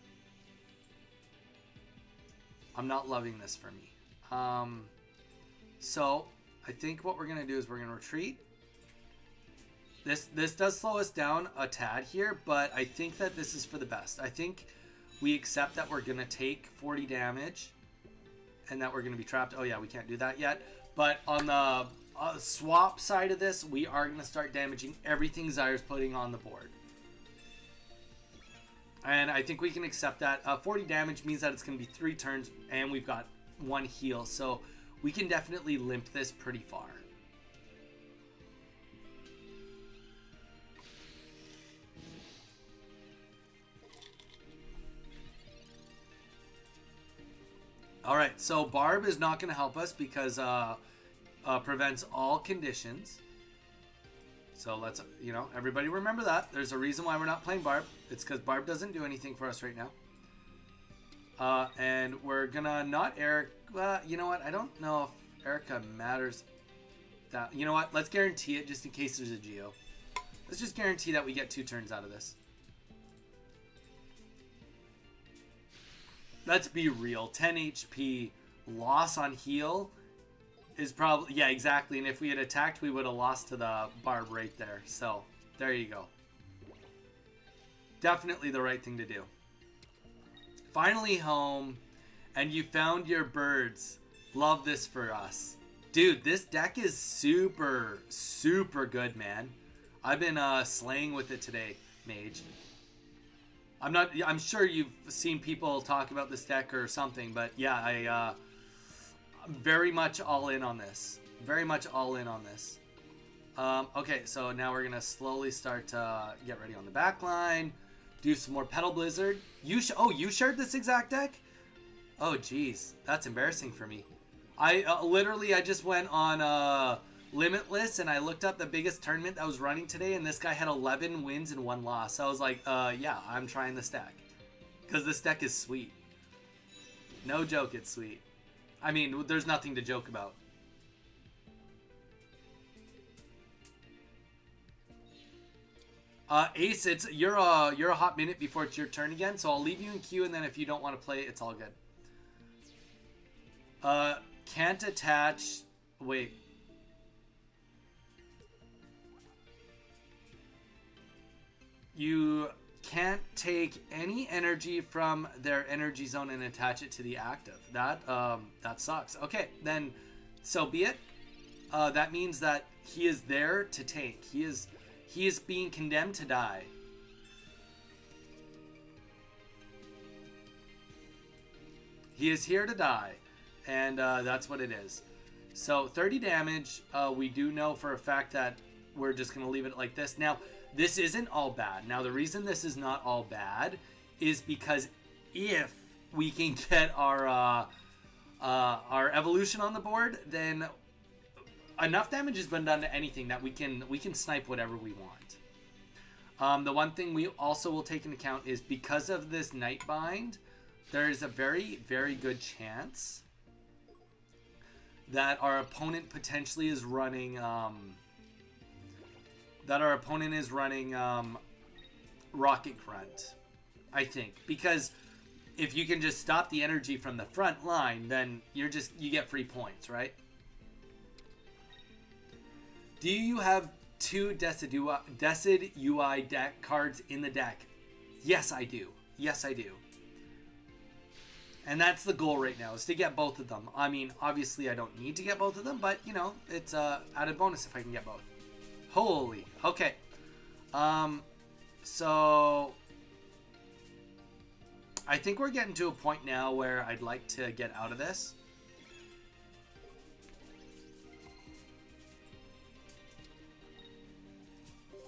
So, I think what we're going to do is we're going to retreat. This does slow us down a tad here, but I think that this is for the best. I think we accept that we're going to take 40 damage and that we're going to be trapped. Oh yeah, we can't do that yet. But on the swap side of this, we are going to start damaging everything Zyre's putting on the board. And I think we can accept that. 40 damage means that it's going to be 3 turns and we've got 1 heal. So we can definitely limp this pretty far. Alright, so Barb is not going to help us because prevents all conditions. So let's, everybody remember that. There's a reason why we're not playing Barb. It's because Barb doesn't do anything for us right now. And we're going to not Eric. You know what? I don't know if Erica matters. That. You know what? Let's guarantee it just in case there's a Geo. Let's just guarantee that we get 2 turns out of this. Let's be real. 10 HP loss on heal is probably, yeah, exactly. And if we had attacked, we would have lost to the barb right there. So there you go. Definitely the right thing to do. Finally home, and you found your birds. Love this for us. Dude, this deck is super, super good, man. I've been slaying with it today, Mage. I'm sure you've seen people talk about this deck or something, but yeah, I'm very much all in on this. Very much all in on this. Okay, so now we're gonna slowly start to get ready on the back line. Do some more Petal Blizzard. You shared this exact deck? Oh, geez. That's embarrassing for me. I literally just went on Limitless and I looked up the biggest tournament that was running today, and this guy had 11 wins and 1 loss. So I was like, yeah, I'm trying this deck. Because this deck is sweet. No joke, it's sweet. I mean, there's nothing to joke about. Ace, you're a hot minute before it's your turn again, so I'll leave you in queue, and then if you don't want to play, it's all good. Can't attach. Wait. You can't take any energy from their energy zone and attach it to the active. That sucks. Okay, then so be it. That means that he is there to tank. He is being condemned to die. He is here to die, and that's what it is. So 30 damage. We do know for a fact that we're just going to leave it like this. Now, this isn't all bad. Now, the reason this is not all bad is because if we can get our evolution on the board, then enough damage has been done to anything that we can snipe whatever we want. The one thing we also will take into account is because of this Nightbind, there is a very, very good chance that our opponent potentially is running Rocket Grunt, I think, because if you can just stop the energy from the front line, then you get free points, right? Do you have 2 Decid UI deck cards in the deck? Yes, I do. Yes, I do. And that's the goal right now, is to get both of them. I mean, obviously I don't need to get both of them, but, you know, it's a added bonus if I can get both. Holy. Okay. So I think we're getting to a point now where I'd like to get out of this.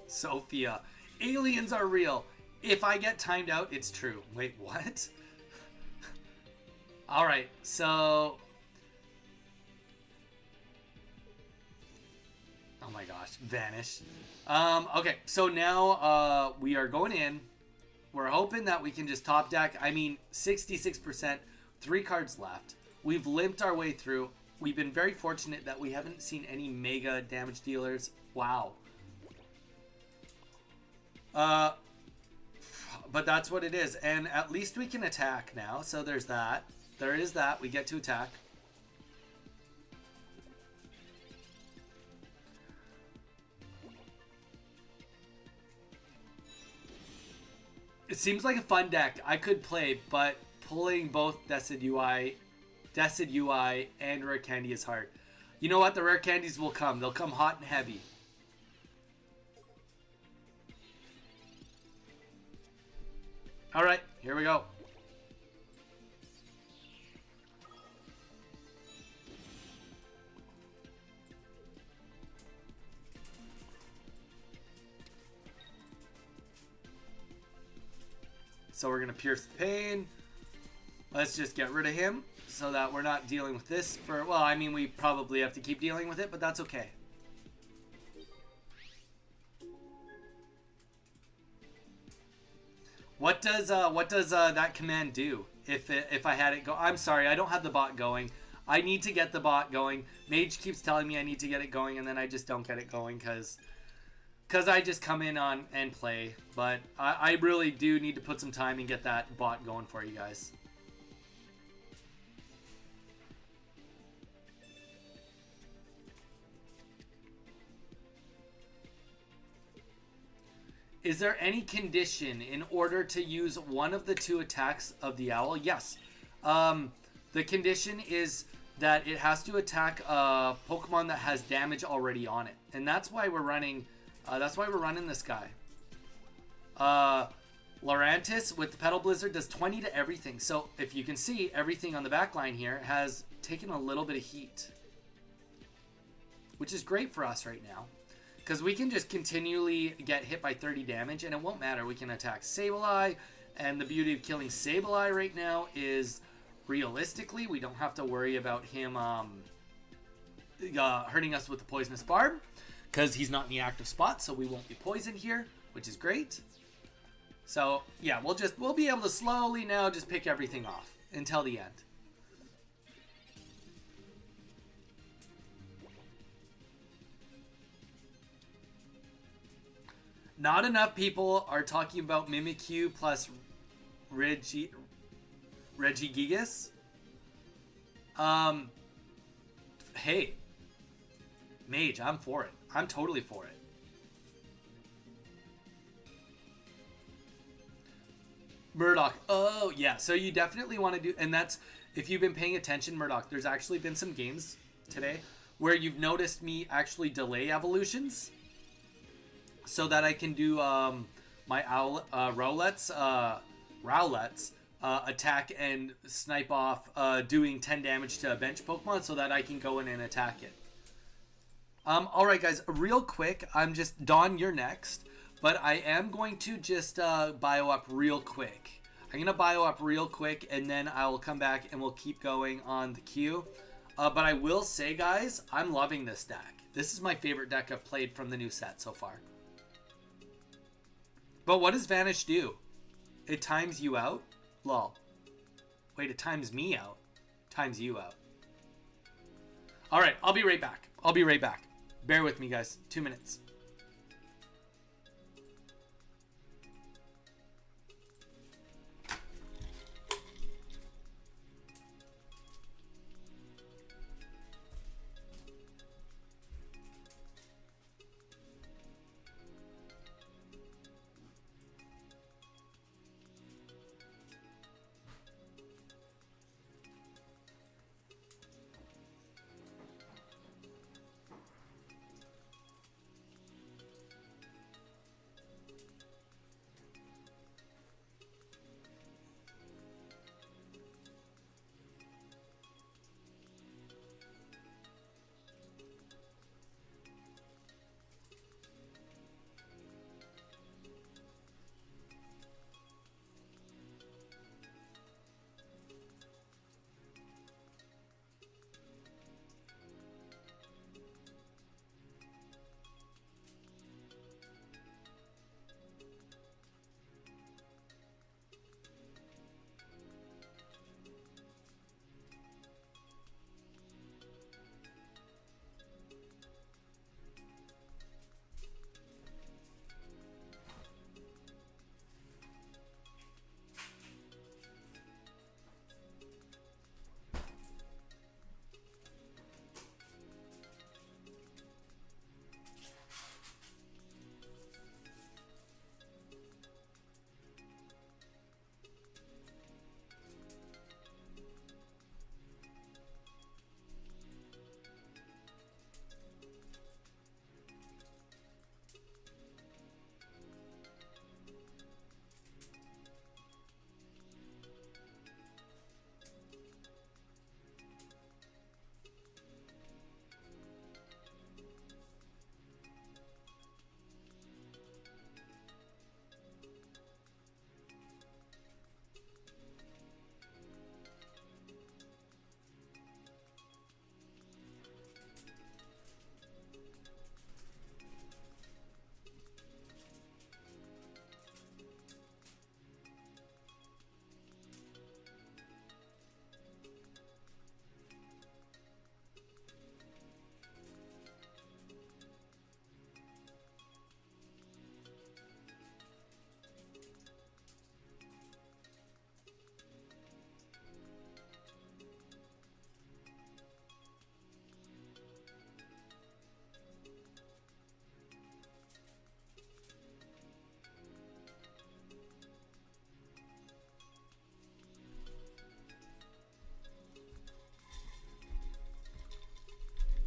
Sophia. Aliens are real. If I get timed out, it's true. Wait, what? Alright, so... Oh my gosh, vanish. Okay, so now we are going in. We're hoping that we can just top deck. I mean, 66%, 3 cards left. We've limped our way through. We've been very fortunate that we haven't seen any mega damage dealers. Wow. But that's what it is. And at least we can attack now. So there's that. There is that. We get to attack. It seems like a fun deck I could play, but pulling both Decid UI and Rare Candy is hard. You know what? The Rare Candies will come. They'll come hot and heavy. Alright, here we go. So we're going to pierce the pain. Let's just get rid of him so that we're not dealing with this for... Well, I mean, we probably have to keep dealing with it, but that's okay. What does that command do if I had it go? I'm sorry, I don't have the bot going. I need to get the bot going. Mage keeps telling me I need to get it going, and then I just don't get it going because I just come in on and play. But I really do need to put some time and get that bot going for you guys. Is there any condition in order to use one of the 2 attacks of the owl? Yes. The condition is that it has to attack a Pokemon that has damage already on it, and that's why we're running. That's why we're running this guy. Lurantis with the Petal Blizzard does 20 to everything. So if you can see, everything on the back line here has taken a little bit of heat, which is great for us right now. Because we can just continually get hit by 30 damage, and it won't matter. We can attack Sableye, and the beauty of killing Sableye right now is, realistically, we don't have to worry about him hurting us with the Poisonous Barb, because he's not in the active spot, so we won't be poisoned here, which is great. So, yeah, we'll be able to slowly now just pick everything off until the end. Not enough people are talking about Mimikyu plus Regigigas. Hey, Mage, I'm for it. I'm totally for it. Murdoch. Oh, yeah. So you definitely want to do, and that's, if you've been paying attention, Murdoch, there's actually been some games today where you've noticed me actually delay evolutions so that I can do my Rowlets attack and snipe off doing 10 damage to a bench Pokemon so that I can go in and attack it. Alright guys, real quick, Dawn, you're next, but I am going to just bio up real quick. I'm going to bio up real quick and then I will come back and we'll keep going on the queue. But I will say guys, I'm loving this deck. This is my favorite deck I've played from the new set so far. But what does Vanish do? It times you out? Lol. Wait, it times me out. Times you out. Alright, I'll be right back. Bear with me, guys. 2 minutes.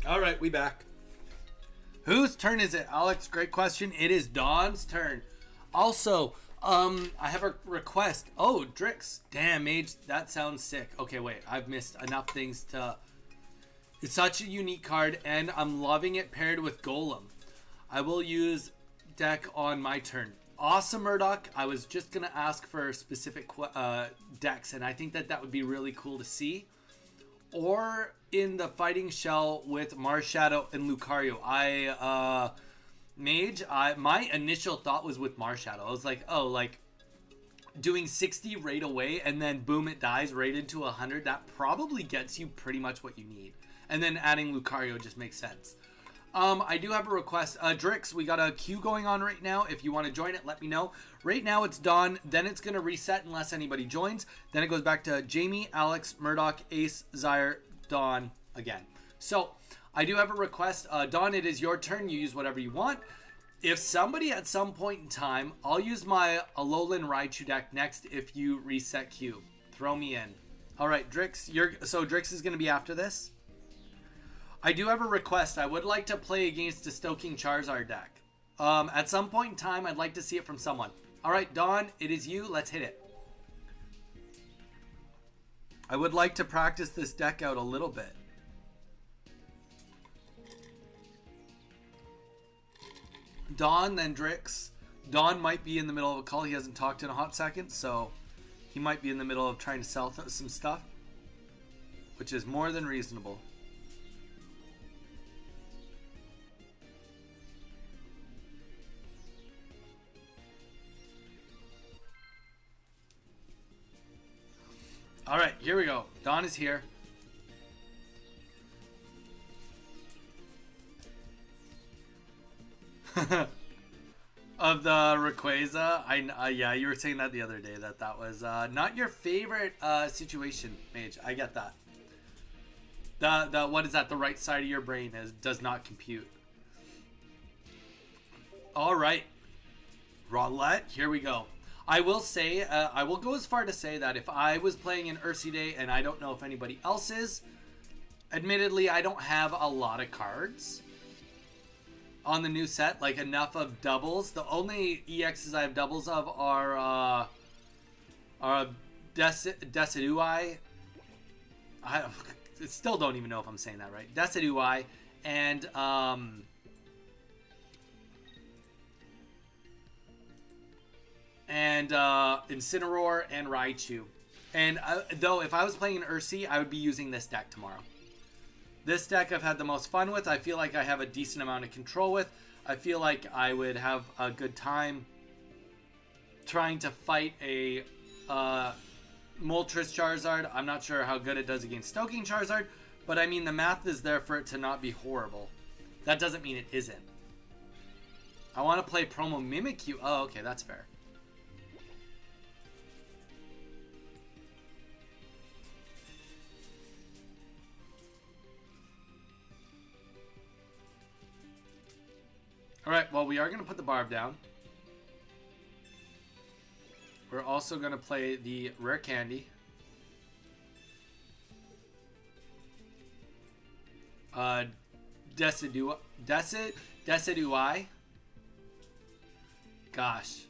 All right, we back. Whose turn is it, Alex? Great question. It is Dawn's turn. Also, I have a request. Oh, Drix. Damn, Mage, that sounds sick. Okay, wait. I've missed enough things to... It's such a unique card, and I'm loving it paired with Golem. I will use deck on my turn. Awesome, Murdoch. I was just going to ask for specific decks, and I think that would be really cool to see. Or in the Fighting Shell with Marshadow and Lucario. My initial thought was with Marshadow. I was like, oh, like doing 60 right away and then boom, it dies right into 100. That probably gets you pretty much what you need. And then adding Lucario just makes sense. I do have a request. Drix, we got a queue going on right now. If you want to join it, let me know. Right now it's Dawn. Then it's going to reset unless anybody joins. Then it goes back to Jamie, Alex, Murdoch, Ace, Zyre, Dawn again. So I do have a request. Dawn, it is your turn. You use whatever you want. If somebody at some point in time, I'll use my Alolan Raichu deck next if you reset queue. Throw me in. All right, Drix. Drix is going to be after this. I do have a request. I would like to play against a Stoking Charizard deck. At some point in time, I'd like to see it from someone. All right, Dawn, it is you. Let's hit it. I would like to practice this deck out a little bit. Dawn, then Drix. Dawn might be in the middle of a call. He hasn't talked in a hot second, so he might be in the middle of trying to sell some stuff, which is more than reasonable. All right, here we go. Dawn is here. Of the Rayquaza, yeah, you were saying that the other day that was not your favorite situation, Mage. I get that. The what is that? The right side of your brain does not compute. All right, roulette. Here we go. I will say, I will go as far to say that if I was playing in Ursi Day, and I don't know if anybody else is, admittedly, I don't have a lot of cards on the new set, like enough of doubles. The only EXs I have doubles of are Decidueye. I still don't even know if I'm saying that right. Decidueye and Incineroar and Raichu. And though if I was playing an Ursi, I would be using this deck tomorrow. This deck I've had the most fun with. I feel like I have a decent amount of control with. I feel like I would have a good time trying to fight a Moltres Charizard. I'm not sure how good it does against Stoking Charizard, but I mean the math is there for it to not be horrible. That doesn't mean it isn't. I want to play Promo Mimikyu. Oh, okay, that's fair. Alright, well, we are going to put the Barb down. We're also going to play the Rare Candy. Decidueye. Gosh.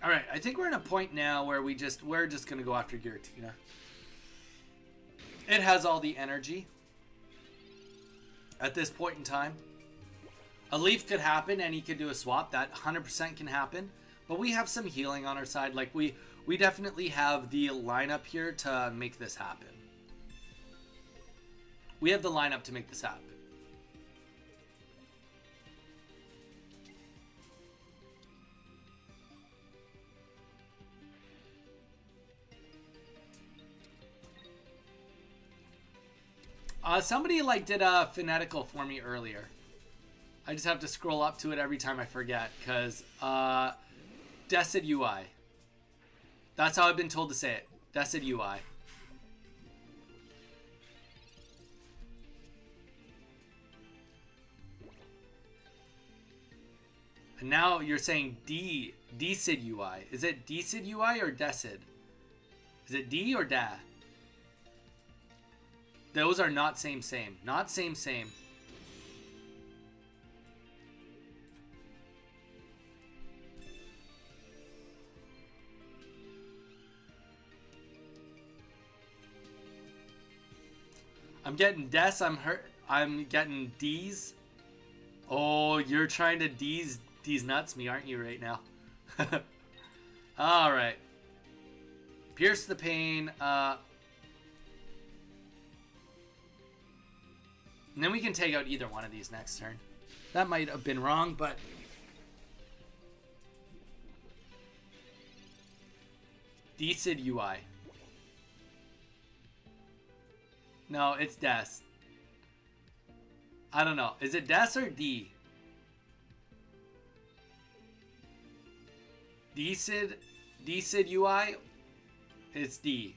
All right, I think we're in a point now where we're just going to go after Giratina. It has all the energy at this point in time. A Leaf could happen and he could do a swap. That 100% can happen. But we have some healing on our side. Like we definitely have the lineup here to make this happen. We have the lineup to make this happen. Somebody did a Fanatical for me earlier. I just have to scroll up to it every time I forget, because Decidueye. That's how I've been told to say it. Decidueye. And now you're saying DCID UI. Is it DCID UI or DECID? Is it D or DA? Those are not same. Not same. I'm getting Des. I'm getting D's. Oh, you're trying to D's nuts me, aren't you, right now? All right. Pierce the pain. And then we can take out either one of these next turn. That might have been wrong, but DCID UI. No, it's Des. I don't know. Is it Des or D? DCID UI? It's D.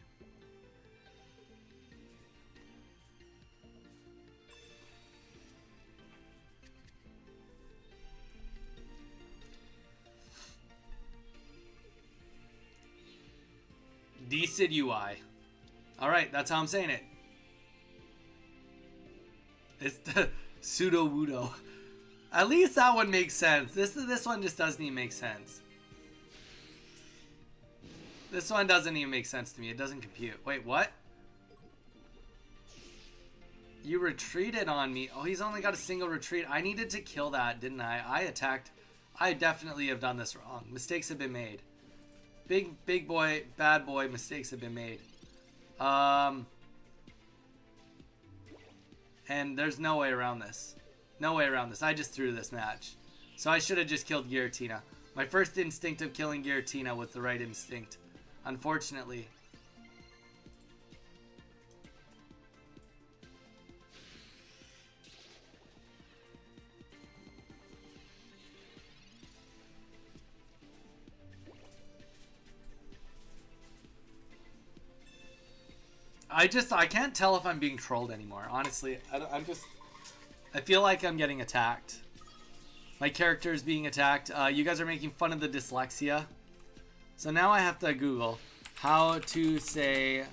DCID UI. Alright, that's how I'm saying it. It's the pseudo wudo. At least that one makes sense. This one just doesn't even make sense. This one doesn't even make sense to me. It doesn't compute. Wait, what? You retreated on me. Oh, he's only got a single retreat. I needed to kill that, didn't I? I attacked. I definitely have done this wrong. Mistakes have been made. Big boy, bad boy, mistakes have been made. And there's no way around this. No way around this. I just threw this match. So I should have just killed Giratina. My first instinct of killing Giratina was the right instinct. Unfortunately. I can't tell if I'm being trolled anymore. Honestly, I feel like I'm getting attacked. My character is being attacked. You guys are making fun of the dyslexia. So now I have to Google how to say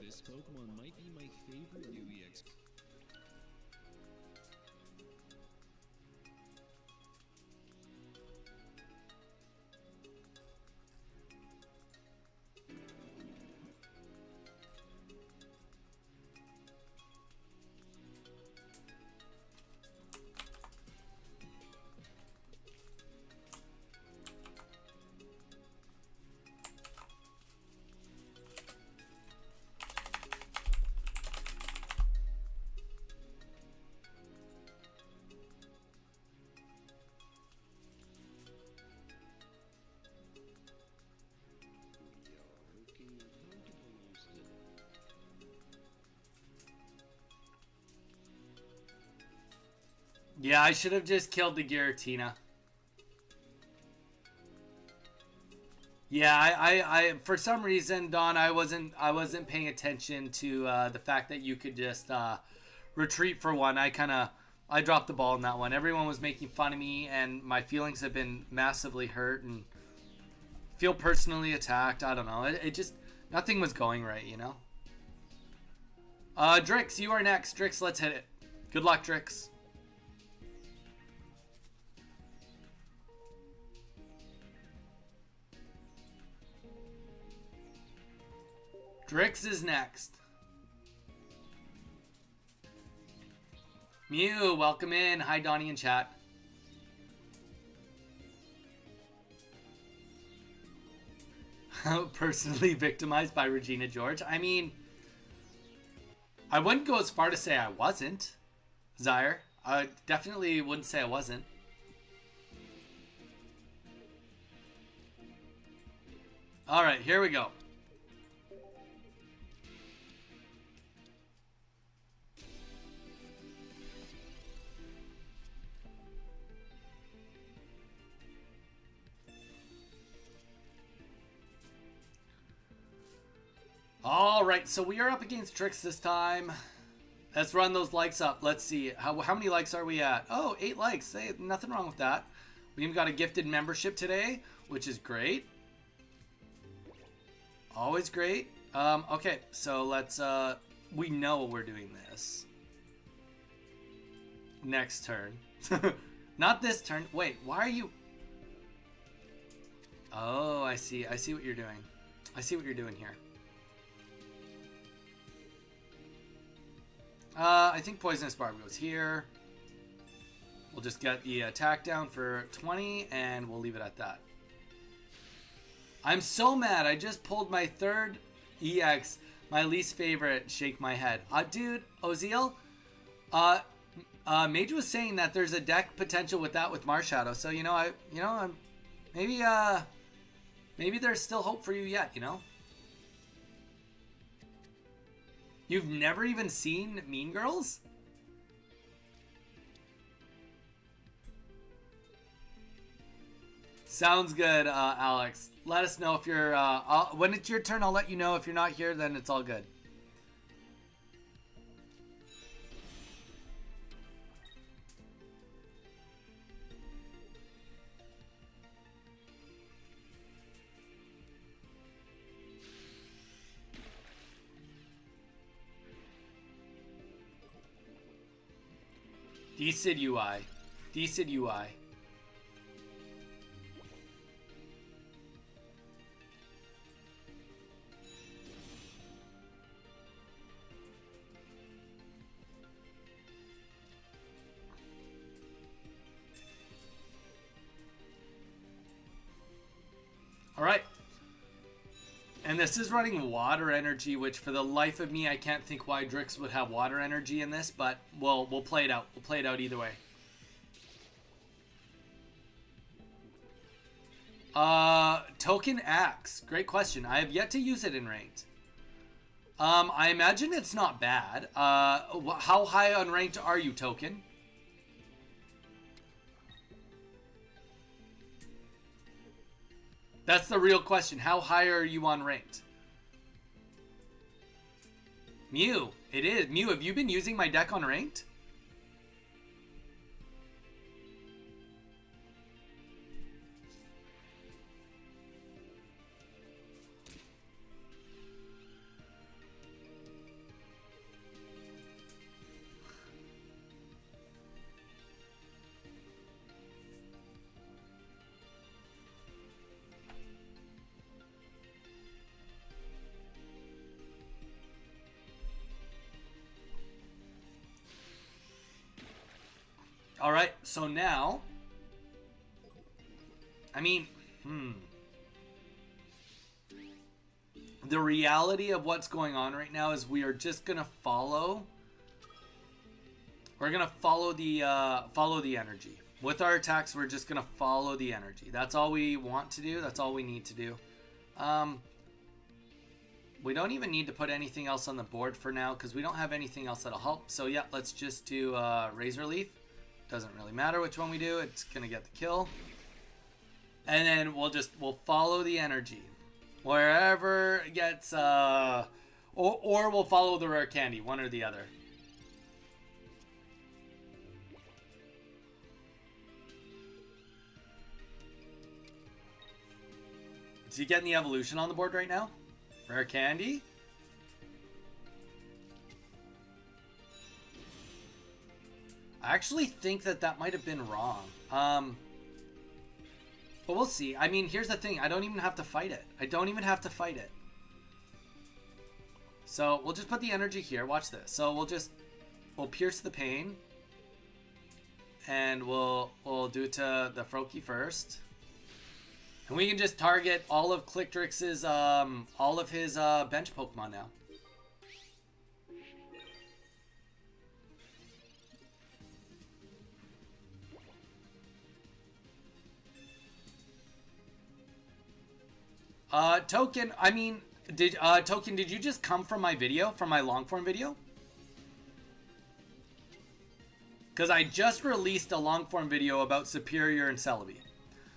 this Pokemon might be my favorite new EX. Yeah, I should have just killed the Giratina. Yeah, I for some reason, Don, I wasn't paying attention to the fact that you could just retreat for one. I dropped the ball in that one. Everyone was making fun of me, and my feelings have been massively hurt and feel personally attacked. I don't know. It just nothing was going right, you know. Drix, you are next. Drix, let's hit it. Good luck, Drix. Drix is next. Mew, welcome in. Hi, Donnie in chat. Personally victimized by Regina George. I mean, I wouldn't go as far to say I wasn't, Zaire. I definitely wouldn't say I wasn't. All right, here we go. All right, so we are up against Tricks this time. Let's run those likes up. Let's see. How many likes are we at? Oh, 8 likes. Hey, nothing wrong with that. We even got a gifted membership today, which is great. Always great. Okay, so let's, we know we're doing this. Next turn. Not this turn. Wait, why are you... Oh, I see. I see what you're doing. I see what you're doing here. I think Poisonous Barb goes here. We'll just get the attack down for 20, and we'll leave it at that. I'm so mad. I just pulled my third EX, my least favorite. Shake my head. Dude, Oziel, Mage was saying that there's a deck potential with that with Marshadow. So I'm maybe there's still hope for you yet. You know. You've never even seen Mean Girls? Sounds good, Alex. Let us know if you're... when it's your turn, I'll let you know. If you're not here, then it's all good. Decent UI. Decent UI. All right. And this is running water energy, which for the life of me, I can't think why Drix would have water energy in this, but we'll play it out. We'll play it out either way. Token Axe. Great question. I have yet to use it in ranked. I imagine it's not bad. How high on ranked are you, Token? That's the real question. How high are you on ranked? Mew. It is. Mew, have you been using my deck on ranked? All right, so now, I mean, the reality of what's going on right now is we are just gonna follow. We're gonna follow the energy with our attacks. We're just gonna follow the energy. That's all we want to do. That's all we need to do. We don't even need to put anything else on the board for now because we don't have anything else that'll help. So yeah, let's just do Razor Leaf. Doesn't really matter which one we do. It's gonna get the kill, and then we'll follow the energy wherever it gets, or we'll follow the rare candy, one or the other. Is he getting the evolution on the board right now? Rare candy. I actually think that might have been wrong. But we'll see. I mean, here's the thing. I don't even have to fight it. I don't even have to fight it. So we'll just put the energy here. Watch this. So we'll pierce the pain. And we'll do it to the Froakie first. And we can just target all of Clickdrix's, all of his bench Pokemon now. Token, I mean, Token, did you just come from my video, from my long form video? Because I just released a long form video about Superior and Celebi.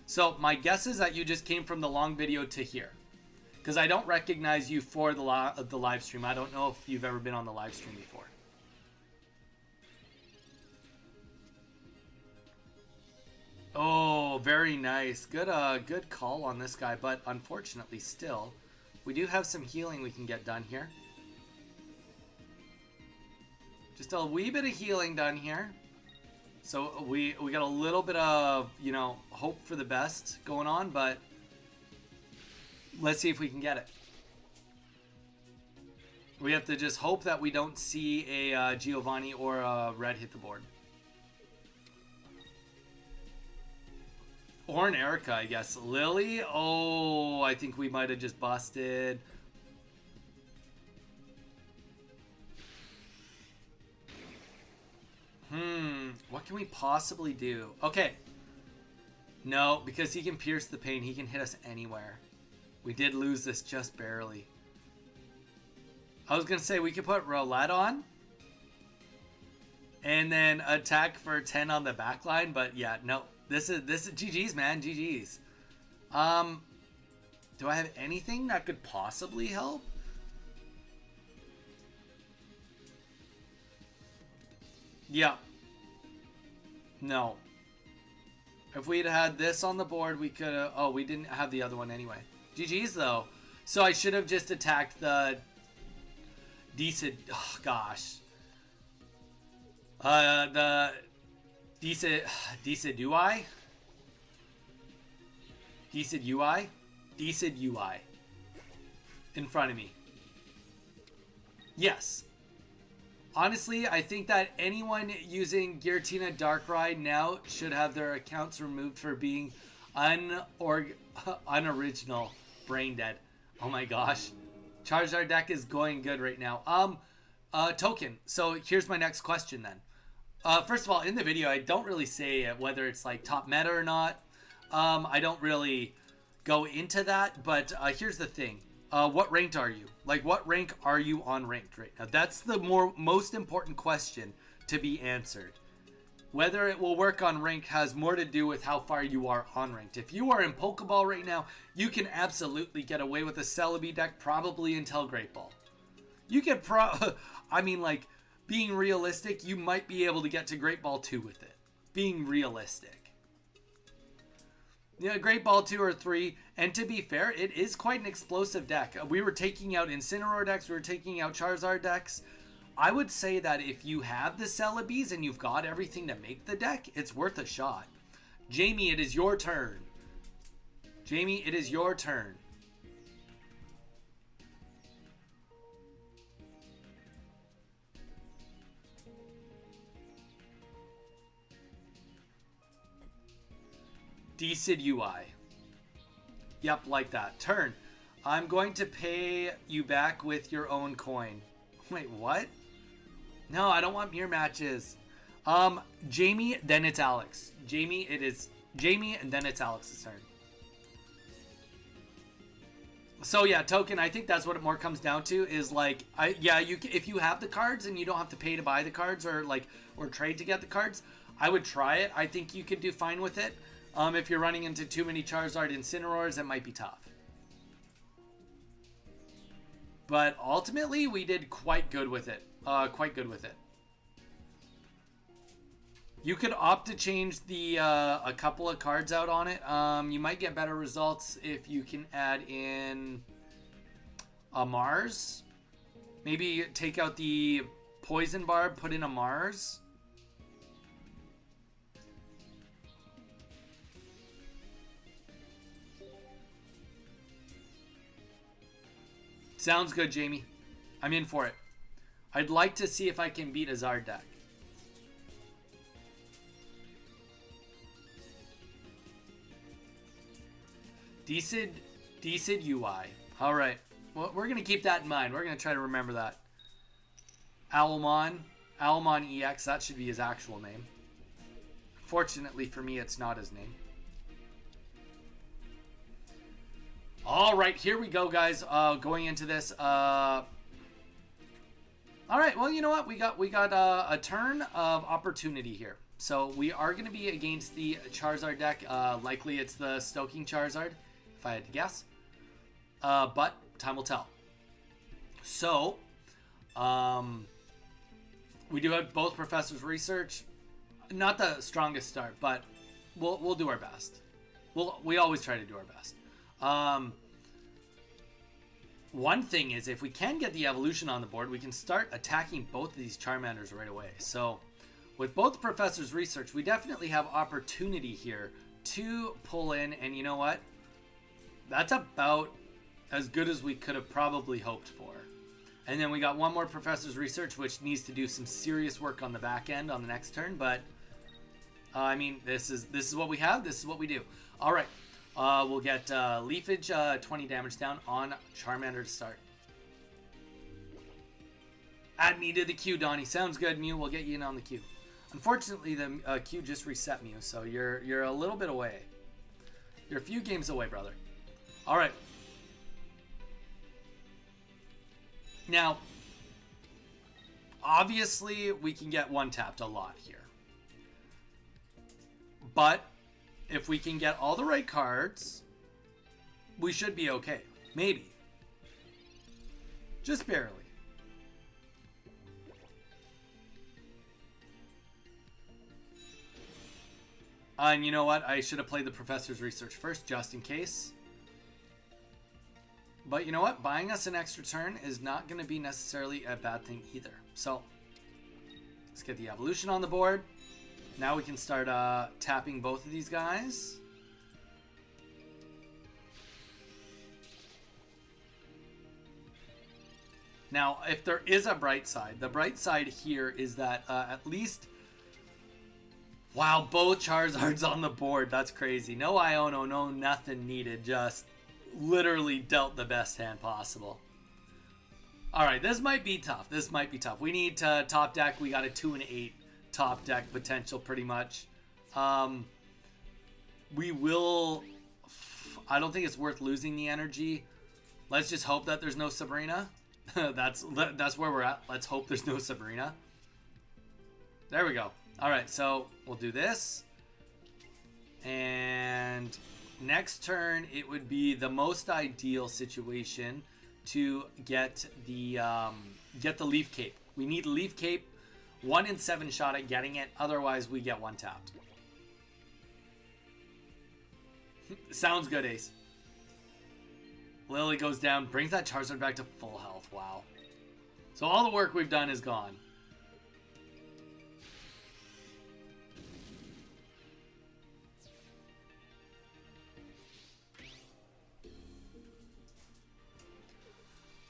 So my guess is that you just came from the long video to here. Because I don't recognize you for the live stream. I don't know if you've ever been on the live stream before. Oh, very nice. Good call on this guy, but unfortunately still, we do have some healing we can get done here. Just a wee bit of healing done here. So we got a little bit of, you know, hope for the best going on, but let's see if we can get it. We have to just hope that we don't see a Giovanni or a red hit the board. Or an Erica, I guess. Lily? Oh, I think we might have just busted. What can we possibly do? Okay. No, because he can pierce the pain. He can hit us anywhere. We did lose this just barely. I was going to say we could put roulette on. And then attack for 10 on the back line. But yeah, no. This is GG's, man. GG's. Do I have anything that could possibly help? Yeah. No. If we'd had this on the board, we could have... Oh, we didn't have the other one anyway. GG's, though. So I should have just attacked the... Decent... Oh, gosh. The... Decent UI? Decent UI? Decent UI. In front of me. Yes. Honestly, I think that anyone using Giratina Darkrai now should have their accounts removed for being unoriginal. Brain dead. Oh my gosh. Charizard deck is going good right now. Token. So here's my next question then. First of all, in the video, I don't really say whether it's like top meta or not. I don't really go into that, but here's the thing. What ranked are you? Like, what rank are you on ranked right now? That's the most important question to be answered. Whether it will work on ranked has more to do with how far you are on ranked. If you are in Pokeball right now, you can absolutely get away with a Celebi deck probably until Great Ball. You can I mean, like, being realistic, you might be able to get to Great Ball 2 with it. Being realistic. Yeah, Great Ball 2 or 3, and to be fair, it is quite an explosive deck. We were taking out Incineroar decks, we were taking out Charizard decks. I would say that if you have the Celebes and you've got everything to make the deck, it's worth a shot. Jamie, it is your turn. Jamie, it is your turn. Decent UI. Yep, like that. Turn. I'm going to pay you back with your own coin. Wait, what? No, I don't want mirror matches. Jamie, then it's Alex. Jamie, it is Jamie, and then it's Alex's turn. So yeah, Token, I think that's what it more comes down to is like, if you have the cards and you don't have to pay to buy the cards or trade to get the cards, I would try it. I think you could do fine with it. If you're running into too many Charizard Incineroars, it might be tough. But ultimately, we did quite good with it. You could opt to change the a couple of cards out on it. You might get better results if you can add in a Mars. Maybe take out the Poison Barb, put in a Mars. Sounds good, Jamie. I'm in for it. I'd like to see if I can beat a Zard deck. Decent UI. Alright. Well, we're going to keep that in mind. We're going to try to remember that. Owlmon EX. That should be his actual name. Fortunately for me, it's not his name. All right, here we go, guys. Going into this. All right. Well, you know what? We got a turn of opportunity here. So we are going to be against the Charizard deck. Likely it's the Stoking Charizard, if I had to guess. but time will tell. So, we do have both professors' research. Not the strongest start, but we'll do our best. We always try to do our best. One thing is, if we can get the evolution on the board, we can start attacking both of these Charmanders right away. So, with both professors' research, we definitely have opportunity here to pull in, and you know what? That's about as good as we could have probably hoped for. And then we got one more professor's research, which needs to do some serious work on the back end on the next turn. But I mean, this is what we have. This is what we do. All right, we'll get Leafage 20 damage down on Charmander to start. Add me to the queue, Donnie. Sounds good, Mew. We'll get you in on the queue. Unfortunately, the queue just reset, Mew, so you're a little bit away. You're a few games away, brother. All right. Now, obviously, we can get one-tapped a lot here. But if we can get all the right cards, we should be okay. Maybe. Just barely. And you know what? I should have played the professor's research first, just in case. But you know what? Buying us an extra turn is not going to be necessarily a bad thing either. So, let's get the evolution on the board. Now we can start tapping both of these guys. Now, if there is a bright side, the bright side here is that at least... Wow, both Charizards on the board. That's crazy. No Iono, no nothing needed. Just literally dealt the best hand possible. Alright, this might be tough. This might be tough. We need to top deck. We got a 2 and 8 top deck potential pretty much. We will... I don't think it's worth losing the energy. Let's just hope that there's no Sabrina. That's where we're at. Let's hope there's no Sabrina. There we go. Alright, so we'll do this. And next turn, it would be the most ideal situation to get the Leaf Cape. We need Leaf Cape. 1 in 7 shot at getting it. Otherwise, we get one tapped. Sounds good, Ace. Lily goes down. Brings that Charizard back to full health. Wow. So all the work we've done is gone.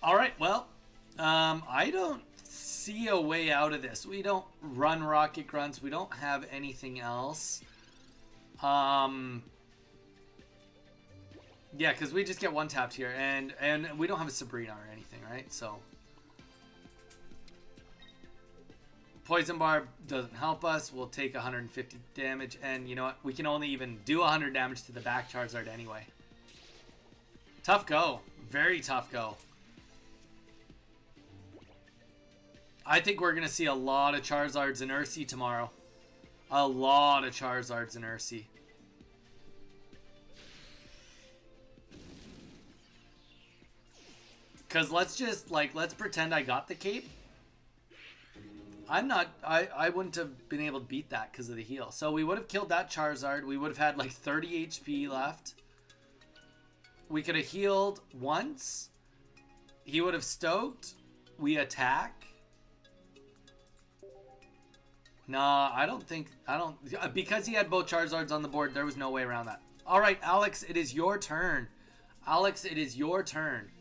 Alright, well, I don't see a way out of this. We don't run Rocket Grunts. We don't have anything else. Yeah, because we just get one tapped here. And we don't have a Sabrina or anything, right? So, Poison Barb doesn't help us. We'll take 150 damage. And you know what? We can only even do 100 damage to the back Charizard anyway. Tough go. Very tough go. I think we're going to see a lot of Charizards and Ursi tomorrow. A lot of Charizards and Ursi. Because let's pretend I got the cape. I wouldn't have been able to beat that because of the heal. So we would have killed that Charizard. We would have had like 30 HP left. We could have healed once. He would have stoked. We attack. Nah, I don't. Because he had both Charizards on the board, there was no way around that. All right, Alex, it is your turn. Alex, it is your turn.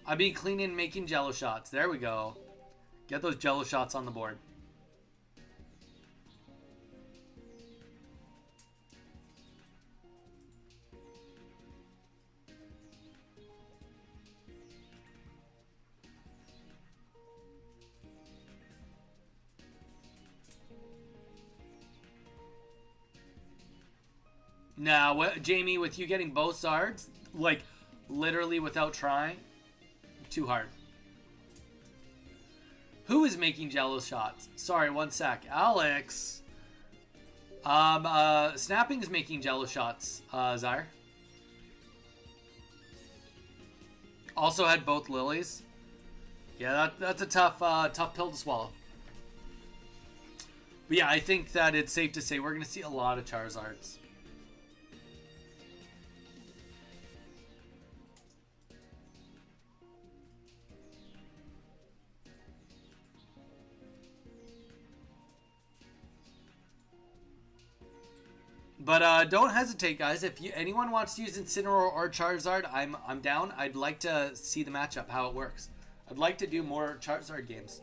I've been cleaning, making Jello shots. There we go. Get those Jello shots on the board. Now, Jamie, with you getting both Zards, like, literally without trying, too hard. Who is making Jello shots? Sorry, one sec. Alex. Snapping is making Jello shots, Zyre. Also had both lilies. Yeah, that's a tough pill to swallow. But yeah, I think that it's safe to say we're going to see a lot of Charizards. But don't hesitate, guys. If anyone wants to use Incineroar or Charizard, I'm down. I'd like to see the matchup, how it works. I'd like to do more Charizard games.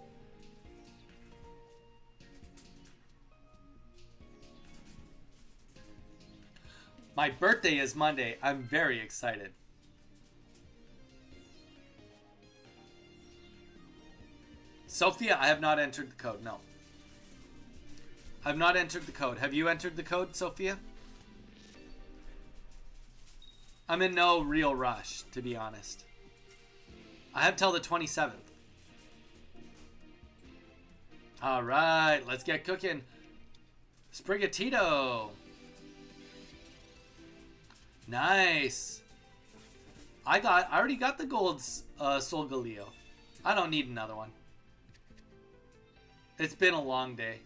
My birthday is Monday. I'm very excited. Sophia, I have not entered the code. No. I've not entered the code. Have you entered the code, Sophia? I'm in no real rush, to be honest. I have till the 27th. All right, let's get cooking. Sprigatito. Nice. I already got the gold Solgaleo. I don't need another one. It's been a long day.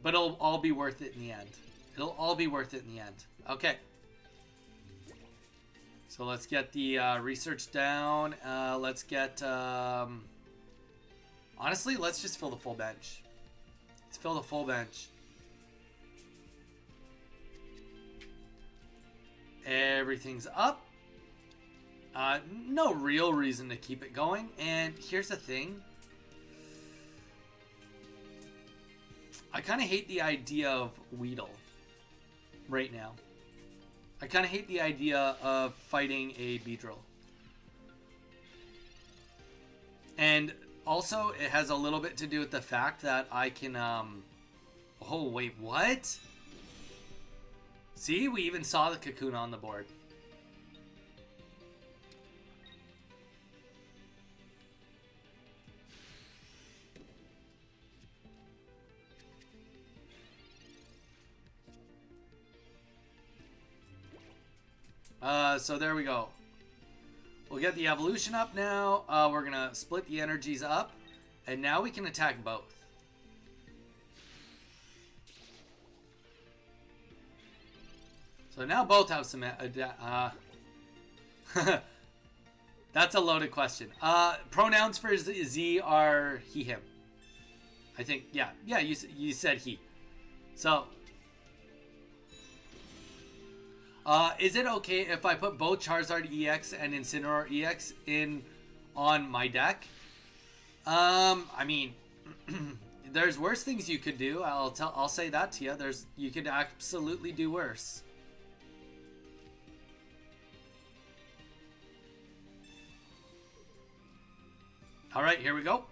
But it'll all be worth it in the end. It'll all be worth it in the end. Okay. So let's get the research down. Let's get... honestly, let's just fill the full bench. Let's fill the full bench. Everything's up. No real reason to keep it going. And here's the thing. I kind of hate the idea of Weedle right now. I kind of hate the idea of fighting a Beedrill. And also, it has a little bit to do with the fact that I can, oh, wait, what? See, we even saw the Cocoon on the board. So there we go. We'll get the evolution up now. We're gonna split the energies up, and now we can attack both. So now both have some. That's a loaded question. Pronouns for Z are he, him. I think. Yeah. You said he. So. Is it okay if I put both Charizard EX and Incineroar EX in on my deck? I mean, there's worse things you could do. I'll say that to you. You could absolutely do worse. All right, here we go.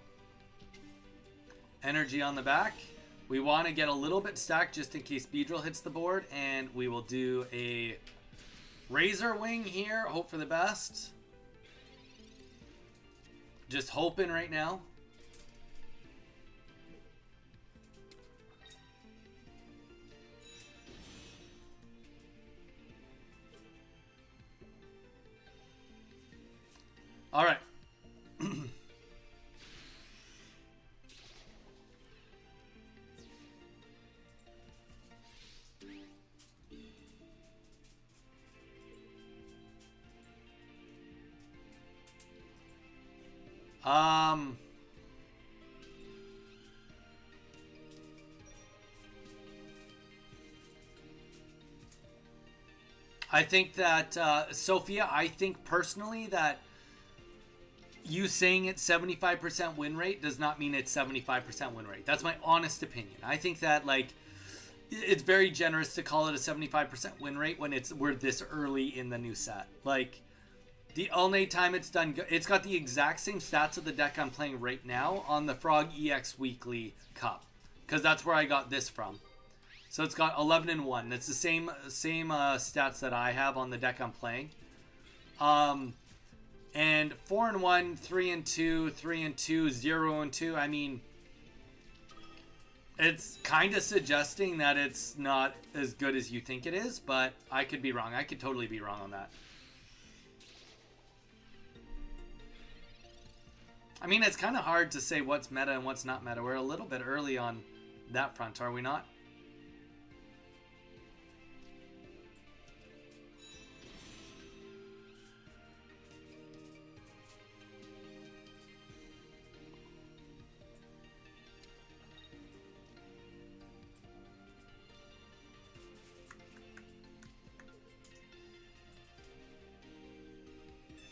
Energy on the back. We want to get a little bit stacked just in case Beedrill hits the board, and we will do a Razor Wing here. Hope for the best. Just hoping right now. All right. I think that, Sophia, I think personally that you saying it's 75% win rate does not mean it's 75% win rate. That's my honest opinion. I think that, like, it's very generous to call it a 75% win rate when we're this early in the new set. Like, the only time it's done, it's got the exact same stats of the deck I'm playing right now on the Frog EX Weekly Cup, because that's where I got this from. So it's got 11 and 1. It's the same stats that I have on the deck I'm playing. And 4 and 1, 3 and 2, 3 and 2, 0 and 2. I mean, it's kind of suggesting that it's not as good as you think it is, but I could be wrong. I could totally be wrong on that. I mean, it's kind of hard to say what's meta and what's not meta. We're a little bit early on that front, are we not?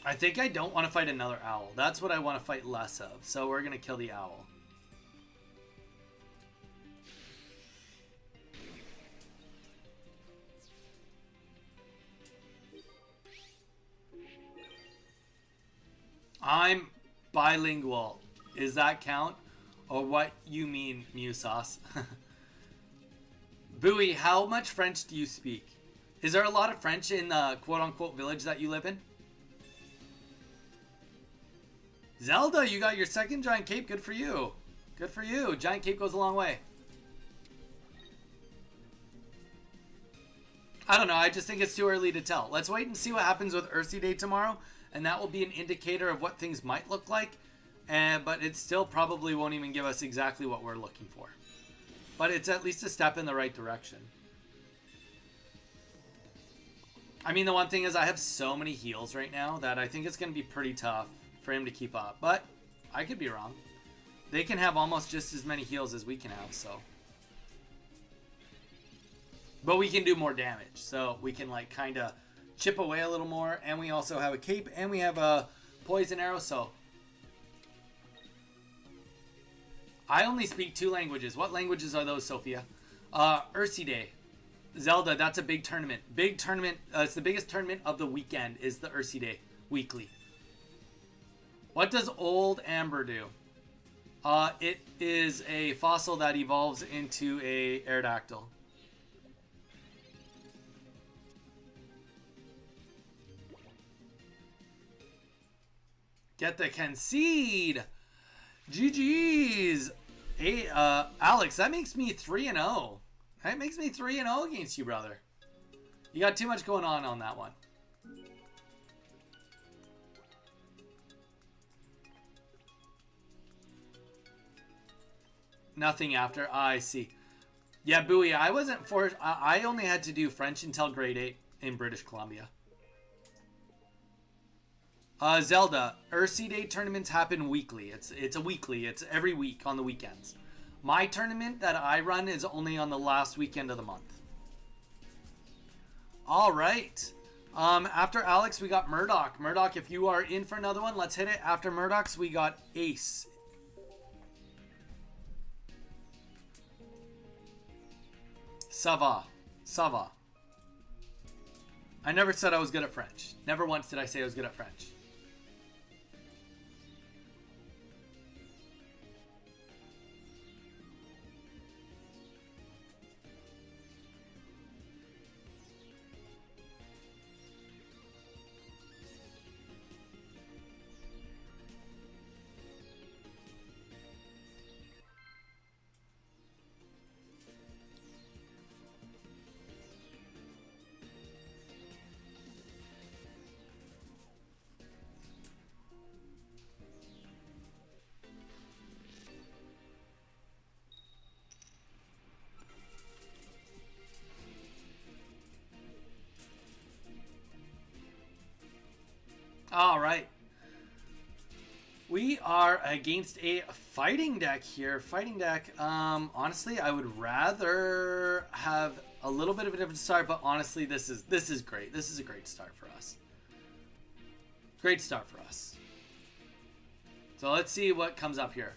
I think I don't want to fight another owl. That's what I want to fight less of. So we're going to kill the owl. I'm bilingual. Is that count? Or what you mean, Musas? Bowie, how much French do you speak? Is there a lot of French in the quote-unquote village that you live in? Zelda, you got your second giant cape. Good for you. Good for you. Giant cape goes a long way. I don't know. I just think it's too early to tell. Let's wait and see what happens with Ursi Day tomorrow. And that will be an indicator of what things might look like. But it still probably won't even give us exactly what we're looking for. But it's at least a step in the right direction. I mean, the one thing is I have so many heals right now that I think it's going to be pretty tough for him to keep up. But I could be wrong. They can have almost just as many heals as we can have, so. But we can do more damage. So we can like kind of chip away a little more. And we also have a cape and we have a poison arrow, so. I only speak 2 languages. What languages are those, Sophia? Ursi Day. Zelda, that's a big tournament. Big tournament. It's the biggest tournament of the weekend is the Ursi Day weekly. What does Old Amber do? It is a fossil that evolves into a Aerodactyl. Get the concede. GG's. Hey, Alex, that makes me 3-0. That makes me 3-0 against you, brother. You got too much going on that one. Nothing after. I see. Yeah, Bowie, I wasn't forced. I only had to do French until grade 8 in British Columbia. Zelda, Ursi Day tournaments happen weekly. It's a weekly. It's every week on the weekends. My tournament that I run is only on the last weekend of the month. All right. After Alex, we got Murdoch. Murdoch, if you are in for another one, let's hit it. After Murdoch's, we got Ace. Ça va. Ça va. I never said I was good at French. Never once did I say I was good at French. All right. We are against a fighting deck here. Fighting deck. Honestly, I would rather have a little bit of a different start, but honestly, this is great. This is a great start for us. Great start for us. So let's see what comes up here.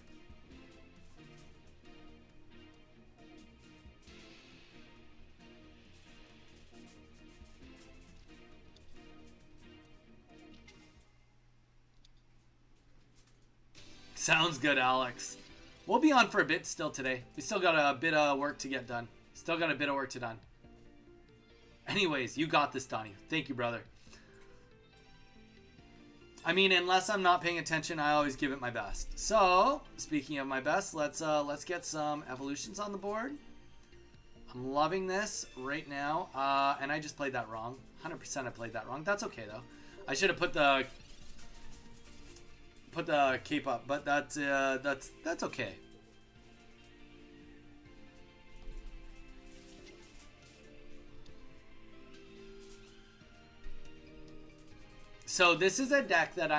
Sounds good, Alex. We'll be on for a bit still today. We still got a bit of work to get done. Still got a bit of work to done. Anyways, you got this, Donnie. Thank you, brother. I mean, unless I'm not paying attention, I always give it my best. So, speaking of my best, let's get some evolutions on the board. I'm loving this right now. And I just played that wrong. 100% I played that wrong. That's okay, though. I should have put put the cape up, but that's okay. So this is a deck that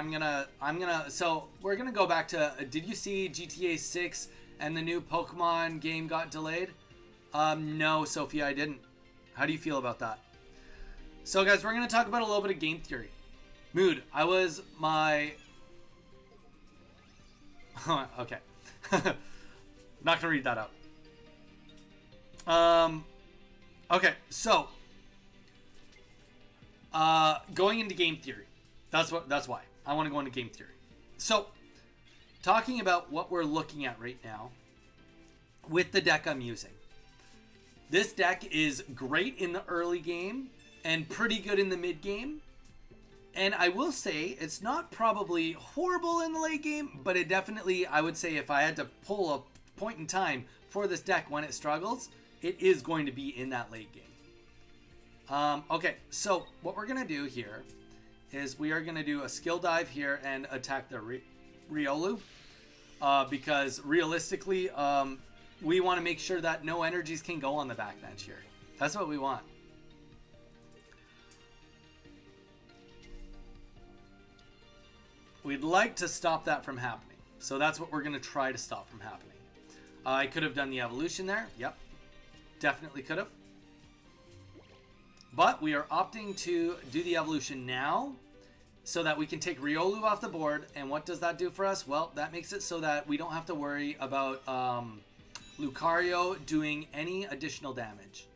so we're gonna go back to, did you see GTA 6 and the new Pokemon game got delayed? No, Sophia, I didn't. How do you feel about that? So guys, we're gonna talk about a little bit of game theory. Mood, I was my... okay. Not gonna read that out. Okay, so going into game theory. That's why I want to go into game theory. So, talking about what we're looking at right now with the deck I'm using. This deck is great in the early game and pretty good in the mid game. And I will say it's not probably horrible in the late game, but it definitely, I would say, if I had to pull a point in time for this deck when it struggles, it is going to be in that late game. Okay, so what we're going to do here is we are going to do a skill dive here and attack the Riolu. Because realistically, we want to make sure that no energies can go on the back bench here. That's what we want. We'd like to stop that from happening. So that's what we're going to try to stop from happening. I could have done the evolution there. Yep. Definitely could have. But we are opting to do the evolution now so that we can take Riolu off the board. And what does that do for us? Well, that makes it so that we don't have to worry about Lucario doing any additional damage.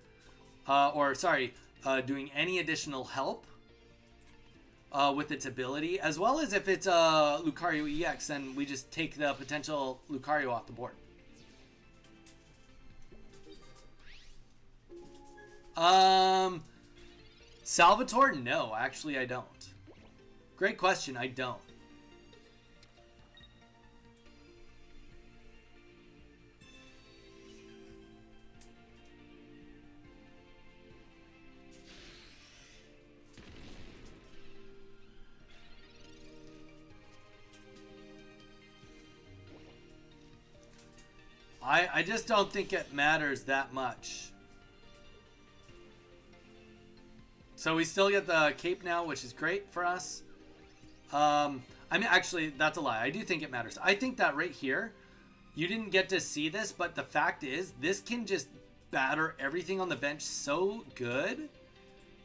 Doing any additional help with its ability. As well as if it's Lucario EX, then we just take the potential Lucario off the board. Salvatore? No, actually I don't. Great question, I don't. I just don't think it matters that much. So we still get the cape now, which is great for us. I mean, actually, that's a lie. I do think it matters. I think that right here, you didn't get to see this, but the fact is, this can just batter everything on the bench so good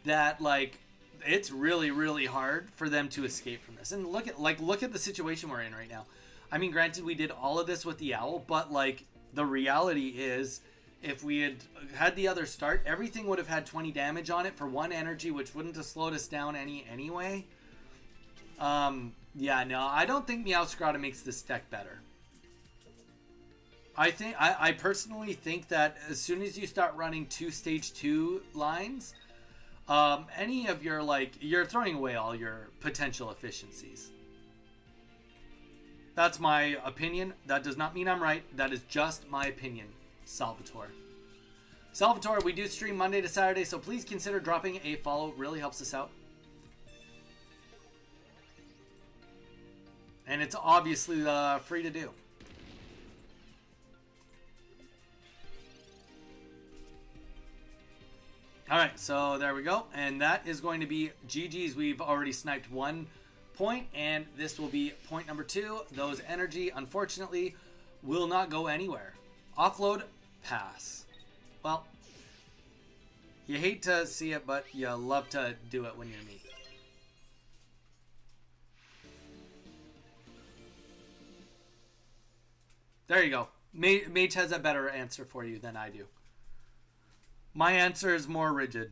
that, like, it's really, really hard for them to escape from this. And look at the situation we're in right now. I mean, granted, we did all of this with the owl, but, like, the reality is, if we had had the other start, everything would have had 20 damage on it for 1 energy, which wouldn't have slowed us down anyway. Yeah, no, I don't think Meowscarada makes this deck better. I personally think that as soon as you start running 2 stage 2 lines, any of your, like, you're throwing away all your potential efficiencies. That's my opinion. That does not mean I'm right. That is just my opinion. Salvatore. Salvatore, we do stream Monday to Saturday, so please consider dropping a follow. It really helps us out. And it's obviously free to do. Alright, so there we go. And that is going to be GG's. We've already sniped 1 point, and this will be point number 2. Those energy, unfortunately, will not go anywhere. Offload, pass. Well, you hate to see it, but you love to do it when you're me. There you go. Mage has a better answer for you than I do. My answer is more rigid.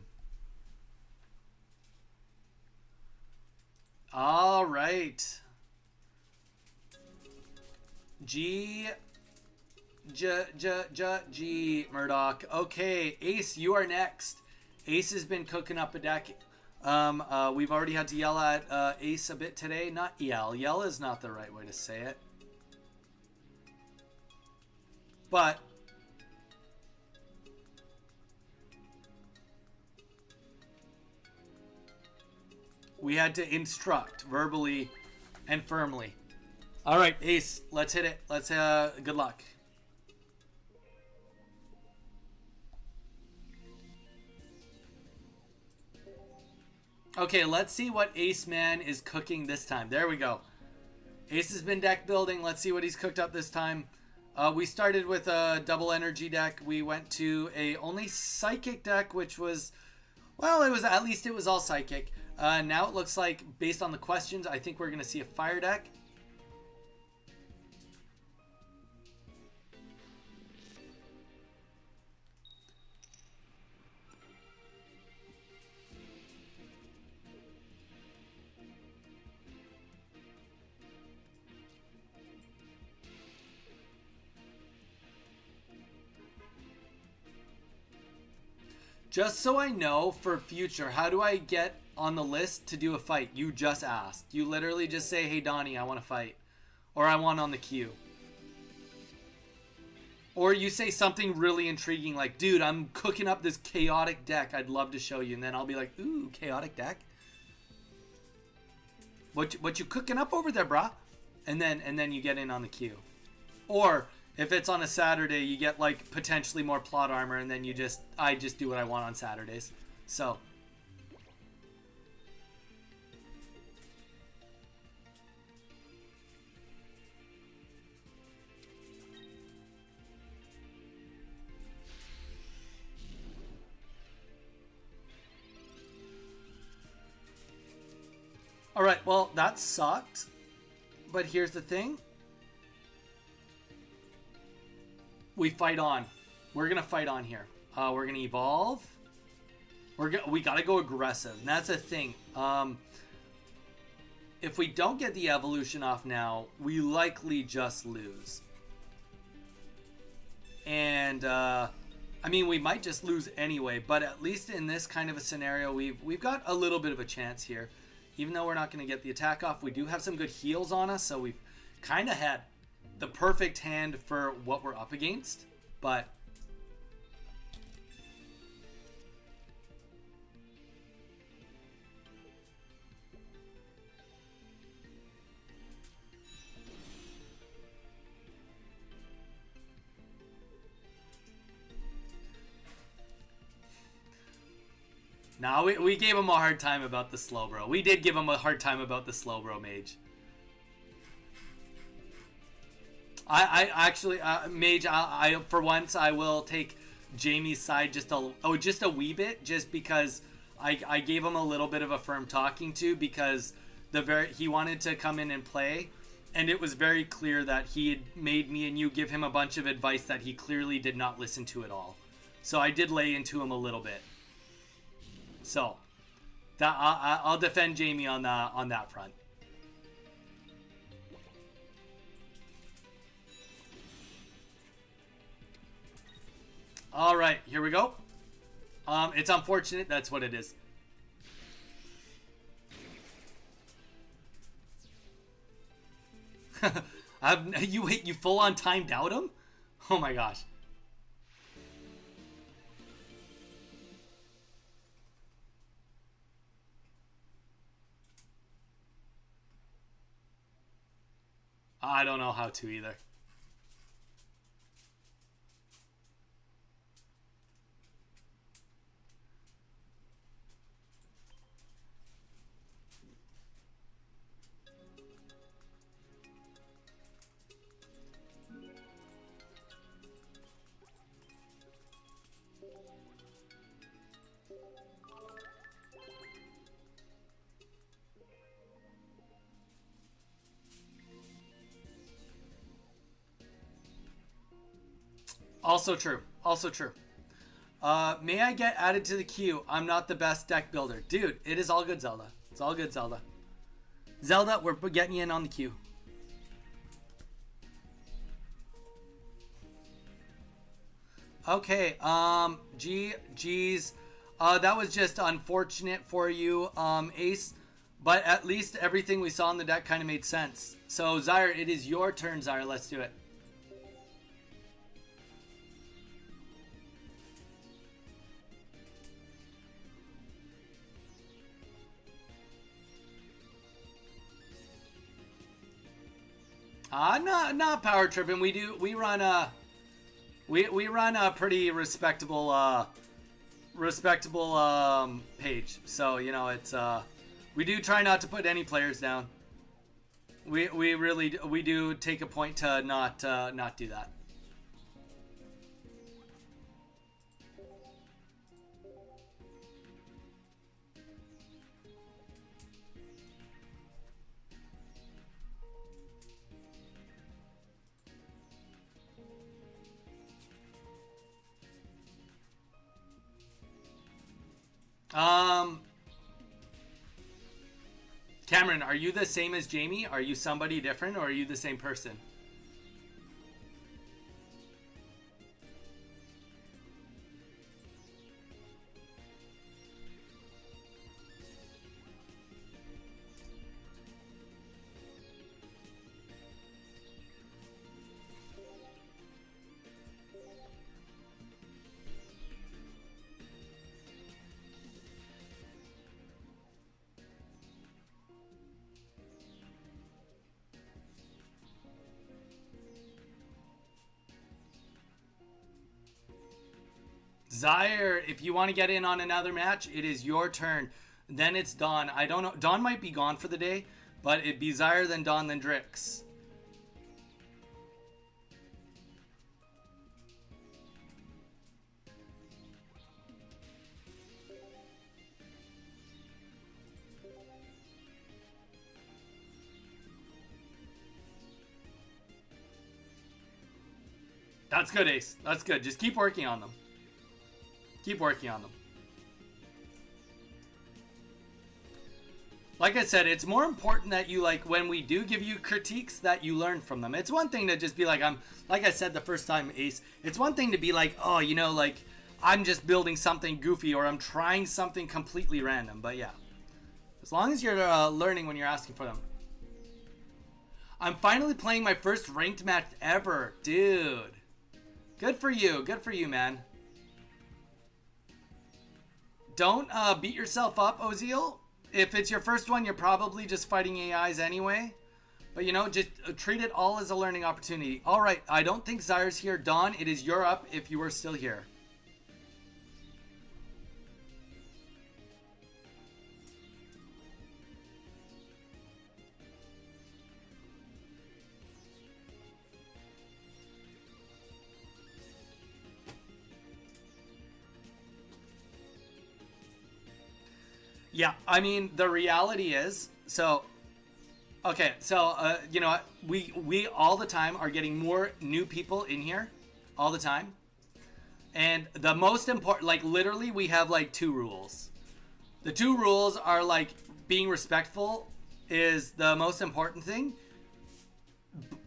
All right. G, Murdoch. Okay, Ace, you are next. Ace has been cooking up a deck. We've already had to yell at Ace a bit today. Not yell. Yell is not the right way to say it. But we had to instruct verbally and firmly. All right, Ace, let's hit it. Let's good luck. Okay, let's see what Ace Man is cooking this time. There we go. Ace has been deck building. Let's see what he's cooked up this time. We started with a double energy deck. We went to a only psychic deck, which was, well, it was, at least it was all psychic. Now it looks like, based on the questions, I think we're going to see a fire deck. Just so I know for future, how do I get on the list to do a fight? You just asked. You literally just say, hey, Donnie, I want to fight. Or I want on the queue. Or you say something really intriguing like, dude, I'm cooking up this chaotic deck. I'd love to show you. And then I'll be like, ooh, chaotic deck? What you cooking up over there, brah? And then you get in on the queue. Or if it's on a Saturday, you get like potentially more plot armor, and then I just do what I want on Saturdays. So all right, well, that sucked. But here's the thing. We fight on. We're going to fight on here. We're going to evolve. We got to go aggressive. And that's the thing. If we don't get the evolution off now, we likely just lose. And, I mean, we might just lose anyway. But at least in this kind of a scenario, we've got a little bit of a chance here. Even though we're not going to get the attack off, we do have some good heals on us. So we've kind of had the perfect hand for what we're up against, but now we gave him a hard time about the slow bro. We did give him a hard time about the slow bro mage. I actually, Mage, I for once, I will take Jamie's side just a wee bit, just because I gave him a little bit of a firm talking to, because he wanted to come in and play, and it was very clear that he had made me and you give him a bunch of advice that he clearly did not listen to at all. So I did lay into him a little bit. So that I'll defend Jamie on that front. All right, here we go. It's unfortunate. That's what it is. You full on timed out him? Oh my gosh. I don't know how to either. Also true. Also true. May I get added to the queue? I'm not the best deck builder. Dude, it is all good, Zelda. It's all good, Zelda. Zelda, we're getting you in on the queue. Okay, geez. That was just unfortunate for you, Ace. But at least everything we saw in the deck kind of made sense. So, Zyre, it is your turn, Zyre. Let's do it. Not power tripping. We run a pretty respectable page. So, you know, it's we do try not to put any players down. We really do take a point to not do that. Cameron, are you the same as Jamie? Are you somebody different, or are you the same person? Zaire, if you want to get in on another match, it is your turn. Then it's Dawn. I don't know. Dawn might be gone for the day, but it'd be Zaire, then Dawn, then Drix. That's good, Ace. That's good. Just keep working on them. Keep working on them. Like I said, it's more important that you, like, when we do give you critiques, that you learn from them. It's one thing to just be like, like I said the first time, Ace, it's one thing to be like, oh, you know, like, I'm just building something goofy, or I'm trying something completely random. But yeah, as long as you're learning when you're asking for them. I'm finally playing my first ranked match ever. Dude. Good for you. Good for you, man. Don't beat yourself up, Ozil. If it's your first one, you're probably just fighting AIs anyway. But, you know, just treat it all as a learning opportunity. All right, I don't think Zaire's here. Dawn, it is your up if you are still here. Yeah, I mean, the reality is, so, okay, so, you know what, we all the time are getting more new people in here, all the time, and the most important, like, literally, we have, like, 2 rules. The 2 rules are, like, being respectful is the most important thing.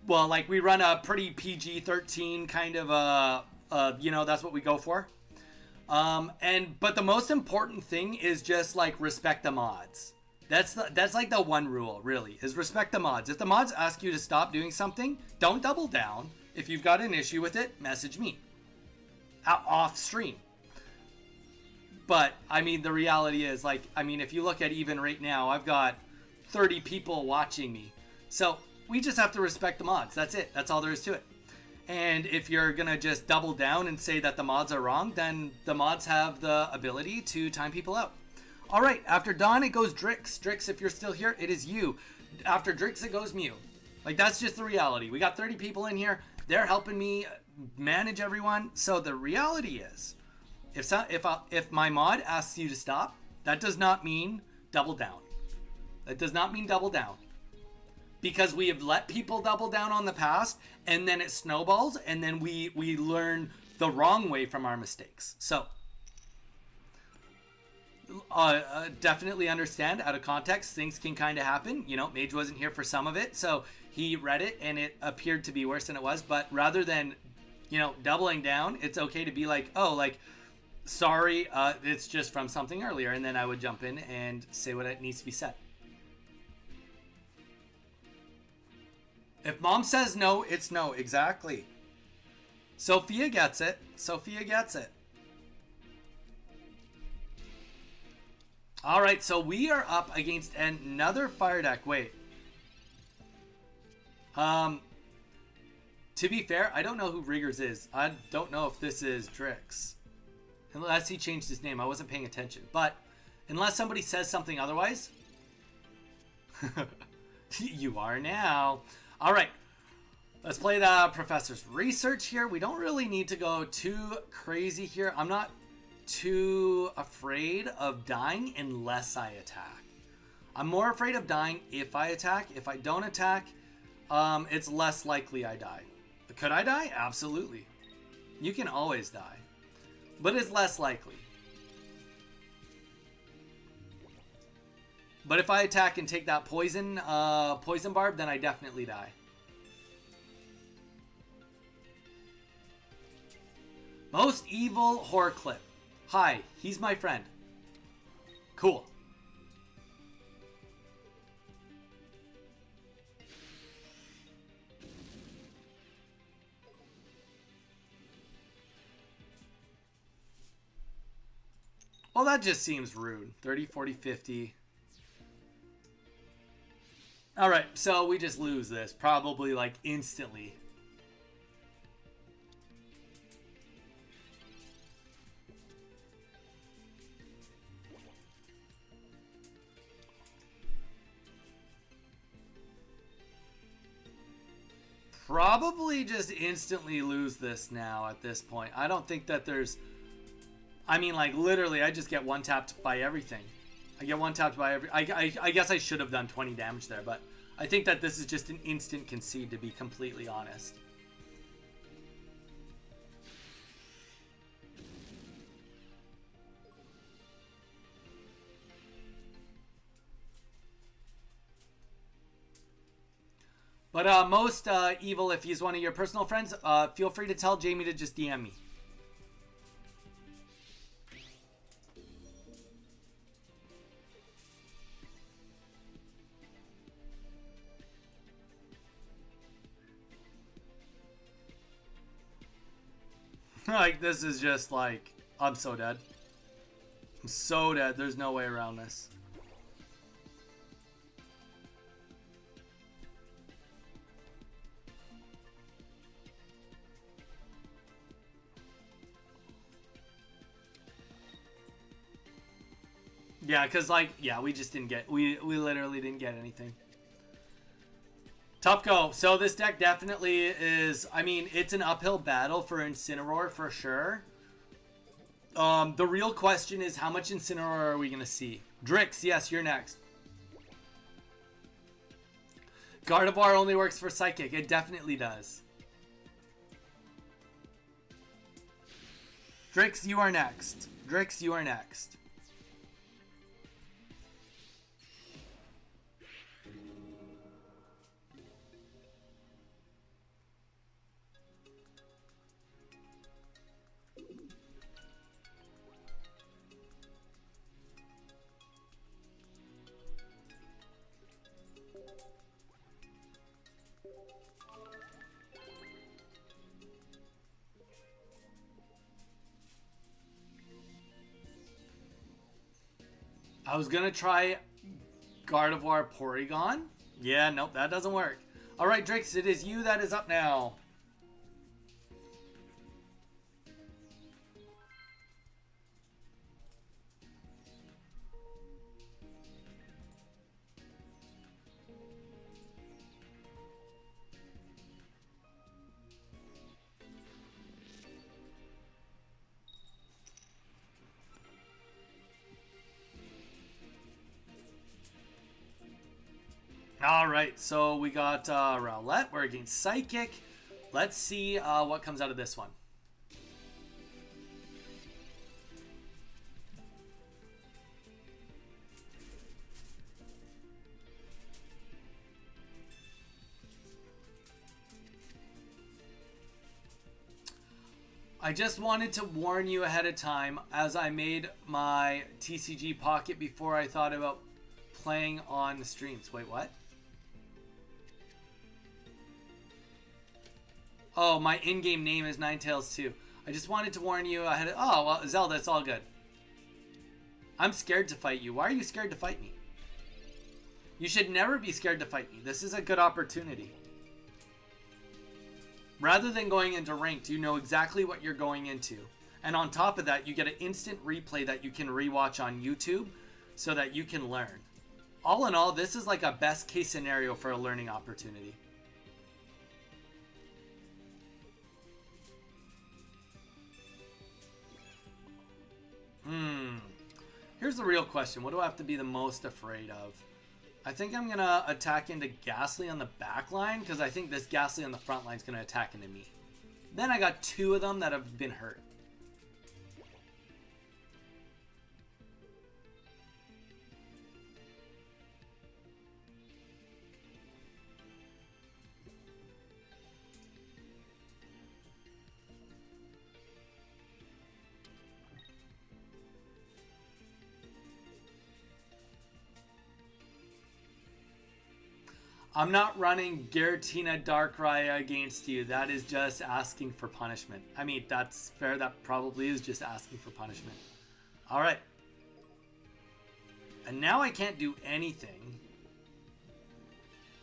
Well, like, we run a pretty PG-13 kind of, you know, that's what we go for. But the most important thing is just, like, respect the mods. That's like the one rule, really, is respect the mods. If the mods ask you to stop doing something, don't double down. If you've got an issue with it, message me. Off stream. But, I mean, the reality is, like, I mean, if you look at even right now, I've got 30 people watching me. So, we just have to respect the mods. That's it. That's all there is to it. And if you're going to just double down and say that the mods are wrong, then the mods have the ability to time people out. All right, after Dawn, it goes Drix. Drix, if you're still here, it is you. After Drix, it goes Mew. Like, that's just the reality. We got 30 people in here. They're helping me manage everyone. So the reality is, if my mod asks you to stop, that does not mean double down. That does not mean double down. Because we have let people double down on the past, and then it snowballs, and then we learn the wrong way from our mistakes. So, definitely understand, out of context, things can kind of happen. You know, Mage wasn't here for some of it, so he read it, and it appeared to be worse than it was. But rather than, you know, doubling down, it's okay to be like, oh, like, sorry, it's just from something earlier, and then I would jump in and say what needs to be said. If mom says no, it's no. Exactly. Sophia gets it. Sophia gets it. All right, so we are up against another fire deck. Wait. To be fair, I don't know who Riggers is. I don't know if this is Drix. Unless he changed his name. I wasn't paying attention. But unless somebody says something otherwise. You are now. All right. Let's play the Professor's Research here. We don't really need to go too crazy here. I'm not too afraid of dying unless I attack. I'm more afraid of dying if I attack. If I don't attack, it's less likely I die. Could I die? Absolutely. You can always die. But it's less likely. But if I attack and take that poison barb, then I definitely die. Most evil horror clip. Hi, he's my friend. Cool. Well, that just seems rude. 30, 40, 50. All right, so we just lose this. Probably, like, instantly. Probably just instantly lose this now at this point. I don't think that there's... I mean, like, literally, I just get one-tapped by everything. I get one-tapped by every... I guess I should have done 20 damage there, but I think that this is just an instant concede, to be completely honest. But most evil, if he's one of your personal friends, feel free to tell Jamie to just DM me. Like, this is just like, I'm so dead. I'm so dead. There's no way around this. Yeah, because, like, yeah, we just didn't get, we literally didn't get anything. Tough go. So this deck definitely is, I mean, it's an uphill battle for Incineroar for sure. The real question is, how much Incineroar are we going to see? Drix, yes, you're next. Gardevoir only works for Psychic. It definitely does. Drix, you are next. Drix, you are next. I was gonna try Gardevoir Porygon. Yeah, nope, that doesn't work. Alright, Drix, it is you that is up now. Alright, so we got Rowlet. We're against Psychic. Let's see what comes out of this one. I just wanted to warn you ahead of time as I made my TCG pocket before I thought about playing on the streams. Wait, what? Oh, my in-game name is Ninetales 2. I just wanted to warn you ahead of... Oh, well, Zelda, it's all good. I'm scared to fight you. Why are you scared to fight me? You should never be scared to fight me. This is a good opportunity. Rather than going into ranked, you know exactly what you're going into. And on top of that, you get an instant replay that you can rewatch on YouTube so that you can learn. All in all, this is like a best case scenario for a learning opportunity. Here's the real question. What do I have to be the most afraid of? I think I'm going to attack into Ghastly on the back line because I think this Ghastly on the front line is going to attack into me. Then I got 2 of them that have been hurt. I'm not running Giratina Darkrai against you. That is just asking for punishment. I mean, that's fair. That probably is just asking for punishment. All right. And now I can't do anything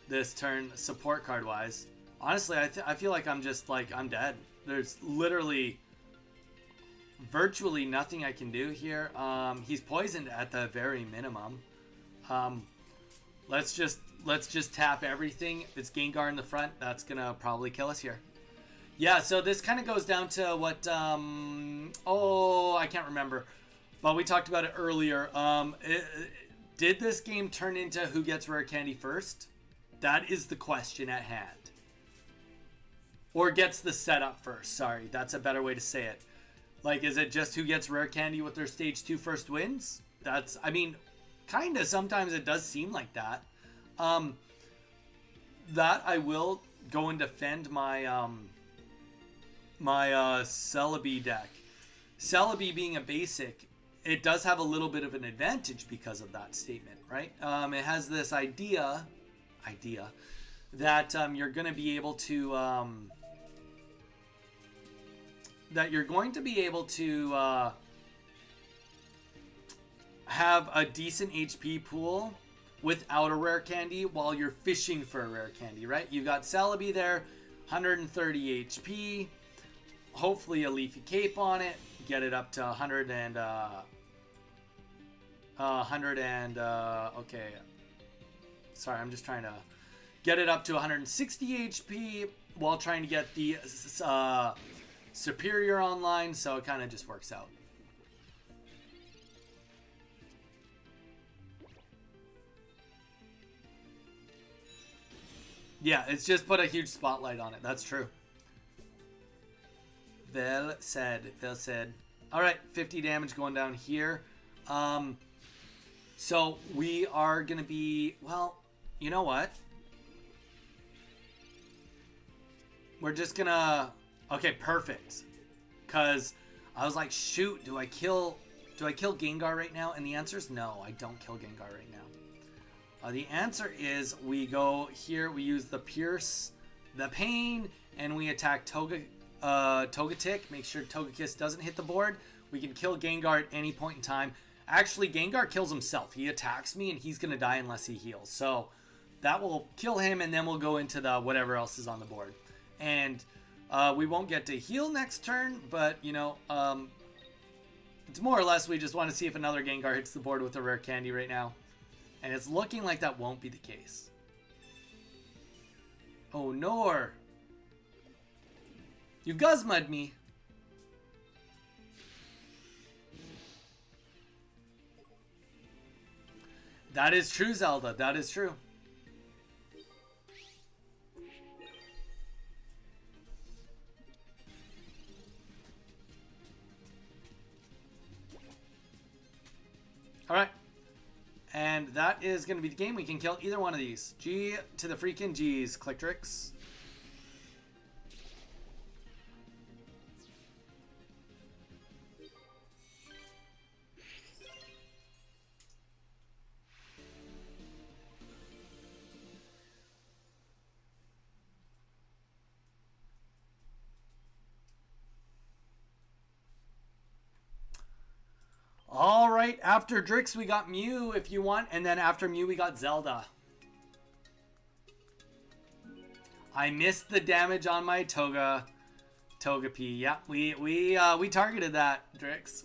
this turn support card wise. Honestly, I feel like I'm just like, I'm dead. There's literally virtually nothing I can do here. He's poisoned at the very minimum. Let's just tap everything. If it's Gengar in the front, that's gonna probably kill us here. Yeah, so this kind of goes down to what I can't remember, but we talked about it earlier. Did this game turn into who gets rare candy first? That is the question at hand. Or gets the setup first. Sorry, that's a better way to say it. Like, is it just who gets rare candy with their stage 2 first wins? That's, I mean, kind of, sometimes it does seem like that. That I will go and defend my my Celebi deck. Celebi being a basic, it does have a little bit of an advantage because of that statement, right? It has this idea that you're going to be able to have a decent HP pool without a rare candy while you're fishing for a rare candy, right? You've got Celebi there, 130 HP, hopefully a Leafy Cape on it, get it up to 100 and okay, sorry, I'm just trying to get it up to 160 HP while trying to get the Superior online, so it kind of just works out. Yeah, it's just put a huge spotlight on it. That's true. Well said. Well said. All right, 50 damage going down here. So we are going to be... Well, you know what? We're just going to... Okay, perfect. Because I was like, shoot, do I kill Gengar right now? And the answer is no, I don't kill Gengar right now. The answer is we go here, we use the Pierce, the Pain, and we attack Togetic. Make sure Togekiss doesn't hit the board. We can kill Gengar at any point in time. Actually, Gengar kills himself. He attacks me, and he's going to die unless he heals. So that will kill him, and then we'll go into the whatever else is on the board. And we won't get to heal next turn, but, you know, it's more or less we just want to see if another Gengar hits the board with a rare candy right now. And it's looking like that won't be the case. Oh, Nor. You Guzma'd me. That is true, Zelda. That is true. All right. And that is going to be the game. We can kill either one of these. G to the freaking G's, Clictrix. All right, after Drix, we got Mew if you want, and then after Mew, we got Zelda. I missed the damage on my Togepi. Yeah, we targeted that, Drix.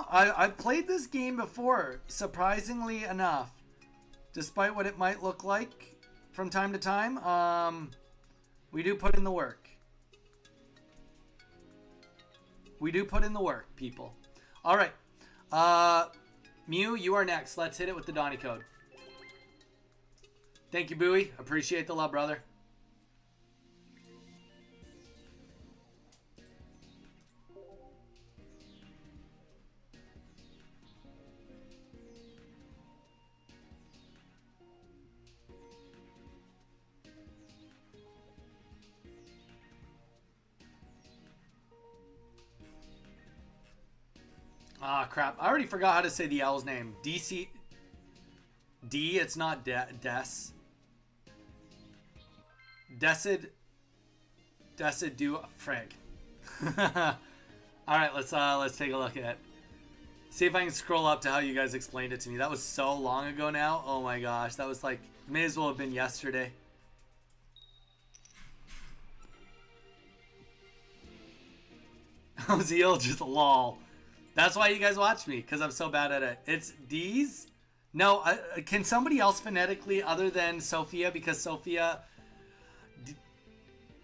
I've played this game before, surprisingly enough. Despite what it might look like from time to time, we do put in the work. We do put in the work, people. All right. Mew, you are next. Let's hit it with the Donny code. Thank you, Bowie. Appreciate the love, brother. Ah, crap. I already forgot how to say the owl's name. DC... D, it's not Des. Decid do... Frig. Alright, let's take a look at it. See if I can scroll up to how you guys explained it to me. That was so long ago now. Oh my gosh. That was like... May as well have been yesterday. Zeal, just lol. That's why you guys watch me, because I'm so bad at it. It's D's? No, can somebody else phonetically other than Sophia? Because Sophia...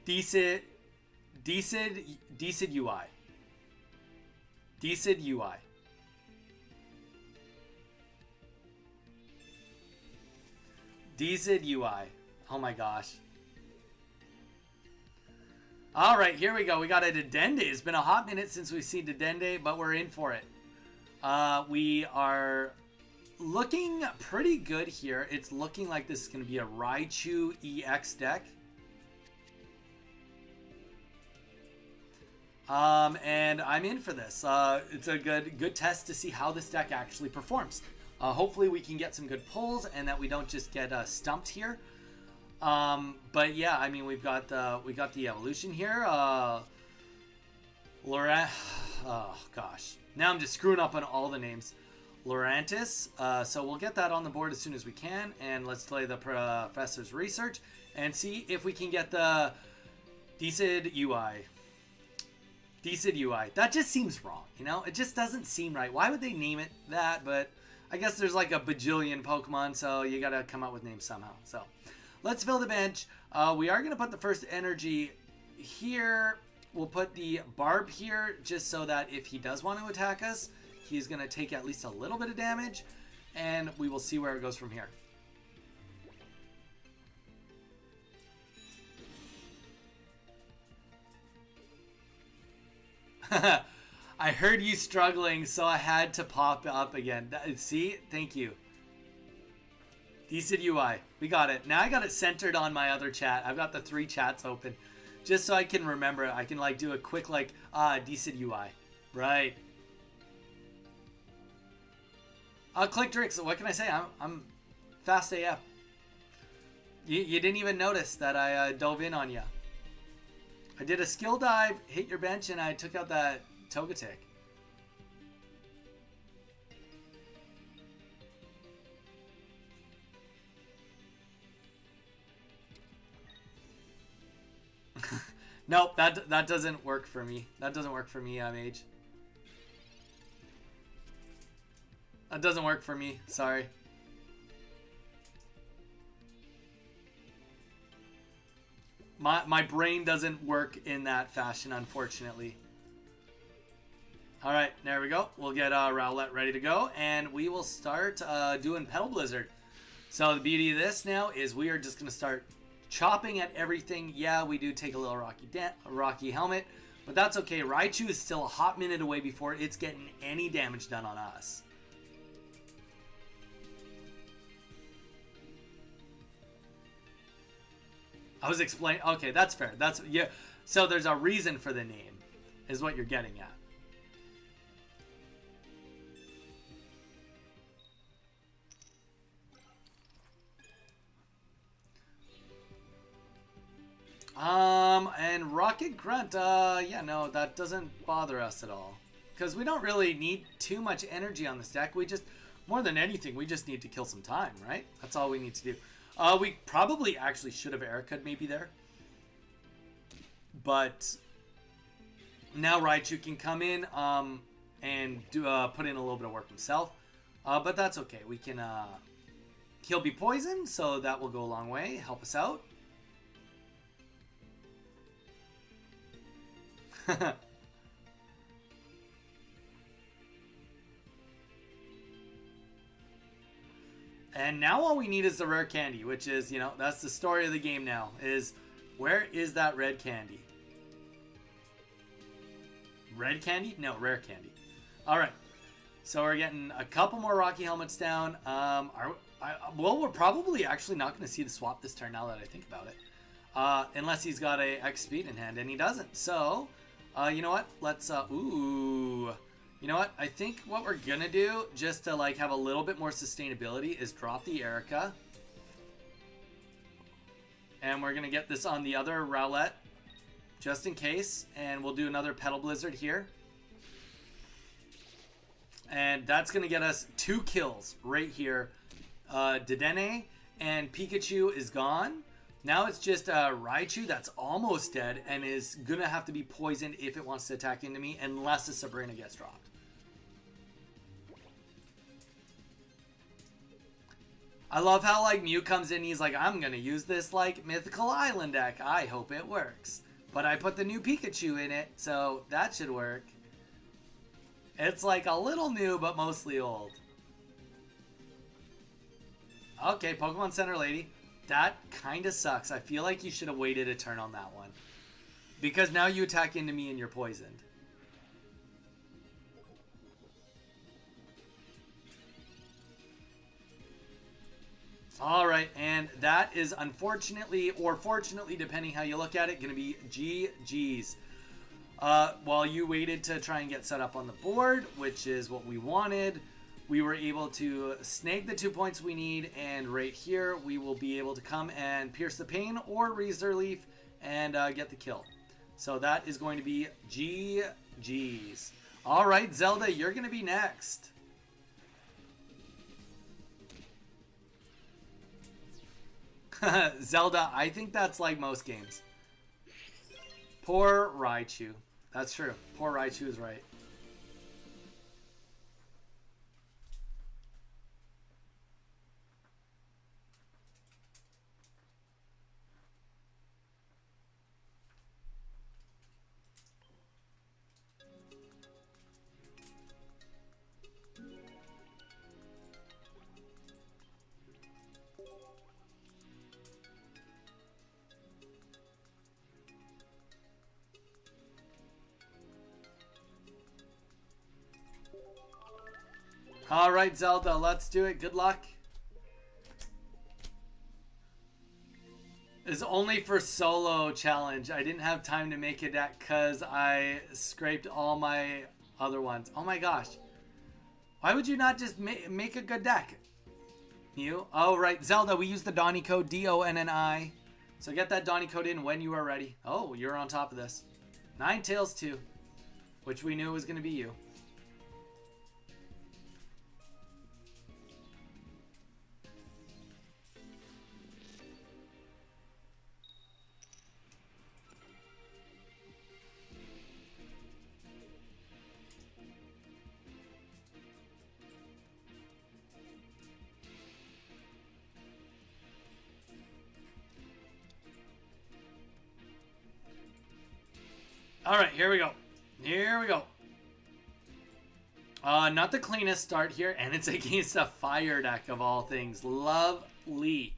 Decid UI. Decid UI. Decid UI. Oh my gosh. Alright, here we go. We got a Dedenne. It's been a hot minute since we've seen Dedenne, but we're in for it. We are looking pretty good here. It's looking like this is going to be a Raichu EX deck. And I'm in for this. It's a good test to see how this deck actually performs. Hopefully we can get some good pulls and that we don't just get stumped here. But yeah, I mean, we got the evolution here. Laura, oh gosh, now I'm just screwing up on all the names. Lurantis. So we'll get that on the board as soon as we can, and let's play the professor's research and see if we can get the Decid UI. Decid UI. That just seems wrong, you know? It just doesn't seem right. Why would they name it that? But I guess there's like a bajillion Pokemon, so you gotta come up with names somehow. So let's fill the bench. We are gonna put the first energy here. We'll put the Barb here just so that if he does want to attack us, he's gonna take at least a little bit of damage, and we will see where it goes from here. I heard you struggling, so I had to pop up again. See? Thank you. Decid UI. We got it. Now I got it centered on my other chat. I've got the 3 chats open. Just so I can remember it. I can like do a quick like, Decid UI. Right. Click Drix. What can I say? I'm fast AF. You didn't even notice that I dove in on you. I did a skill dive, hit your bench, and I took out that Togetic. Nope, that doesn't work for me. That doesn't work for me, Mage. That doesn't work for me. Sorry. My brain doesn't work in that fashion, unfortunately. Alright, there we go. We'll get Rowlet ready to go, and we will start doing Petal Blizzard. So the beauty of this now is we are just going to start chopping at everything. Yeah, we do take a little rocky helmet, but that's okay. Raichu is still a hot minute away before it's getting any damage done on us. I was explaining. Okay, that's fair. That's yeah. So there's a reason for the name, is what you're getting at. And Rocket Grunt. Yeah, no, that doesn't bother us at all, because we don't really need too much energy on this deck. We just, more than anything, we just need to kill some time, right? That's all we need to do. We probably actually should have Erica'd maybe there. But now Raichu can come in and do put in a little bit of work himself. But that's okay. We can... he'll be poisoned, so that will go a long way. Help us out. And now all we need is the rare candy, which is, you know, that's the story of the game now, is where is that red candy? Red candy? No, rare candy. All right. So we're getting a couple more Rocky Helmets down. Well, we're probably actually not going to see the swap this turn now that I think about it. Unless he's got a X speed in hand, and he doesn't. So, you know what? Let's, ooh. You know what? I think what we're going to do, just to like have a little bit more sustainability, is drop the Erica. And we're going to get this on the other Rowlet, just in case. And we'll do another Petal Blizzard here. And that's going to get us 2 kills right here. Dedenne and Pikachu is gone. Now it's just Raichu that's almost dead and is going to have to be poisoned if it wants to attack into me, unless the Sabrina gets dropped. I love how like Mew comes in, he's like, I'm going to use this like Mythical Island deck. I hope it works. But I put the new Pikachu in it, so that should work. It's like a little new, but mostly old. Okay, Pokemon Center Lady. That kind of sucks. I feel like you should have waited a turn on that one. Because now you attack into me and you're poisoned. Alright, and that is unfortunately, or fortunately, depending how you look at it, going to be GG's. While you waited to try and get set up on the board, which is what we wanted, we were able to snag the 2 points we need, and right here we will be able to come and Pierce the Pain or Razor Leaf and get the kill. So that is going to be GG's. Alright, Zelda, you're going to be next. Zelda, I think that's like most games. Poor Raichu. That's true. Poor Raichu is right. Alright, Zelda, let's do it. Good luck. It's only for solo challenge. I didn't have time to make a deck because I scraped all my other ones. Oh my gosh. Why would you not just make a good deck? You? Oh, right. Zelda, we use the Donny code, DONNI. So get that Donny code in when you are ready. Oh, you're on top of this. Ninetales 2, which we knew was going to be you. Alright, here we go. Here we go. Not the cleanest start here, and it's against a fire deck of all things. Lovely.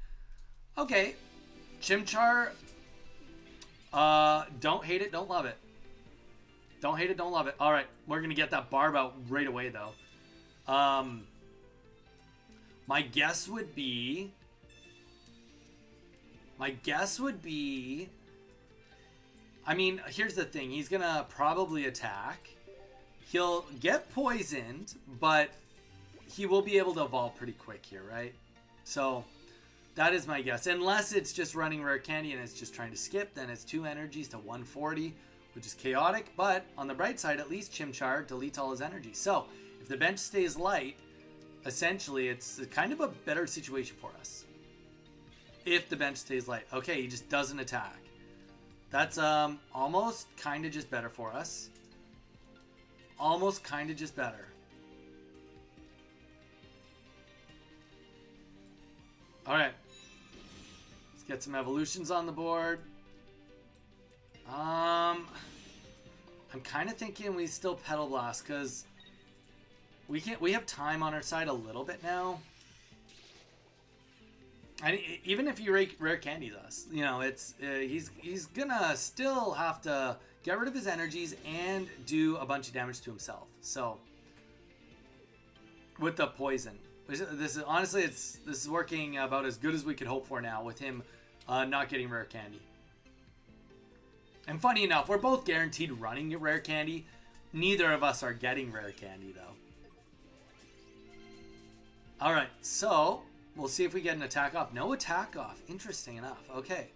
Okay. Chimchar. Don't hate it, don't love it. Don't hate it, don't love it. Alright, we're going to get that Barb out right away, though. My guess would be... I mean, here's the thing. He's going to probably attack. He'll get poisoned, but he will be able to evolve pretty quick here, right? So, that is my guess. Unless it's just running rare candy and it's just trying to skip, then it's 2 energies to 140, which is chaotic. But on the bright side, at least Chimchar deletes all his energy. So, if the bench stays light, essentially it's kind of a better situation for us. if the bench stays light. Okay, he just doesn't attack. That's almost kind of just better for us. Almost kind of just better. Alright. Let's get some evolutions on the board. I'm kind of thinking we still Petal Blast because we have time on our side a little bit now. And even if you rare candies us, you know, it's he's gonna still have to get rid of his energies and do a bunch of damage to himself. So with the poison, this is honestly this is working about as good as we could hope for now with him not getting rare candy. And funny enough, we're both guaranteed running rare candy. Neither of us are getting rare candy though. All right, so we'll see if we get an attack off. No attack off. Interesting enough. Okay.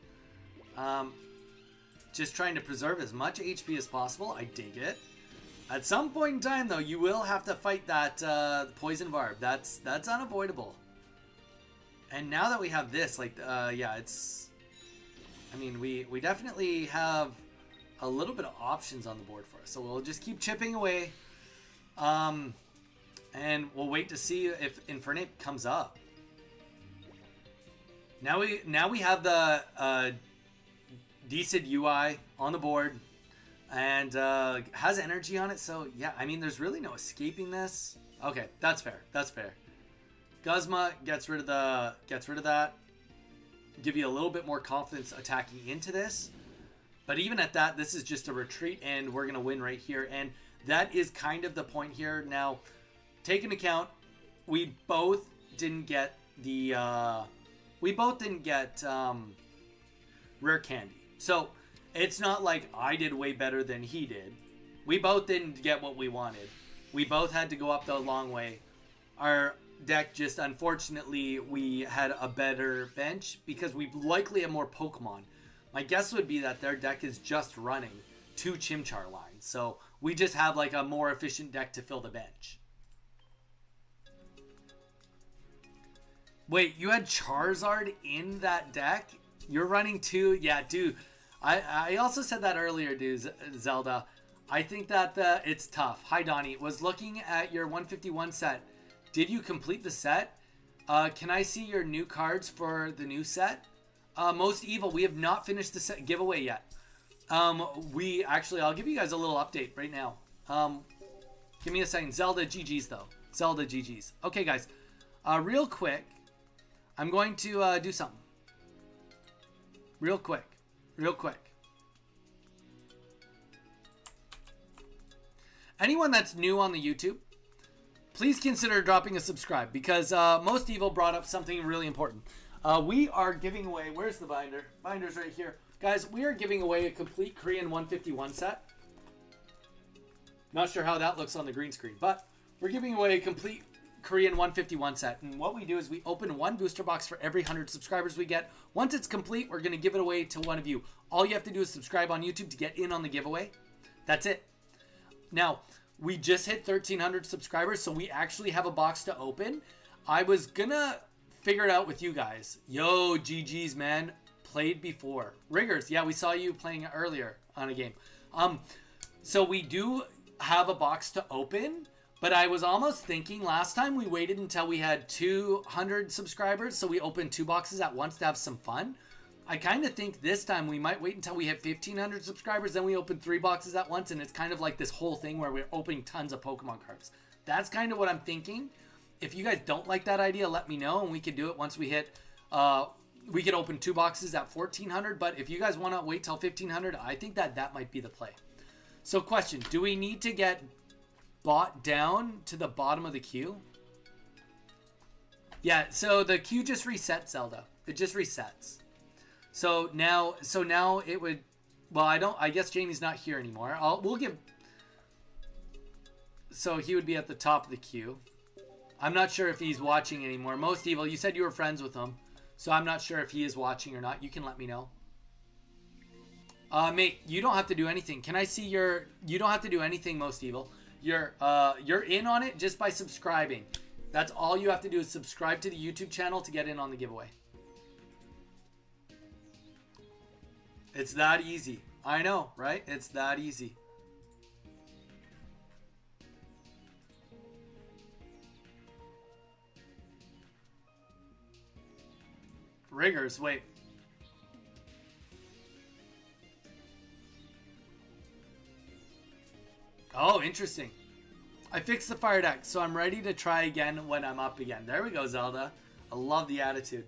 Just trying to preserve as much HP as possible. I dig it. At some point in time, though, you will have to fight that poison barb. That's unavoidable. And now that we have this, like, yeah, it's... I mean, we definitely have a little bit of options on the board for us. So we'll just keep chipping away. And we'll wait to see if Infernape comes up. Now we have the decent UI on the board and has energy on it. So yeah, I mean, there's really no escaping this. Okay, that's fair. That's fair. Guzma gets rid of that. Give you a little bit more confidence attacking into this. But even at that, this is just a retreat, and we're gonna win right here. And that is kind of the point here. Now, take into account, we both didn't get the rare candy. So it's not like I did way better than he did. We both didn't get what we wanted. We both had to go up the long way. Our deck just, unfortunately, we had a better bench because we likely have more Pokemon. My guess would be that their deck is just running 2 Chimchar lines. So we just have like a more efficient deck to fill the bench. Wait, you had Charizard in that deck? You're running 2? Yeah, dude. I also said that earlier, dude, Zelda. I think that it's tough. Hi, Donnie. Was looking at your 151 set. Did you complete the set? Can I see your new cards for the new set? Most Evil, we have not finished the set giveaway yet. I'll give you guys a little update right now. Give me a second. Zelda GG's, though. Zelda GG's. Okay, guys. Real quick. I'm going to do something. Real quick. Anyone that's new on the YouTube, please consider dropping a subscribe because Most Evil brought up something really important. We are giving away... Where's the binder? Binder's right here. Guys, we are giving away a complete Korean 151 set. Not sure how that looks on the green screen, but we're giving away a complete Korean 151 set. And what we do is we open 1 booster box for every 100 subscribers we get. Once it's complete, we're going to give it away to one of you. All you have to do is subscribe on YouTube to get in on the giveaway. That's it. Now, we just hit 1,300 subscribers, so we actually have a box to open. I was going to figure it out with you guys. Yo, GG's, man. Played before. Riggers, yeah, we saw you playing earlier on a game. So we do have a box to open. But I was almost thinking last time we waited until we had 200 subscribers, so we opened 2 boxes at once to have some fun. I kind of think this time we might wait until we hit 1,500 subscribers, then we open 3 boxes at once, and it's kind of like this whole thing where we're opening tons of Pokemon cards. That's kind of what I'm thinking. If you guys don't like that idea, let me know, and we could do it once we hit... we could open 2 boxes at 1,400, but if you guys want to wait till 1,500, I think that might be the play. So question, do we need to get... bought down to the bottom of the queue? Yeah, so the queue just resets, Zelda. It just resets. So now it would... Well, I guess Jamie's not here anymore. We'll give... So he would be at the top of the queue. I'm not sure if he's watching anymore. Most Evil, you said you were friends with him. So I'm not sure if he is watching or not. You can let me know. Mate, you don't have to do anything. Can I see your... You don't have to do anything, Most Evil. You're in on it just by subscribing. That's all you have to do is subscribe to the YouTube channel to get in on the giveaway. It's that easy. I know, right? It's that easy. Riggers, wait. Oh, interesting. I fixed the fire deck, so I'm ready to try again when I'm up again. There we go, Zelda. I love the attitude.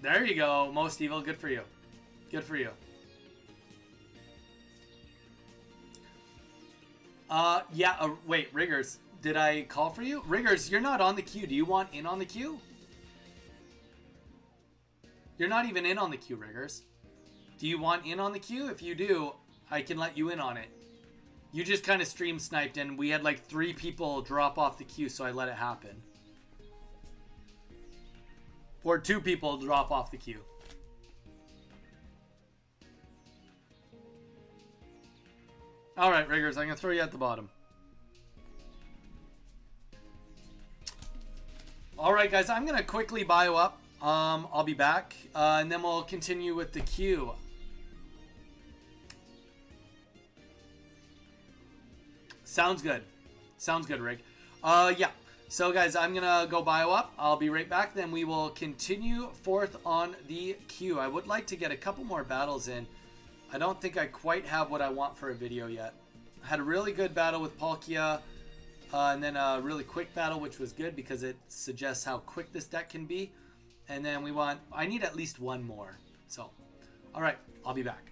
There you go, Most Evil. Good for you. Good for you. Yeah, wait, Riggers. Did I call for you? Riggers, you're not on the queue. Do you want in on the queue? You're not even in on the queue, Riggers. Do you want in on the queue? If you do, I can let you in on it. You just kind of stream sniped and we had like 3 people drop off the queue, so I let it happen. Or 2 people drop off the queue. Alright, Riggers, I'm going to throw you at the bottom. Alright, guys, I'm going to quickly bio up. I'll be back, and then we'll continue with the queue. Sounds good. Sounds good, Rick. Yeah. So, guys, I'm going to go bio up. I'll be right back. Then we will continue forth on the queue. I would like to get a couple more battles in. I don't think I quite have what I want for a video yet. I had a really good battle with Palkia, and then a really quick battle, which was good because it suggests how quick this deck can be. And then I need at least one more. So, all right, I'll be back.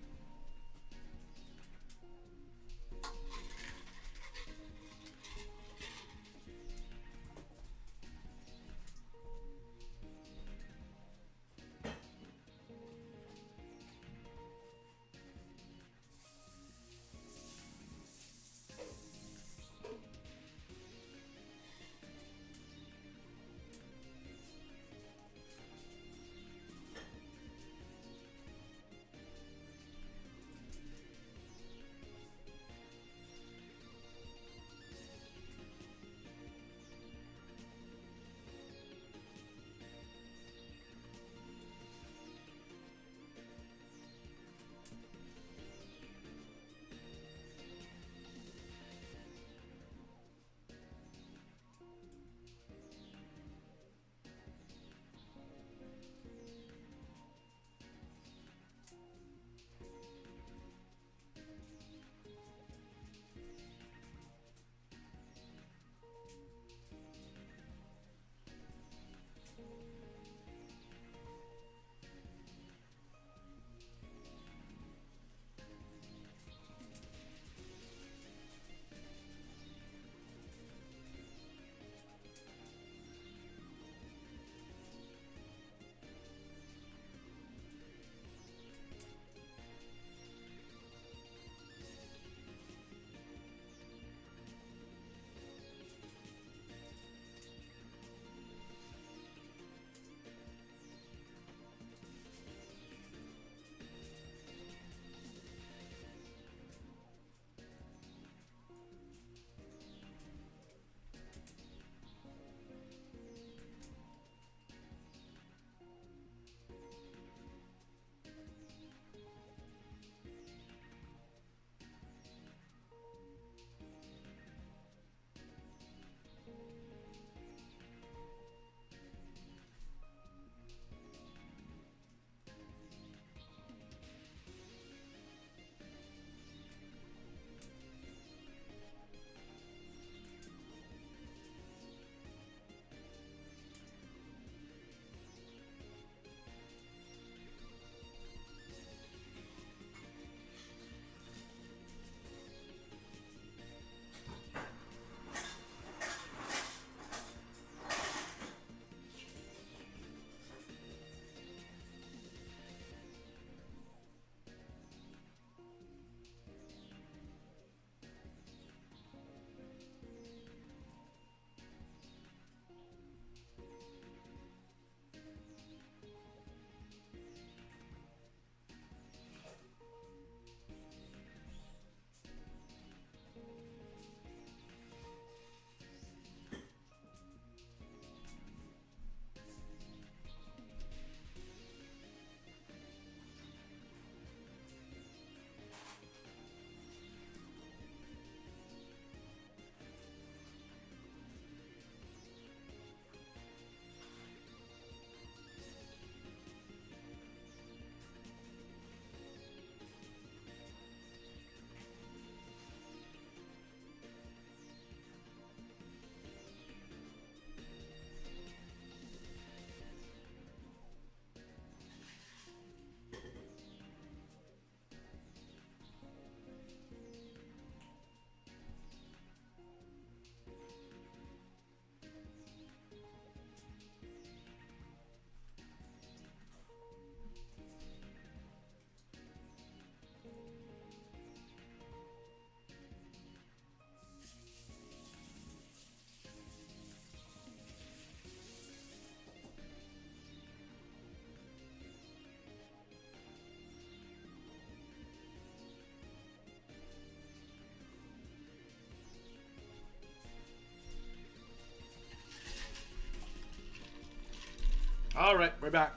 All right, we're back.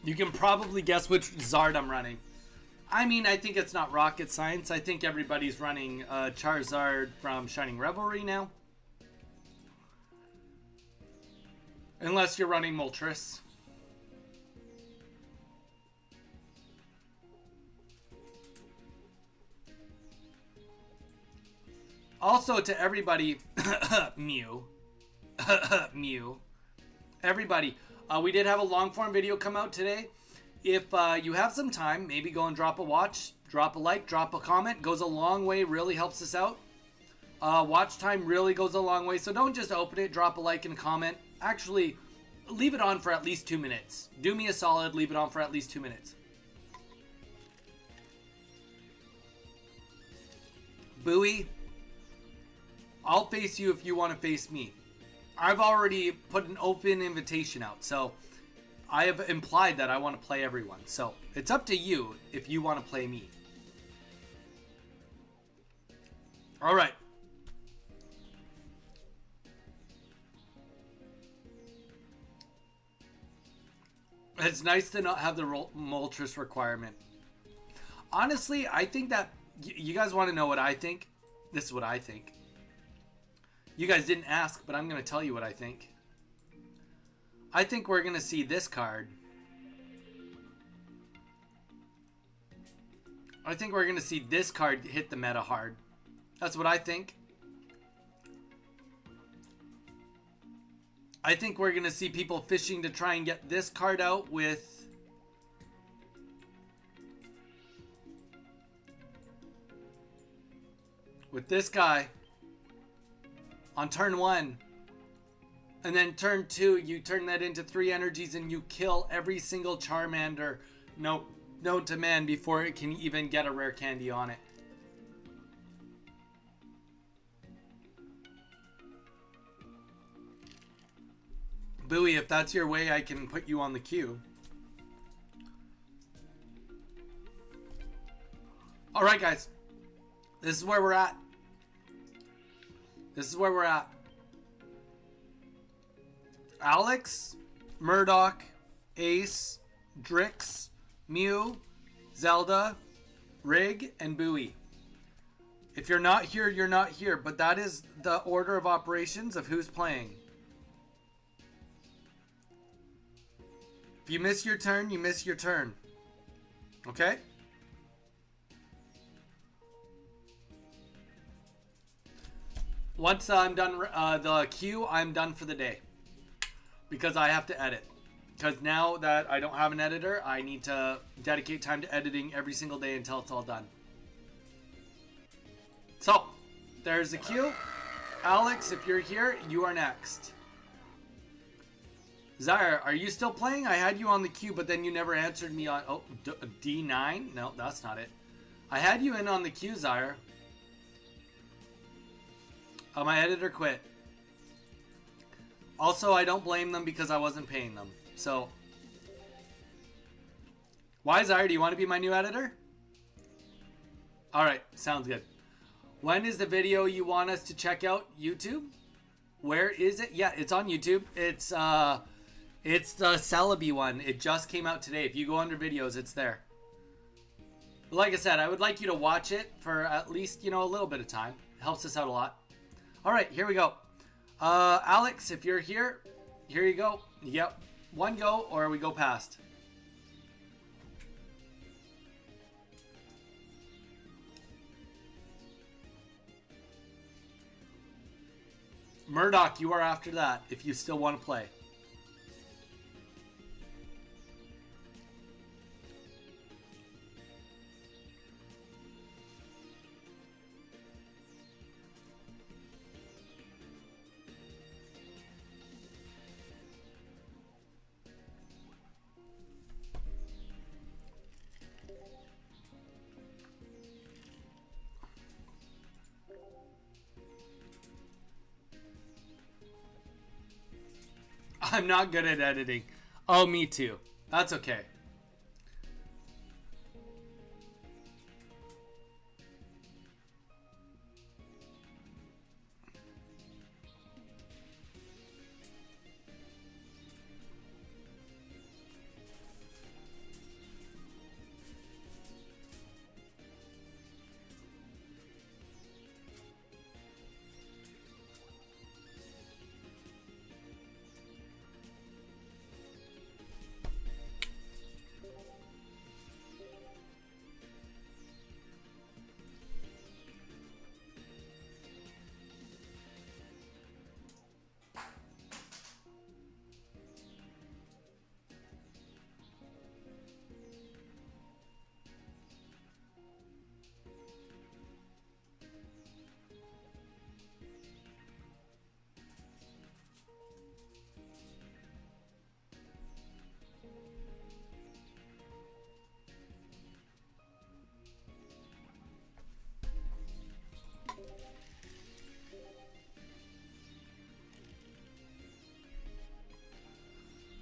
You can probably guess which Zard I'm running. I mean, I think it's not rocket science. I think everybody's running Charizard from Shining Revelry now. Unless you're running Moltres. Also, to everybody, Mew. Mew. Everybody, we did have a long form video come out today. If you have some time, maybe go and drop a watch, drop a like, drop a comment. Goes a long way, really helps us out. Watch time really goes a long way, so don't just open it, drop a like and a comment. Actually, leave it on for at least 2 minutes. Do me a solid, leave it on for at least 2 minutes. Bowie, I'll face you if you want to face me. I've already put an open invitation out, so I have implied that I want to play everyone. So it's up to you if you want to play me. All right. It's nice to not have the Moltres requirement. Honestly, I think that you guys want to know what I think. This is what I think. You guys didn't ask, but I'm going to tell you what I think. I think we're going to see this card. I think we're going to see this card hit the meta hard. That's what I think. I think we're going to see people fishing to try and get this card out with this guy on turn 1. And then turn 2, you turn that into 3 energies and you kill every single Charmander known to man before it can even get a rare candy on it. Bowie, if that's your way, I can put you on the queue. Alright, guys. This is where we're at. This is where we're at. Alex, Murdoch, Ace, Drix, Mew, Zelda, Rig, and Bowie. If you're not here, you're not here. But that is the order of operations of who's playing. If you miss your turn, you miss your turn. Okay? Once I'm done the queue, I'm done for the day. Because I have to edit. Because now that I don't have an editor, I need to dedicate time to editing every single day until it's all done. So, there's the queue. Alex, if you're here, you are next. Zaire, are you still playing? I had you on the queue, but then you never answered me on... Oh, D9? No, that's not it. I had you in on the queue, Zaire. Oh, my editor quit. Also, I don't blame them because I wasn't paying them. So, why, Zaire? Do you want to be my new editor? Alright, sounds good. When is the video you want us to check out? YouTube? Where is it? Yeah, it's on YouTube. It's the Celebi one. It just came out today. If you go under videos, it's there. But like I said, I would like you to watch it for at least, a little bit of time. It helps us out a lot. Alright, here we go. Alex, if you're here, here you go. Yep. One go, or we go past. Murdoch, you are after that, if you still want to play. I'm not good at editing. Oh, me too. That's okay.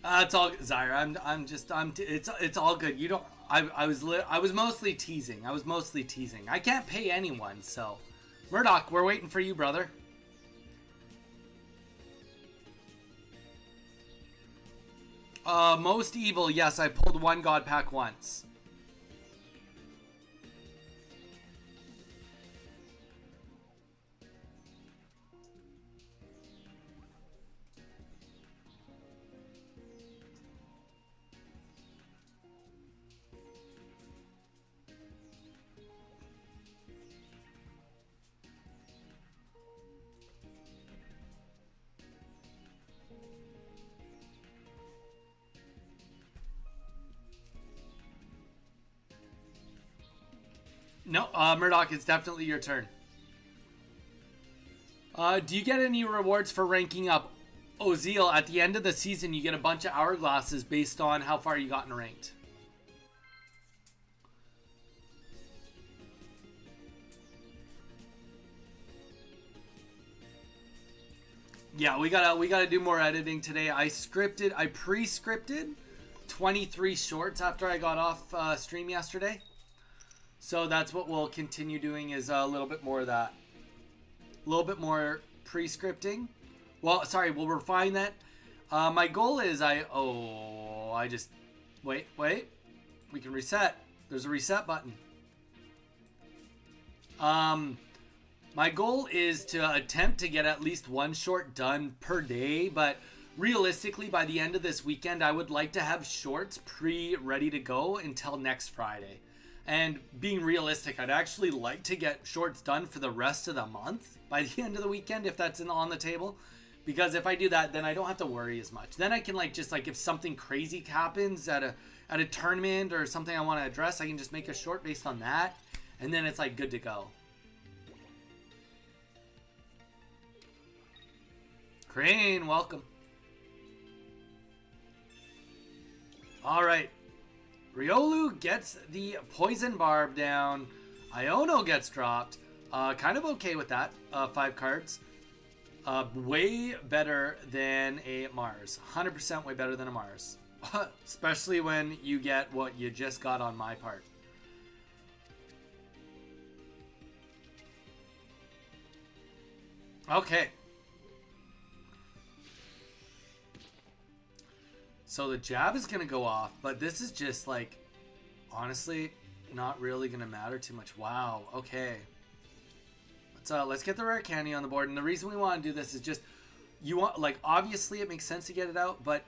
It's all Zyra. It's all good. You don't. I was mostly teasing. I can't pay anyone, so Murdoch, we're waiting for you, brother. Most evil. Yes, I pulled one god pack once. No, Murdoch, it's definitely your turn. Do you get any rewards for ranking up? Ozil, at the end of the season, you get a bunch of hourglasses based on how far you gotten ranked. Yeah, we gotta do more editing today. I pre-scripted 23 shorts after I got off stream yesterday. So that's what we'll continue doing, is a little bit more of that. A little bit more pre-scripting. Well, sorry, we'll refine that. My goal is wait. We can reset. There's a reset button. My goal is to attempt to get at least one short done per day, but realistically, by the end of this weekend, I would like to have shorts ready to go until next Friday. And being realistic, I'd actually like to get shorts done for the rest of the month by the end of the weekend, if that's on the table. Because if I do that, then I don't have to worry as much. Then I can if something crazy happens at a tournament or something I want to address, I can just make a short based on that. And then it's good to go. Crane, welcome. All right. Riolu gets the poison barb down. Iono gets dropped. Kind of okay with that. 5 cards. Way better than a Mars. 100% way better than a Mars. Especially when you get what you just got on my part. Okay. So the jab is going to go off, but this is just honestly, not really going to matter too much. Wow. Okay. Let's get the rare candy on the board. And the reason we want to do this is just, obviously it makes sense to get it out, but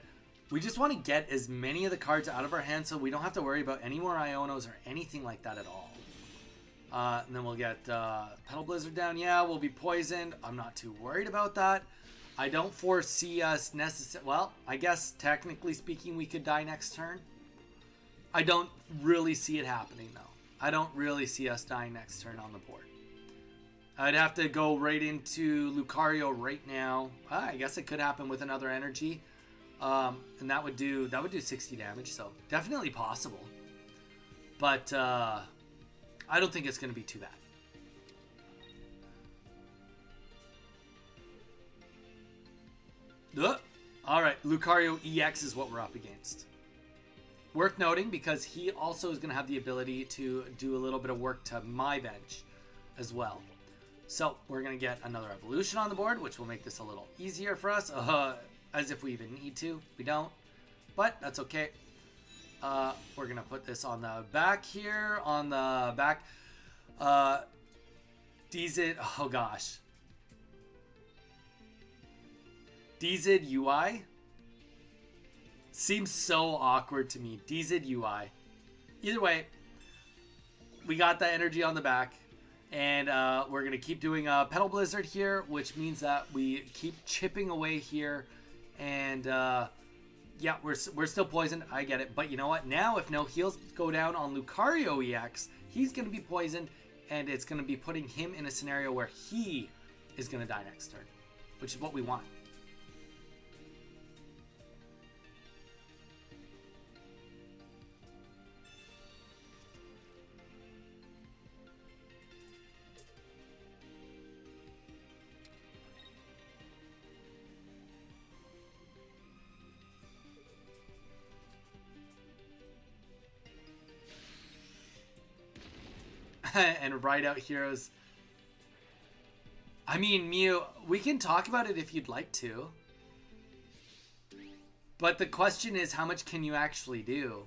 we just want to get as many of the cards out of our hands so we don't have to worry about any more Ionos or anything like that at all. And then we'll get Petal Blizzard down. Yeah, we'll be poisoned. I'm not too worried about that. I don't foresee us well, I guess technically speaking, we could die next turn. I don't really see it happening, though. I don't really see us dying next turn on the board. I'd have to go right into Lucario right now. I guess it could happen with another energy. And that would do 60 damage, so definitely possible. But I don't think it's going to be too bad. Alright, Lucario EX is what we're up against. Worth noting, because he also is going to have the ability to do a little bit of work to my bench as well. So, we're going to get another evolution on the board, which will make this a little easier for us. As if we even need to. We don't. But, that's okay. We're going to put this on the back here. On the back. DZ, oh gosh. DZ UI seems so awkward to me. DZ UI. Either way, we got the energy on the back, and we're gonna keep doing a Petal Blizzard here, which means that we keep chipping away here, and yeah, we're still poisoned. I get it, but you know what? Now, if no heals go down on Lucario EX, he's gonna be poisoned, and it's gonna be putting him in a scenario where he is gonna die next turn, which is what we want. and Ride Out Heroes. I mean, Mew, we can talk about it if you'd like to. But the question is, how much can you actually do?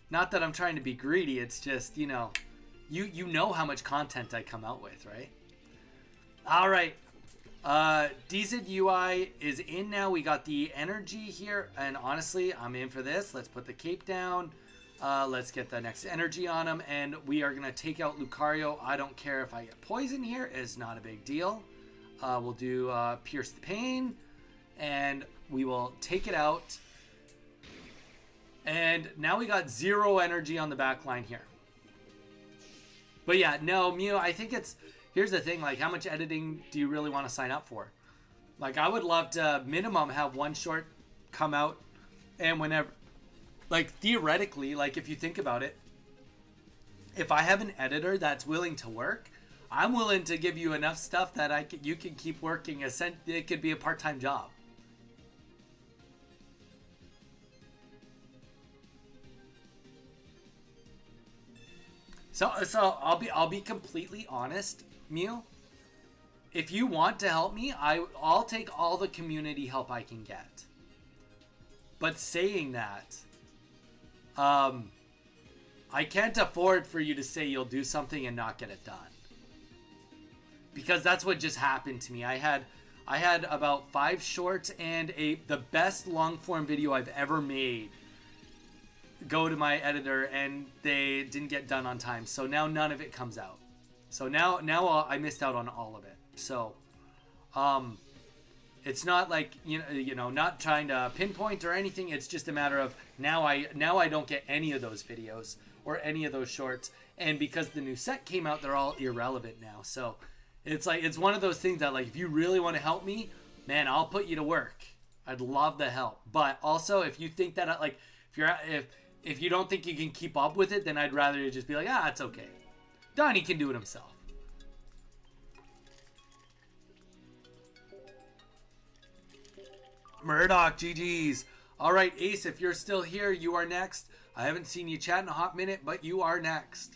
Not that I'm trying to be greedy, it's just, you know how much content I come out with, right? Alright. DZ UI is in now. We got the energy here. And honestly, I'm in for this. Let's put the cape down. Let's get the next energy on him. And we are going to take out Lucario. I don't care if I get poison here. It's not a big deal. We'll do Pierce the Pain. And we will take it out. And now we got 0 energy on the back line here. But yeah, no, Mew, I think it's... Here's the thing, like, how much editing do you really want to sign up for? Like, I would love to minimum have one short come out, and whenever... Like, theoretically, like, if you think about it, if I have an editor that's willing to work, I'm willing to give you enough stuff that you can keep working. It could be a part-time job. So I'll be completely honest, Mew. If you want to help me, I'll take all the community help I can get. But saying that, I can't afford for you to say you'll do something and not get it done. Because that's what just happened to me. I had about 5 shorts and the best long form video I've ever made go to my editor, and they didn't get done on time. So now none of it comes out. So now I missed out on all of it. So, it's not like, you know, not trying to pinpoint or anything. It's just a matter of now I don't get any of those videos or any of those shorts. And because the new set came out, they're all irrelevant now. So it's like, it's one of those things that, like, if you really want to help me, man, I'll put you to work. I'd love the help. But also, if you think that, like, if you don't think you can keep up with it, then I'd rather you just be like, it's okay. Donnie can do it himself. Murdoch, GG's. All right, Ace, if you're still here, you are next. I haven't seen you chat in a hot minute, but you are next.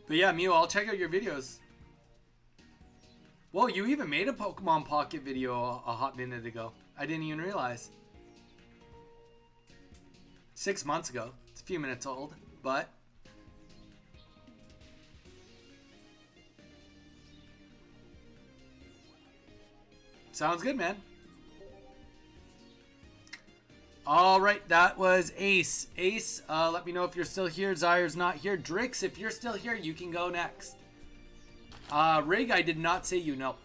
But yeah, Mew, I'll check out your videos. Whoa, you even made a Pokemon Pocket video a hot minute ago. I didn't even realize. 6 months ago. It's a few minutes old, but... Sounds good, man. Alright, that was Ace. Ace, let me know if you're still here. Zaire's not here. Drix, if you're still here, you can go next. Rig, I did not say you, no.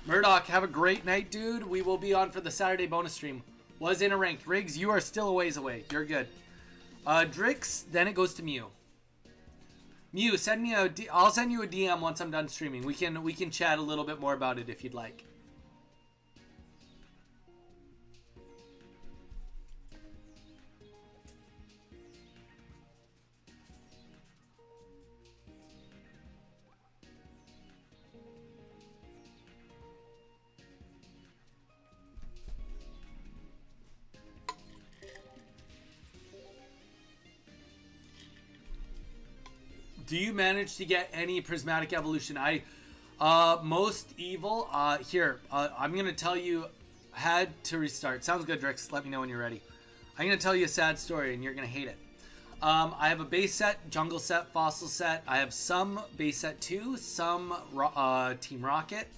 Murdoch, have a great night, dude. We will be on for the Saturday bonus stream. Was in a ranked. Riggs, you are still a ways away. You're good. Drix, then it goes to Mew. Mew, send me I'll send you a DM once I'm done streaming. We can chat a little bit more about it if you'd like. Do you manage to get any prismatic evolution? Most evil, here, I'm going to tell you, had to restart. Sounds good, Drix. Let me know when you're ready. I'm going to tell you a sad story, and you're going to hate it. I have a base set, jungle set, fossil set. I have some base set 2, some Team Rocket,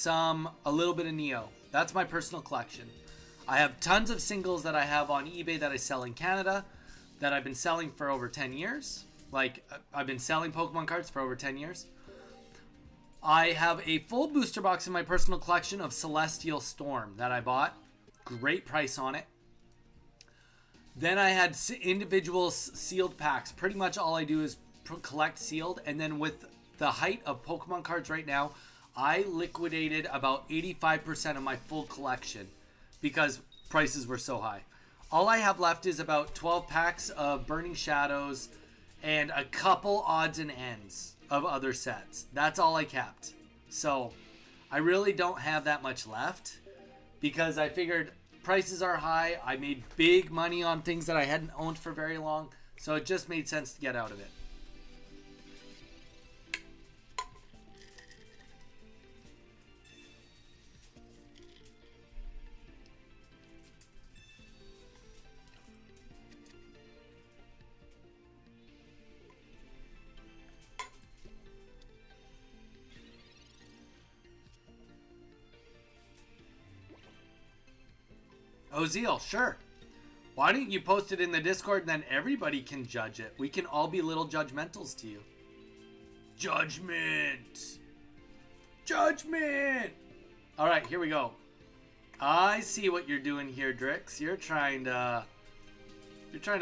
a little bit of Neo. That's my personal collection. I have tons of singles that I have on eBay that I sell in Canada that I've been selling for over 10 years. Like, I've been selling Pokemon cards for over 10 years. I have a full booster box in my personal collection of Celestial Storm that I bought. Great price on it. Then I had individual sealed packs. Pretty much all I do is collect sealed. And then with the height of Pokemon cards right now, I liquidated about 85% of my full collection because prices were so high. All I have left is about 12 packs of Burning Shadows and a couple odds and ends of other sets. That's all I kept. So I really don't have that much left because I figured prices are high. I made big money on things that I hadn't owned for very long. So it just made sense to get out of it. Ozeal, sure. Why don't you post it in the Discord and then everybody can judge it? We can all be little judgmentals to you. Judgment! Judgment! Alright, here we go. I see what you're doing here, Drix. You're trying to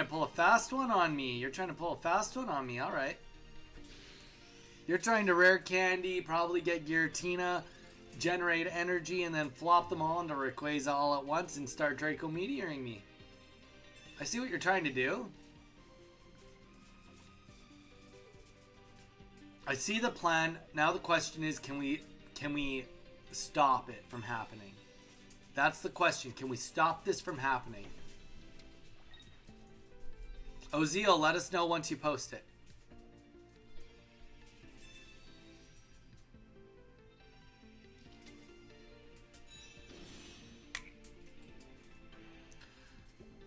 pull a fast one on me. Alright. You're trying to rare candy, probably get Giratina, generate energy, and then flop them all into Rayquaza all at once and start Draco Meteoring me. I see what you're trying to do. I see the plan. Now the question is, can we stop it from happening? That's the question. Can we stop this from happening? Ozeal, let us know once you post it.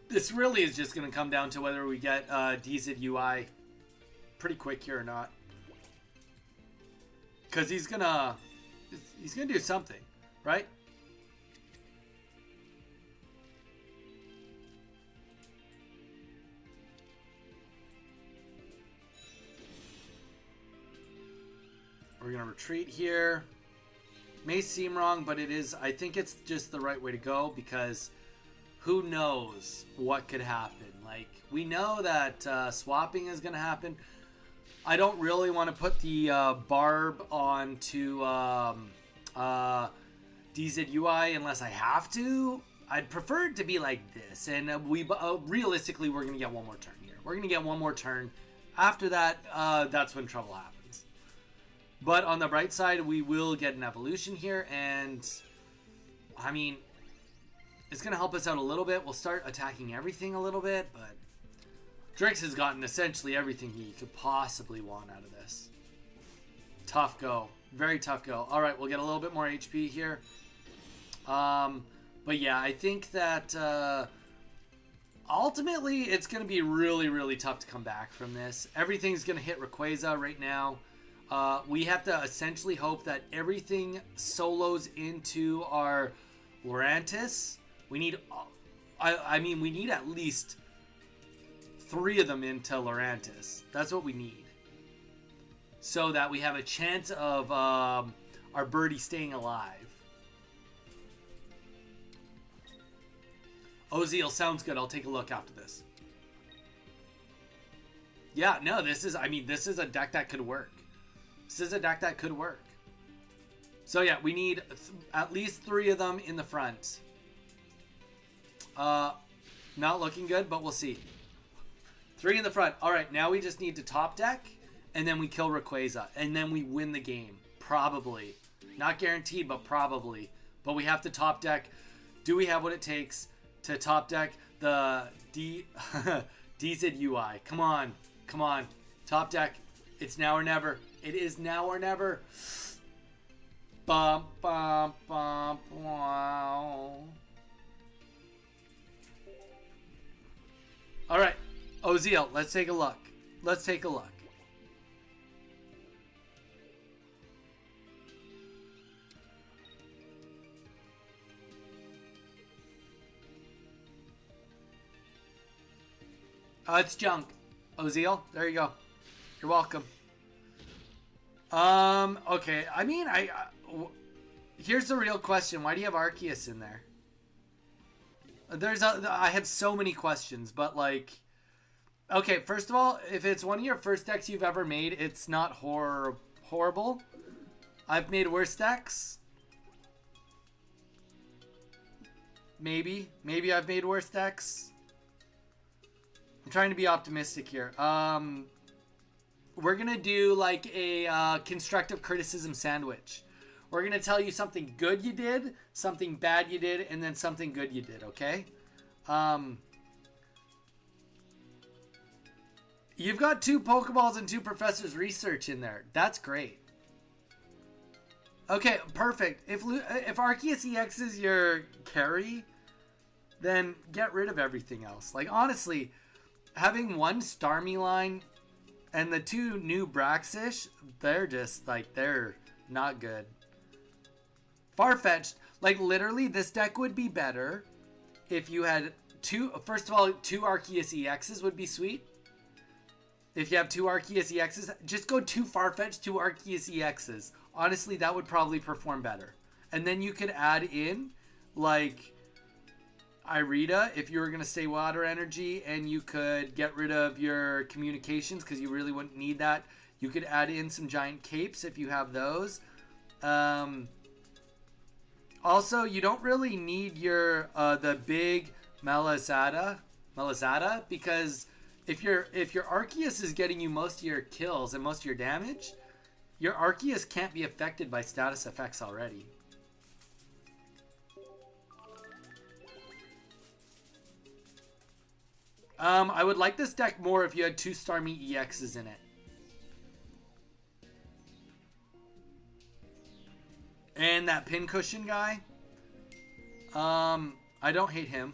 This really is just going to come down to whether we get DZUI pretty quick here or not. Because he's gonna do something, right? We're going to retreat here. May seem wrong, but it is. I think it's just the right way to go because who knows what could happen. Like, we know that swapping is going to happen. I don't really want to put the barb onto DZUI unless I have to. I'd prefer it to be like this. And realistically, we're going to get one more turn here. We're going to get one more turn. After that, that's when trouble happens. But on the bright side, we will get an evolution here. And, I mean, it's going to help us out a little bit. We'll start attacking everything a little bit, but Drix has gotten essentially everything he could possibly want out of this. Tough go. Very tough go. All right, we'll get a little bit more HP here. But yeah, I think that ultimately it's going to be really, really tough to come back from this. Everything's going to hit Rayquaza right now. We have to essentially hope that everything solos into our Lurantis. We need, I mean, we need at least 3 of them into Lurantis. That's what we need. So that we have a chance of our birdie staying alive. Ozeal sounds good. I'll take a look after this. Yeah, no, this is a deck that could work. This is a deck that could work. So yeah, we need at least 3 of them in the front. Not looking good, but we'll see. 3 in the front. All right, now we just need to top deck, and then we kill Rayquaza, and then we win the game. Probably. Not guaranteed, but probably. But we have to top deck. Do we have what it takes to top deck the DZUI? Come on. Come on. Top deck. It's now or never. It is now or never. Bum, bum, bum, wow. All right. Ozeal, let's take a look. Let's take a look. It's junk. Ozeal, there you go. You're welcome. Okay. I mean, here's the real question. Why do you have Arceus in there? I have so many questions, but like, okay, first of all, if it's one of your first decks you've ever made, it's not horrible. I've made worse decks. Maybe I've made worse decks. I'm trying to be optimistic here. we're gonna do like a constructive criticism sandwich. We're gonna tell you something good you did, something bad you did, and then something good you did. Okay. You've got 2 Pokeballs and 2 Professors Research in there. That's great. Okay, perfect. If Arceus EX is your carry, then get rid of everything else. Like, honestly, having 1 Starmie line and the 2 new Braxish, they're just, like, they're not good. Farfetch'd, like, literally, this deck would be better if you had 2, first of all, 2 Arceus EXs would be sweet. If you have 2 Arceus EXs, just go 2 Farfetch'd, 2 Arceus EXs. Honestly, that would probably perform better. And then you could add in, like, Irida if you were going to stay Water Energy, and you could get rid of your communications because you really wouldn't need that. You could add in some giant capes if you have those. Also, you don't really need your the big Melisada because if your Arceus is getting you most of your kills and most of your damage, your Arceus can't be affected by status effects already. I would like this deck more if you had 2 Starmie EXs in it. And that pincushion guy, I don't hate him.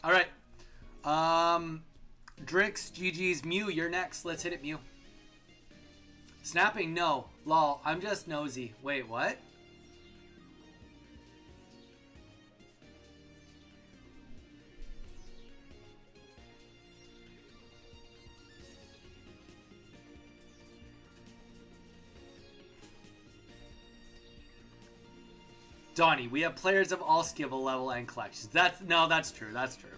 All right. Drix, GG's, Mew, you're next. Let's hit it, Mew. Snapping? No. Lol, I'm just nosy. Wait, what? Donnie, we have players of all skill level and collections. That's true. That's true.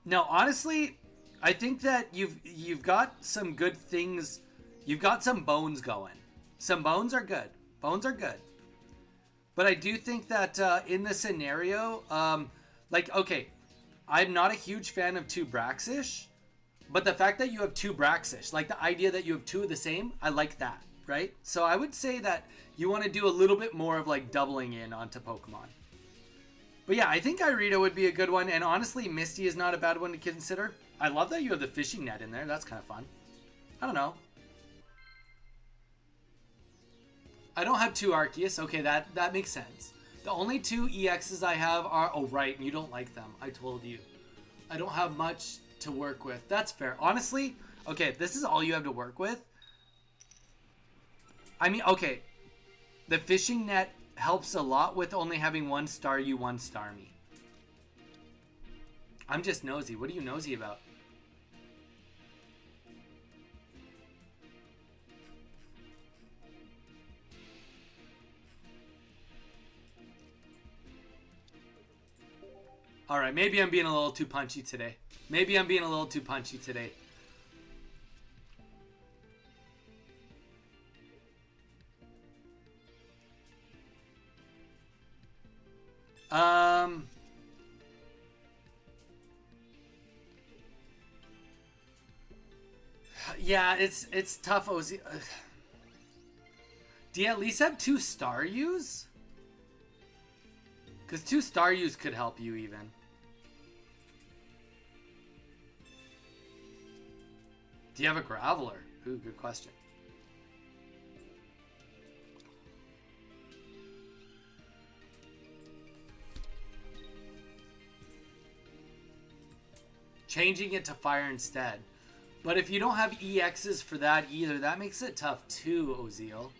No, honestly, I think that you've got some good things. You've got some bones going. Some bones are good. Bones are good. But I do think that in the scenario, like, okay, I'm not a huge fan of 2 Braxish, but the fact that you have 2 Braxish, like the idea that you have 2 of the same, I like that, right? So I would say that you want to do a little bit more of like doubling in onto Pokemon. But yeah, I think Irida would be a good one, and honestly, Misty is not a bad one to consider. I love that you have the fishing net in there. That's kind of fun. I don't know. I don't have 2 Arceus. Okay, that makes sense. The only 2 EXs I have are... Oh, right, and you don't like them. I told you. I don't have much to work with. That's fair. Honestly, okay, if this is all you have to work with... I mean, okay. The fishing net helps a lot with only having 1 Staryu, 1 Starmie. I'm just nosy. What are you nosy about? Alright, maybe I'm being a little too punchy today. Yeah, it's tough, Ozzy. Do you at least have 2 Staryus? Because 2 Staryus could help you even. Do you have a Graveler? Ooh, good question. Changing it to fire instead. But if you don't have EXs for that either, that makes it tough too, Ozeal.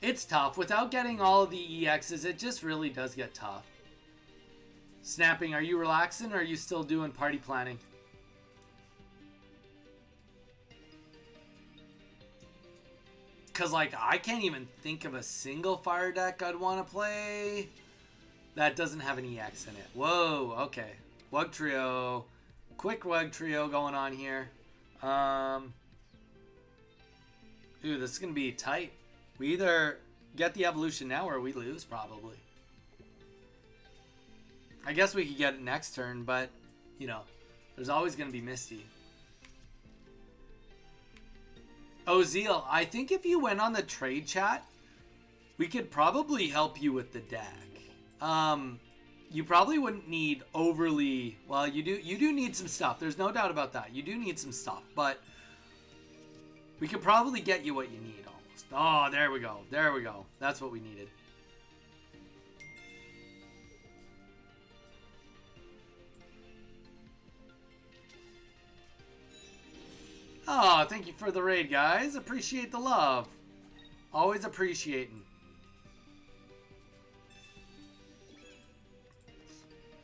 It's tough. Without getting all of the EXs, it just really does get tough. Snapping, are you relaxing or are you still doing party planning? Because, like, I can't even think of a single fire deck I'd want to play that doesn't have an EX in it. Whoa, okay. Wug Trio. quick rug trio going on here. Ooh, this is going to be tight. We either get the evolution now or we lose, probably. I guess we could get it next turn, but, you know, there's always going to be Misty. Oh, Zeal, I think if you went on the trade chat, we could probably help you with the deck. You probably wouldn't need overly... Well, you do need some stuff. There's no doubt about that. You do need some stuff, but we could probably get you what you need almost. Oh, there we go. There we go. That's what we needed. Oh, thank you for the raid, guys. Appreciate the love. Always appreciating.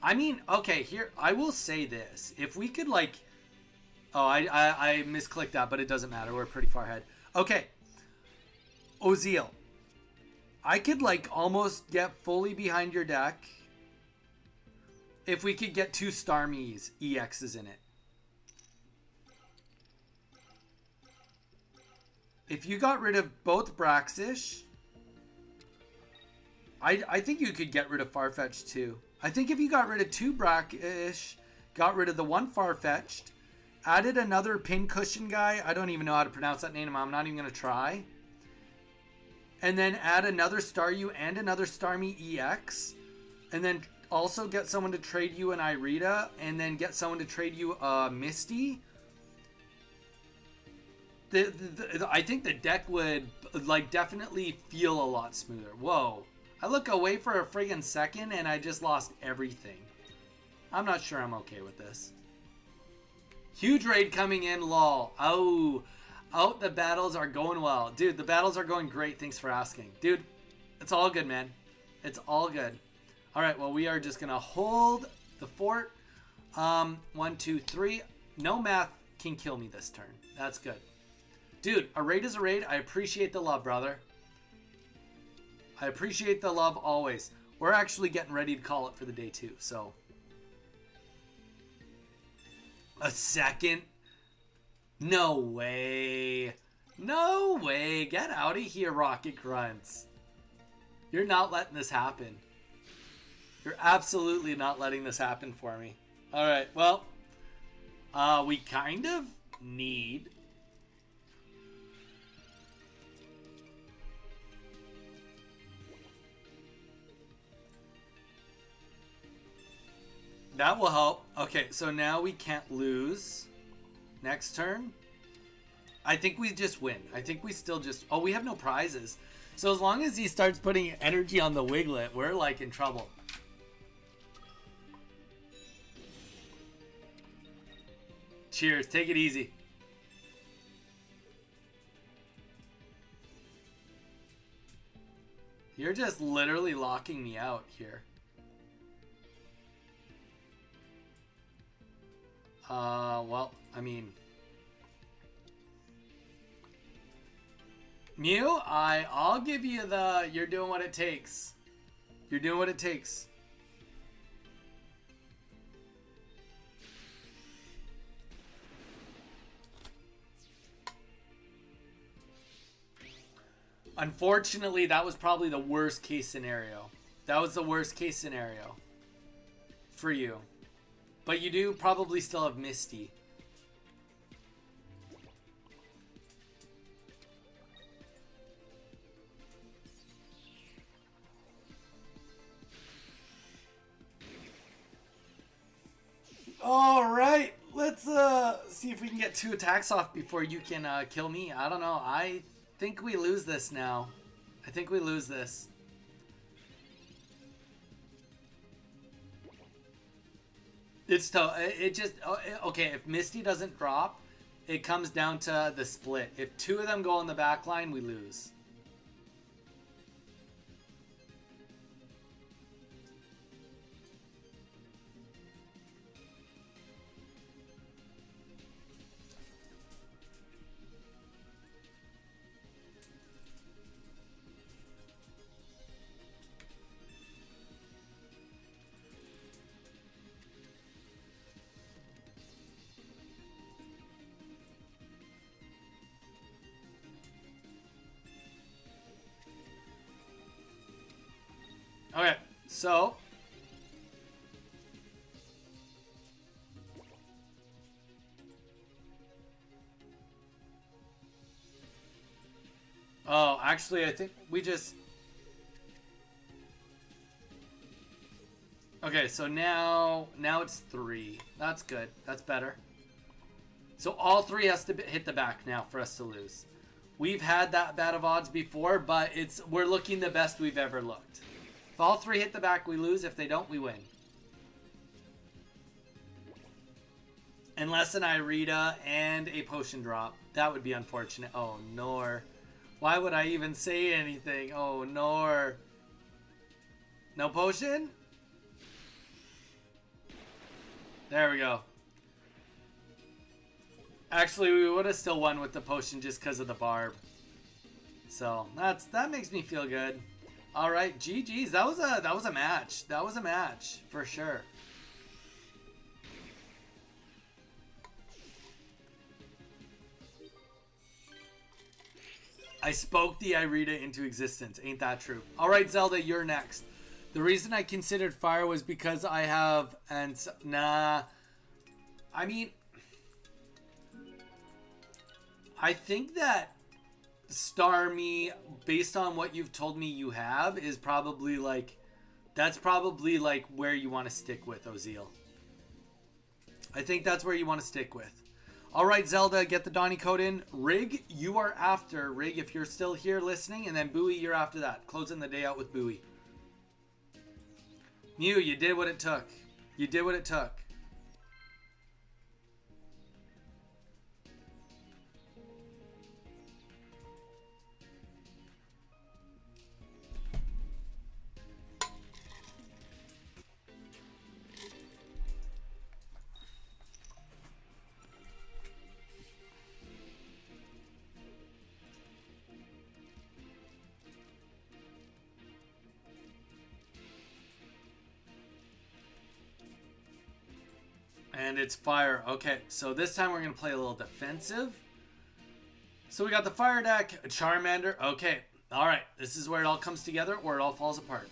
I mean, okay, here, I will say this. If we could, like... Oh, I misclicked that, but it doesn't matter. We're pretty far ahead. Okay. Ozeal. I could, like, almost get fully behind your deck if we could get 2 Starmies EXs in it. If you got rid of both Braxish, I think you could get rid of Farfetch'd too. I think if you got rid of 2 Braxish, got rid of the 1 Farfetch'd, added another Pincushion guy, I don't even know how to pronounce that name, I'm not even going to try, and then add another Staryu and another Starmie EX, and then also get someone to trade you an Irida, and then get someone to trade you a Misty. I think the deck would, like, definitely feel a lot smoother. Whoa. I look away for a friggin' second and I just lost everything. I'm not sure I'm okay with this. Huge raid coming in, lol. Oh, the battles are going well. Dude, the battles are going great. Thanks for asking. Dude, it's all good, man. It's all good. All right, well, we are just going to hold the fort. 1, 2, 3. No math can kill me this turn. That's good. Dude, a raid is a raid. I appreciate the love, brother. I appreciate the love always. We're actually getting ready to call it for the day too, so. A second? No way. No way. Get out of here, Rocket Grunts. You're not letting this happen. You're absolutely not letting this happen for me. All right, well, we kind of need... That will help. Okay, so now we can't lose. Next turn. I think we just win. I think we still just... Oh, we have no prizes. So as long as he starts putting energy on the Wiglet, we're, like, in trouble. Cheers. Take it easy. You're just literally locking me out here. Well, I mean... Mew, I'll give you the... You're doing what it takes. You're doing what it takes. Unfortunately, that was probably the worst case scenario. That was the worst case scenario for you. But you do probably still have Misty. All right, let's see if we can get 2 attacks off before you can kill me. I don't know. I think we lose this now. I think we lose this. It's tough. It just... Okay, if Misty doesn't drop, it comes down to the split. If 2 of them go on the back line, we lose. So oh, actually, I think we just... Okay, so now it's 3. That's good. That's better. So all 3 has to hit the back now for us to lose. We've had that bad of odds before, but we're looking the best we've ever looked. If all 3 hit the back, we lose. If they don't, we win. Unless an Irida and a potion drop. That would be unfortunate. Oh, Nor. Why would I even say anything? Oh, Nor. No potion? There we go. Actually, we would have still won with the potion just because of the barb. So that makes me feel good. All right, GG's. That was a match. That was a match for sure. I spoke the Irida into existence. Ain't that true? All right, Zelda, you're next. The reason I considered fire was because I have... Nah. I mean... I think that Starmie, based on what you've told me you have, is probably like... That's probably like where you want to stick with, Ozeal. I think that's where you want to stick with. All right, Zelda, get the Donny code in. Rig, you are after. Rig, if you're still here listening. And then Bowie, you're after that. Closing the day out with Bowie. Mew, you did what it took. You did what it took. And it's fire. Okay, so this time we're going to play a little defensive. So we got the fire deck, a Charmander. Okay, all right. This is where it all comes together or it all falls apart.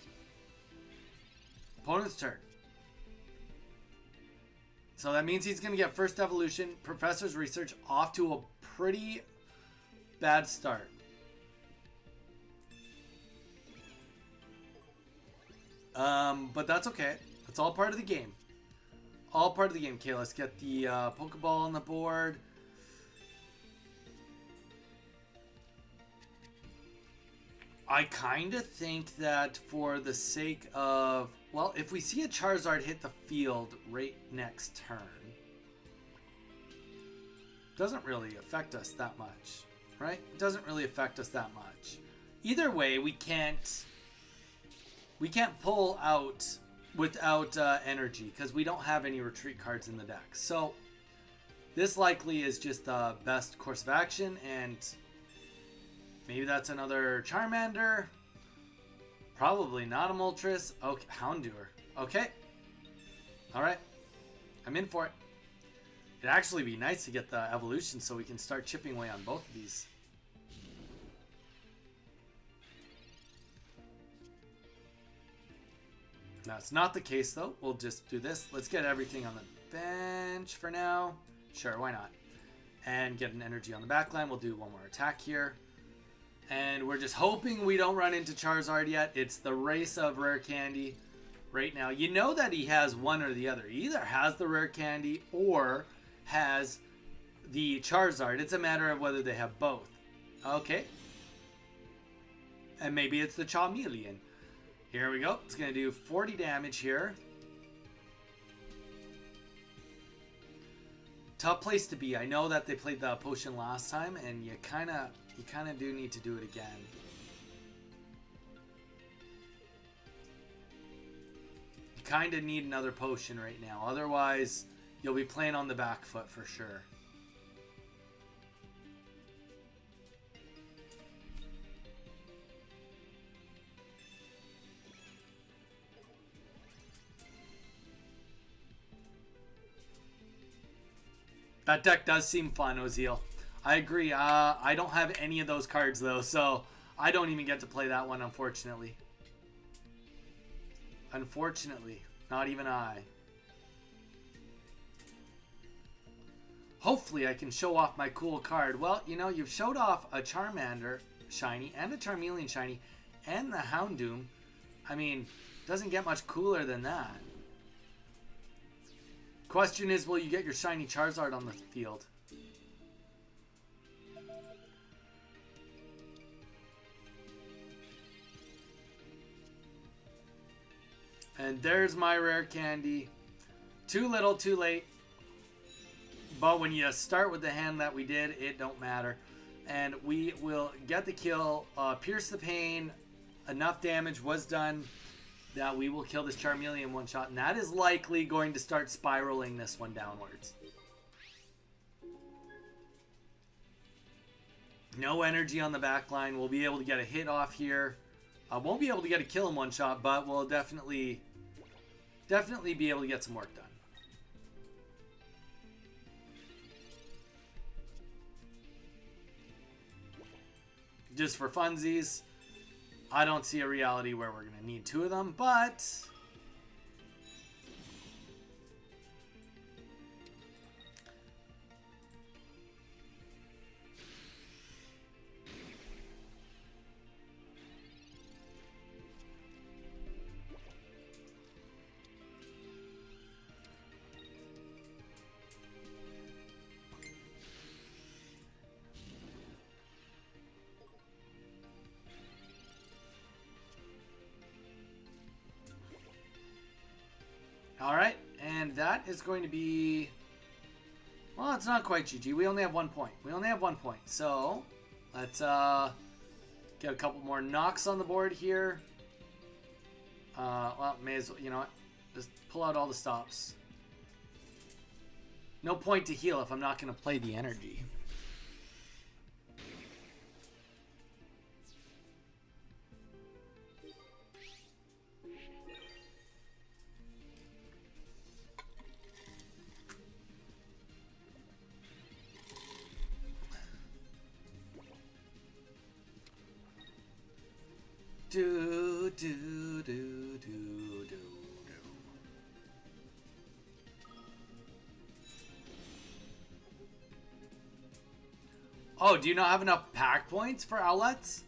Opponent's turn. So that means he's going to get first evolution. Professor's Research off to a pretty bad start. But that's okay. That's all part of the game. All part of the game. Okay, let's get the Pokeball on the board. I kind of think that for the sake of... Well, if we see a Charizard hit the field right next turn, doesn't really affect us that much, right? It doesn't really affect us that much. Either way, we can't pull out without energy because we don't have any retreat cards in the deck. So this likely is just the best course of action, and maybe that's another Charmander. Probably not a Moltres. Okay, Houndour. Okay. All right. I'm in for it. It'd actually be nice to get the evolution so we can start chipping away on both of these. That's not the case, though. We'll just do this. Let's get everything on the bench for now. Sure, why not? And get an energy on the back line. We'll do one more attack here. And we're just hoping we don't run into Charizard yet. It's the race of rare candy right now. You know that he has one or the other. He either has the rare candy or has the Charizard. It's a matter of whether they have both. Okay. And maybe it's the Charmeleon. Here we go. It's going to do 40 damage here. Tough place to be. I know that they played the potion last time, and you kind of do need to do it again. You kind of need another potion right now. Otherwise, you'll be playing on the back foot for sure. That deck does seem fun, Ozeal. I agree. I don't have any of those cards, though, so I don't even get to play that one, unfortunately. Unfortunately, not even I. Hopefully I can show off my cool card. Well, you know, you've showed off a Charmander shiny and a Charmeleon shiny and the Houndoom. I mean, doesn't get much cooler than that. Question is, will you get your shiny Charizard on the field? And there's my rare candy. Too little, too late. But when you start with the hand that we did, it don't matter. And we will get the kill. Pierce the Pain. Enough damage was done that we will kill this Charmeleon one shot. And that is likely going to start spiraling this one downwards. No energy on the back line. We'll be able to get a hit off here. Won't be able to get a kill in one shot, but we'll definitely be able to get some work done. Just for funsies, I don't see a reality where we're going to need two of them, but all right, and that is going to be, well, it's not quite GG. We only have 1 point. So let's get a couple more knocks on the board here. Well, may as well, you know what? Just pull out all the stops. No point to heal if I'm not going to play the energy. Do, do, do, do, do, do. Oh, do you not have enough pack points for outlets?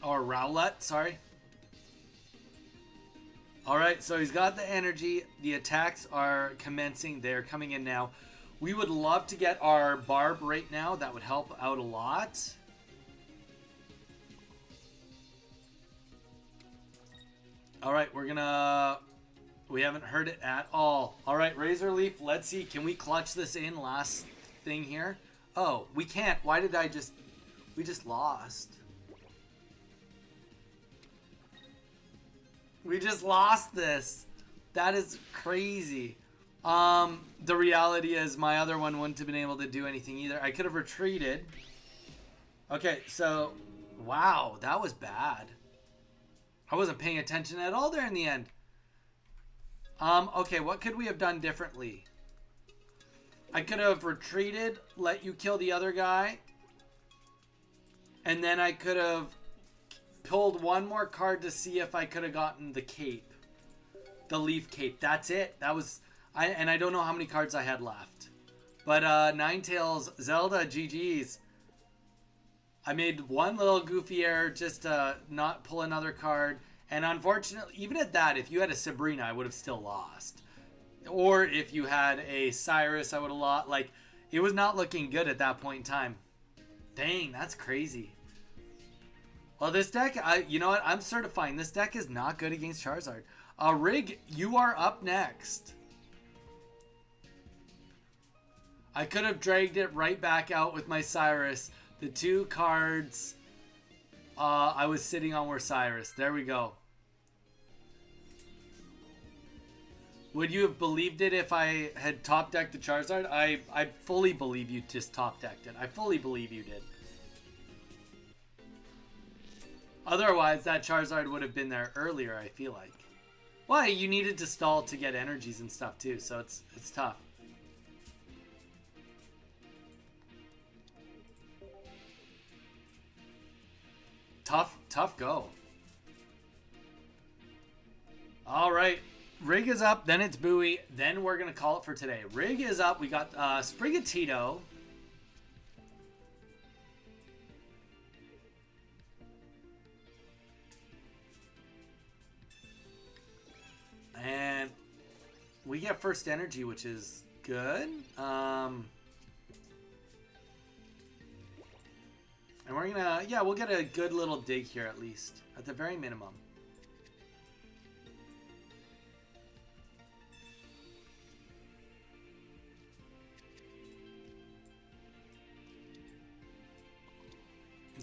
Or Rowlet, sorry. Alright, so he's got the energy. The attacks are commencing. They're coming in now. We would love to get our Barb right now. That would help out a lot. Alright, we're gonna... We haven't heard it at all. Alright, Razor Leaf, let's see. Can we clutch this in last thing here? Oh, we can't. Why did I just... We just lost. We just lost this. That is crazy. The reality is my other one wouldn't have been able to do anything either. I could have retreated. Okay, so... Wow, that was bad. I wasn't paying attention at all there in the end. Okay, what could we have done differently? I could have retreated, let you kill the other guy. And then I could have pulled one more card to see if I could have gotten the cape. The leaf cape. That's it. That was... and I don't know how many cards I had left. But Ninetales, Zelda, GG's. I made one little goofy error just to not pull another card. And unfortunately, even at that, if you had a Sabrina, I would have still lost. Or if you had a Cyrus, I would have lost. Like, it was not looking good at that point in time. Dang, that's crazy. Well, this deck, you know what? I'm certifying this deck is not good against Charizard. Rig, you are up next. I could have dragged it right back out with my Cyrus. The two cards I was sitting on were Cyrus. There we go. Would you have believed it if I had top decked the Charizard? I fully believe you just top decked it. I fully believe you did. Otherwise, that Charizard would have been there earlier, I feel like. Why? You needed to stall to get energies and stuff too, so it's tough. Tough go. All right. Rig is up, then it's Bowie, then we're going to call it for today. Rig is up. We got Sprigatito. And we get first energy, which is good. And we're gonna, yeah, we'll get a good little dig here at least, at the very minimum.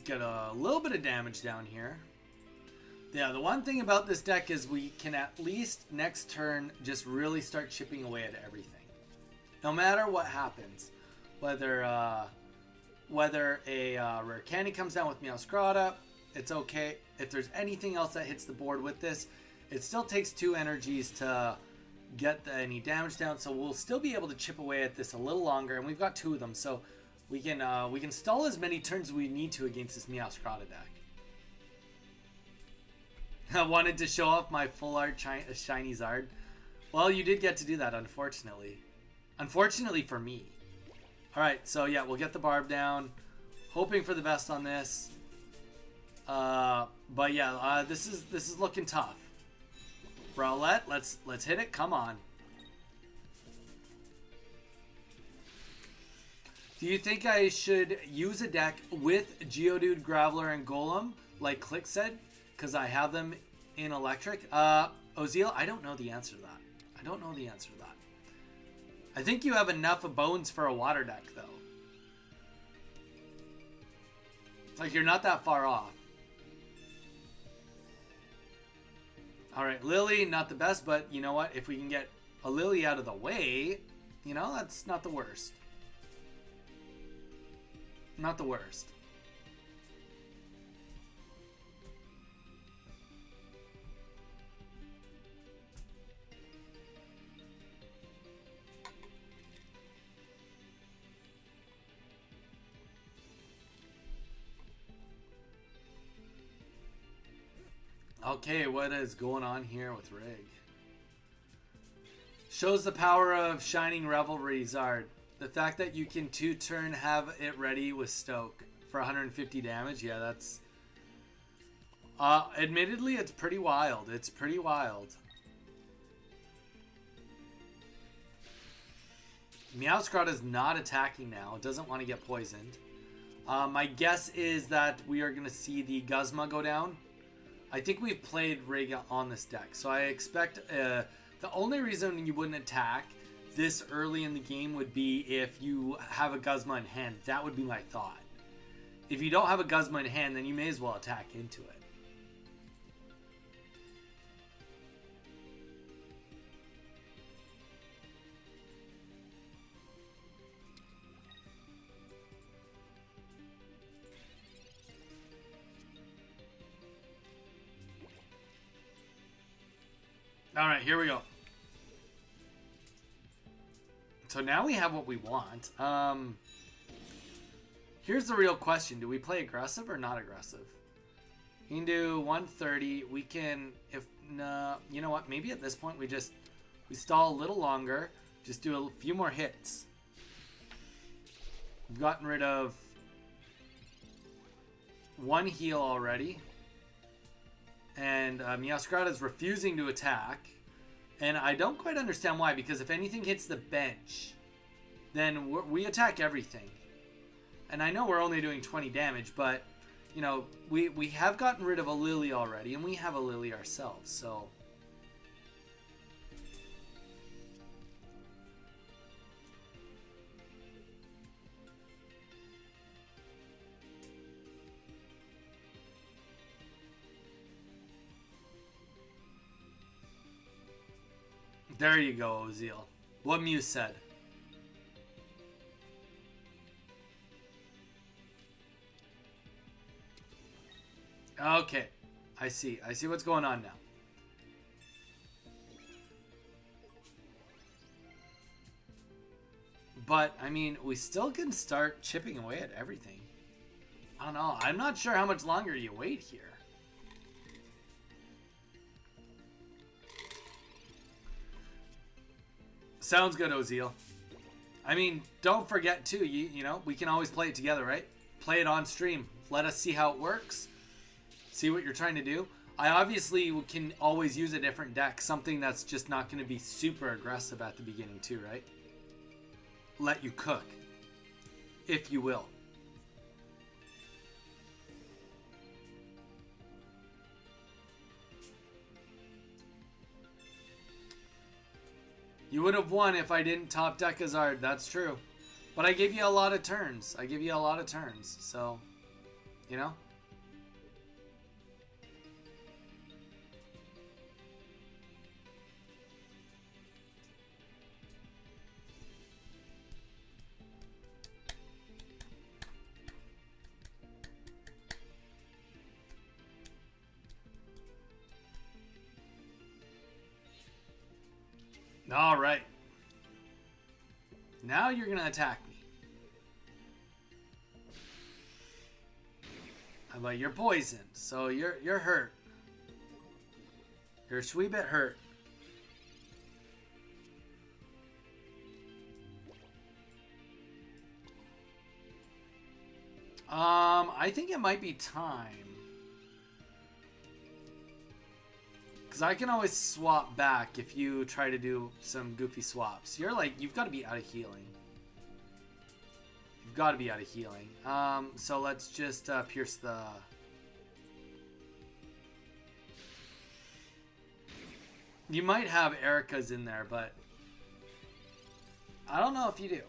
Get a little bit of damage down here. Yeah, the one thing about this deck is we can at least next turn just really start chipping away at everything. No matter what happens. Whether a rare candy comes down with Meowscarada, it's okay. If there's anything else that hits the board with this, it still takes 2 energies to get any damage down. So we'll still be able to chip away at this a little longer. And we've got 2 of them. So we can stall as many turns as we need to against this Meowscarada deck. I wanted to show off my full art shiny Zard. Well, you did get to do that, unfortunately. Unfortunately for me. Alright, so yeah, we'll get the barb down. Hoping for the best on this. But yeah, this is looking tough. Rowlet, let's hit it. Come on. Do you think I should use a deck with Geodude, Graveler, and Golem, like Click said? Because I have them in electric. Ozil, I don't know the answer to that. I don't know the answer to that. I think you have enough of bones for a water deck, though. Like, you're not that far off. Alright, Lily, not the best, but you know what? If we can get a Lily out of the way, you know, that's not the worst. Not the worst. Okay, what is going on here with Rig? Shows the power of Shining Revelry, Zard. The fact that you can 2-turn have it ready with Stoke for 150 damage, yeah, that's... admittedly, it's pretty wild. It's pretty wild. Meowscarada is not attacking now. It doesn't want to get poisoned. My guess is that we are going to see the Guzma go down. I think we've played Rig on this deck, so I expect the only reason you wouldn't attack this early in the game would be if you have a Guzma in hand. That would be my thought. If you don't have a Guzma in hand, then you may as well attack into it. All right, here we go. So now we have what we want. Here's the real question. Do we play aggressive or not aggressive? You can do 130. We can, if, no, you know what? Maybe at this point we stall a little longer. Just do a few more hits. We've gotten rid of 1 heal already. And Meowscarada is refusing to attack. And I don't quite understand why, because if anything hits the bench, then we attack everything. And I know we're only doing 20 damage, but, you know, we have gotten rid of a Lily already, and we have a Lily ourselves, so... There you go, Ozil. What Muse said. Okay. I see. I see what's going on now. But, I mean, we still can start chipping away at everything. I don't know. I'm not sure how much longer you wait here. Sounds good, Ozil. I mean, don't forget, too, you know, we can always play it together, right? Play it on stream. Let us see how it works. See what you're trying to do. I obviously can always use a different deck. Something that's just not going to be super aggressive at the beginning, too, right? Let you cook, if you will. You would have won if I didn't top deck Azard. That's true. But I gave you a lot of turns. I give you a lot of turns. So, you know. All right. Now you're going to attack me. But you're poisoned, so you're hurt. You're a sweet bit hurt. I think it might be time. Because I can always swap back if you try to do some goofy swaps. You're like, you've got to be out of healing. You've got to be out of healing. So let's just pierce the... You might have Erica's in there, but I don't know if you do.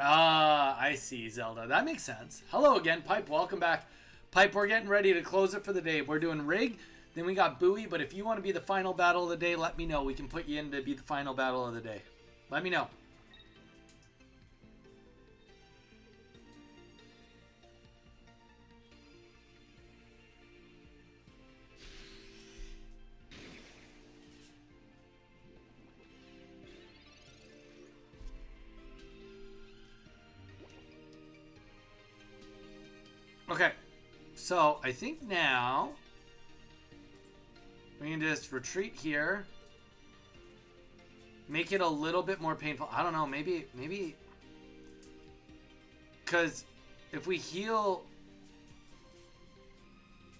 Ah, I see, Zelda. That makes sense. Hello again, Pipe. Welcome back. Pipe, we're getting ready to close it for the day. We're doing Rig, then we got Bowie, but if you want to be the final battle of the day, let me know. We can put you in to be the final battle of the day. Let me know. Okay, so I think now we can just retreat here, make it a little bit more painful. I don't know, maybe, because if we heal,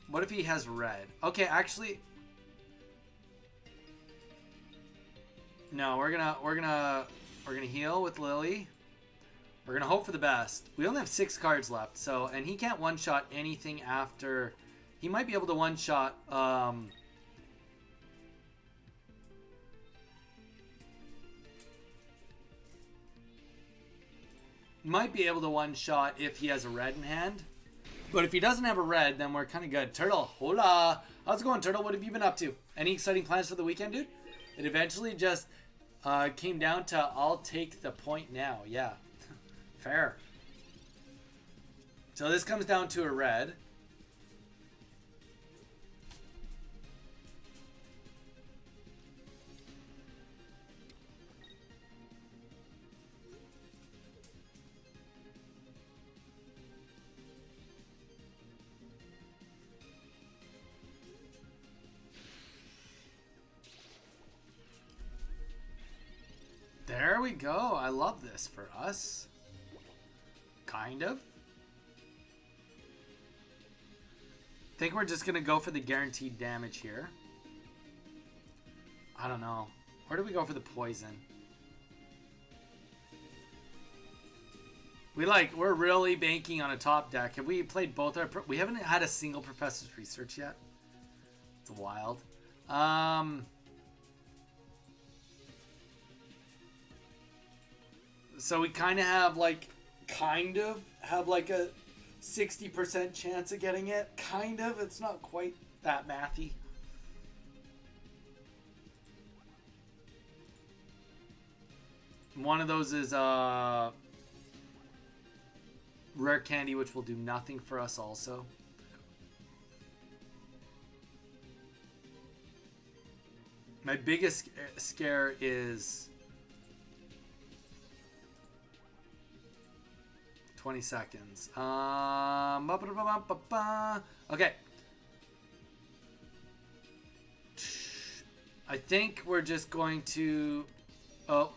what if he has red? Okay, actually, no, we're gonna heal with Lily. We're going to hope for the best. We only have 6 cards left, so, and he can't one-shot anything after. He might be able to one-shot, might be able to one-shot if he has a red in hand. But if he doesn't have a red, then we're kind of good. Turtle, hola. How's it going, Turtle? What have you been up to? Any exciting plans for the weekend, dude? It eventually just came down to I'll take the point now. Yeah. Fair. So this comes down to a red. There we go. I love this for us. Kind of. Think we're just going to go for the guaranteed damage here. I don't know. Or do we go for the poison? We're really banking on a top deck. Have we played both our... We haven't had a single Professor's Research yet. It's wild. So we kind of have like a 60% chance of getting it. Kind of. It's not quite that mathy. One of those is rare candy, which will do nothing for us also. My biggest scare is 20 seconds. Okay. I think we're just going to... Oh.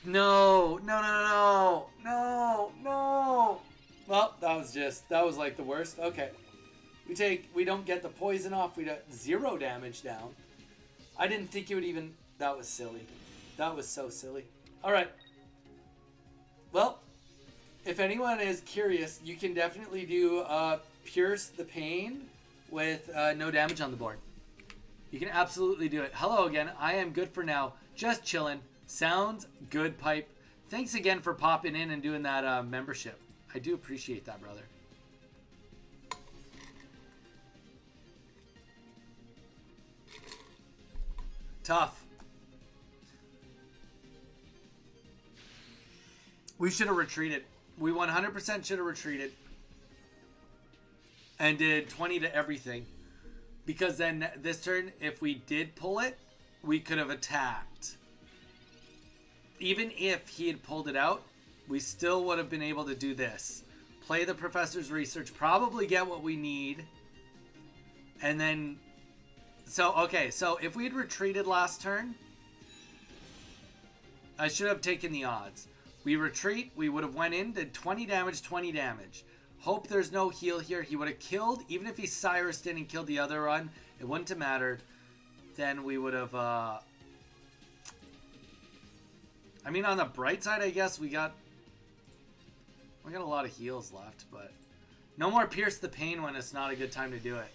No. No, no, no, no, no. Well, that was like the worst. Okay. We don't get the poison off. We got 0 damage down. I didn't think it would even... That was silly. That was so silly. Alright. Well, if anyone is curious, you can definitely do Pierce the Pain with no damage on the board. You can absolutely do it. Hello again. I am good for now. Just chilling. Sounds good, Pipe. Thanks again for popping in and doing that membership. I do appreciate that, brother. Tough. We should have retreated. We 100% should have retreated. And did 20 to everything. Because then this turn, if we did pull it, we could have attacked. Even if he had pulled it out, we still would have been able to do this. Play the professor's research, probably get what we need. And then... So, okay, so if we had retreated last turn, I should have taken the odds. We retreat, we would have went in, did 20 damage, 20 damage. Hope there's no heal here. He would have killed, even if he Cyrused in and killed the other one, it wouldn't have mattered. Then we would have, I mean, on the bright side, I guess, we got a lot of heals left, but no more Pierce the Pain when it's not a good time to do it.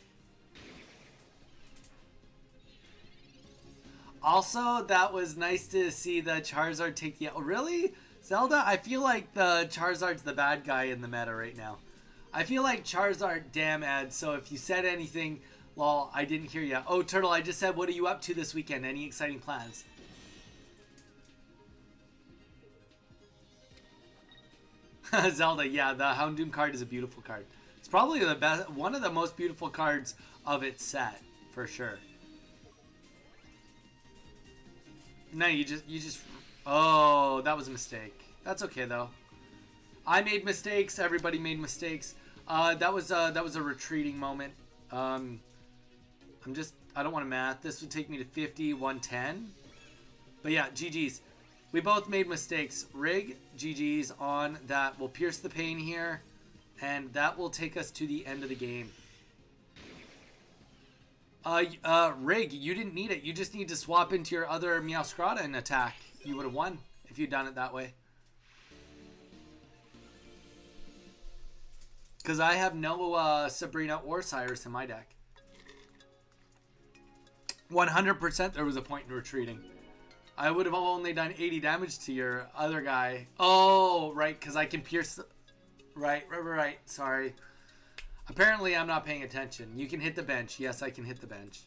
Also, that was nice to see the Charizard take the... Oh, really? Zelda? I feel like the Charizard's the bad guy in the meta right now. I feel like Charizard, damn Ed, so if you said anything, well, I didn't hear you. Oh, Turtle, I just said, what are you up to this weekend? Any exciting plans? Zelda, yeah, the Houndoom card is a beautiful card. It's probably the best, one of the most beautiful cards of its set, for sure. No, you just... Oh, that was a mistake. That's okay, though. I made mistakes. Everybody made mistakes. That was a retreating moment. I don't want to math. This would take me to 50, 110. But yeah, GG's. We both made mistakes. Rig, GG's on that. We'll Pierce the Pain here. And that will take us to the end of the game. Rig, you didn't need it. You just need to swap into your other Meowscarada and attack. You would have won if you'd done it that way. Because I have no Sabrina or Cyrus in my deck. 100% there was a point in retreating. I would have only done 80 damage to your other guy. Oh, right, because I can pierce... Right. Sorry. Apparently, I'm not paying attention. You can hit the bench. Yes, I can hit the bench.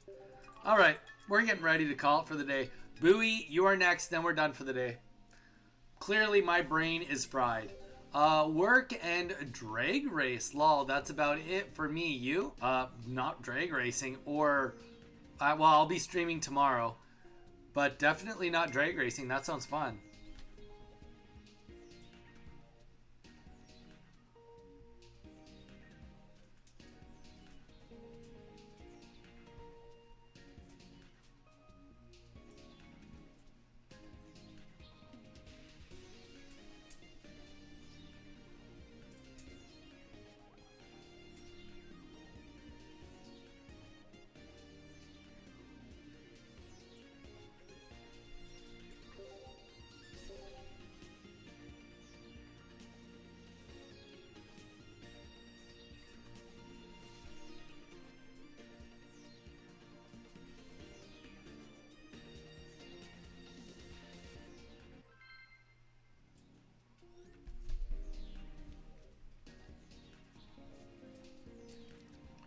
All right. We're getting ready to call it for the day. Bowie, you are next. Then we're done for the day. Clearly, my brain is fried. Work and drag race. Lol, that's about it for me. You? Not drag racing. Or, well, I'll be streaming tomorrow. But definitely not drag racing. That sounds fun.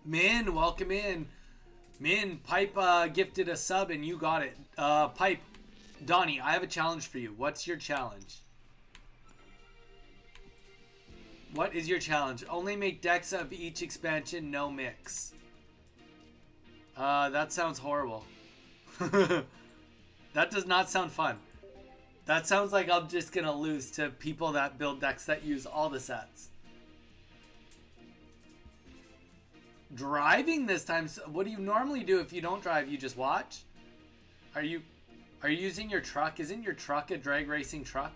Min, welcome in. Min, Pipe gifted a sub and you got it. Pipe, Donnie, I have a challenge for you. What's your challenge? What is your challenge? Only make decks of each expansion, no mix. That sounds horrible. That does not sound fun. That sounds like I'm just gonna lose to people that build decks that use all the sets. Driving this time? What do you normally do if you don't drive? You just watch? Are you using your truck? Isn't your truck a drag racing truck?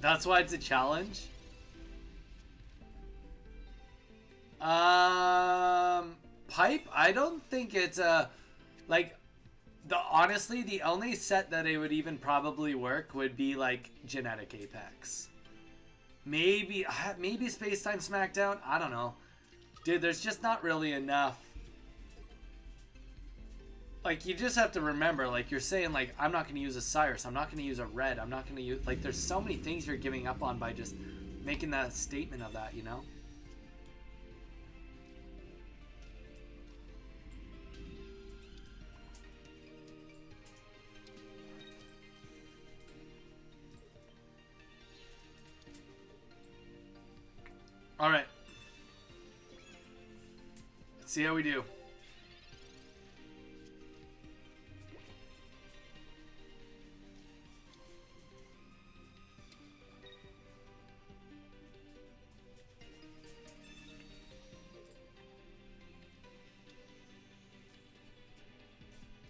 That's why it's a challenge? Pipe? I don't think it's a... Like, honestly, the only set that it would even probably work would be, like, Genetic Apex. Maybe Space Time Smackdown? I don't know. Dude, there's just not really enough. Like, you just have to remember, like, you're saying, like, I'm not going to use a Cyrus. I'm not going to use a Red. I'm not going to use... Like, there's so many things you're giving up on by just making that statement of that, you know? All right. Let's see how we do.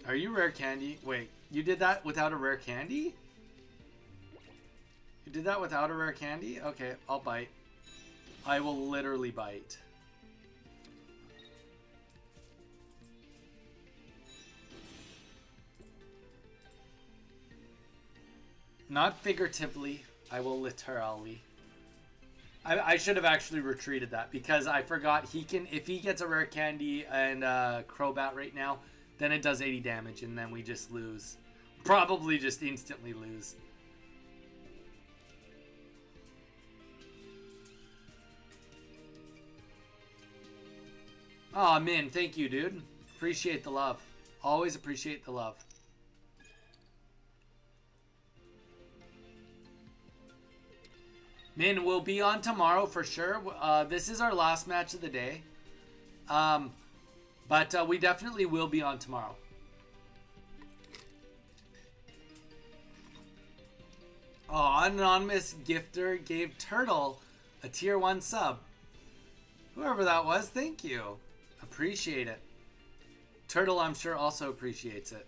Are you rare candy? Wait, you did that without a rare candy? You did that without a rare candy? Okay, I'll bite. I will literally bite. Not figuratively. I will literally. I should have actually retreated that because I forgot he can, if he gets a rare candy and Crobat right now, then it does 80 damage and then we just lose. Probably just instantly lose. Aw, Min, thank you, dude. Appreciate the love. Always appreciate the love. Min, we'll be on tomorrow for sure. This is our last match of the day. But we definitely will be on tomorrow. Oh, anonymous gifter gave Turtle a tier 1 sub. Whoever that was, thank you. Appreciate it. Turtle, I'm sure, also appreciates it.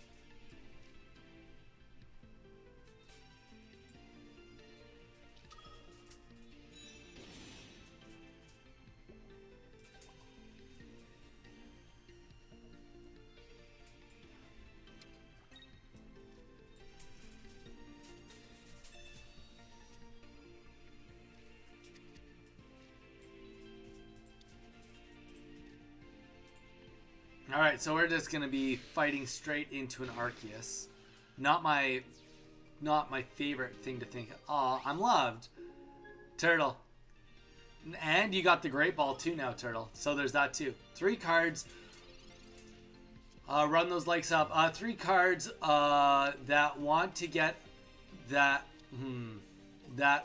Alright, so we're just gonna be fighting straight into an Arceus. Not my favorite thing to think of. Aw, I'm loved. Turtle. And you got the Great Ball too now, Turtle. So there's that too. 3 cards. Run those likes up. 3 cards that want to get that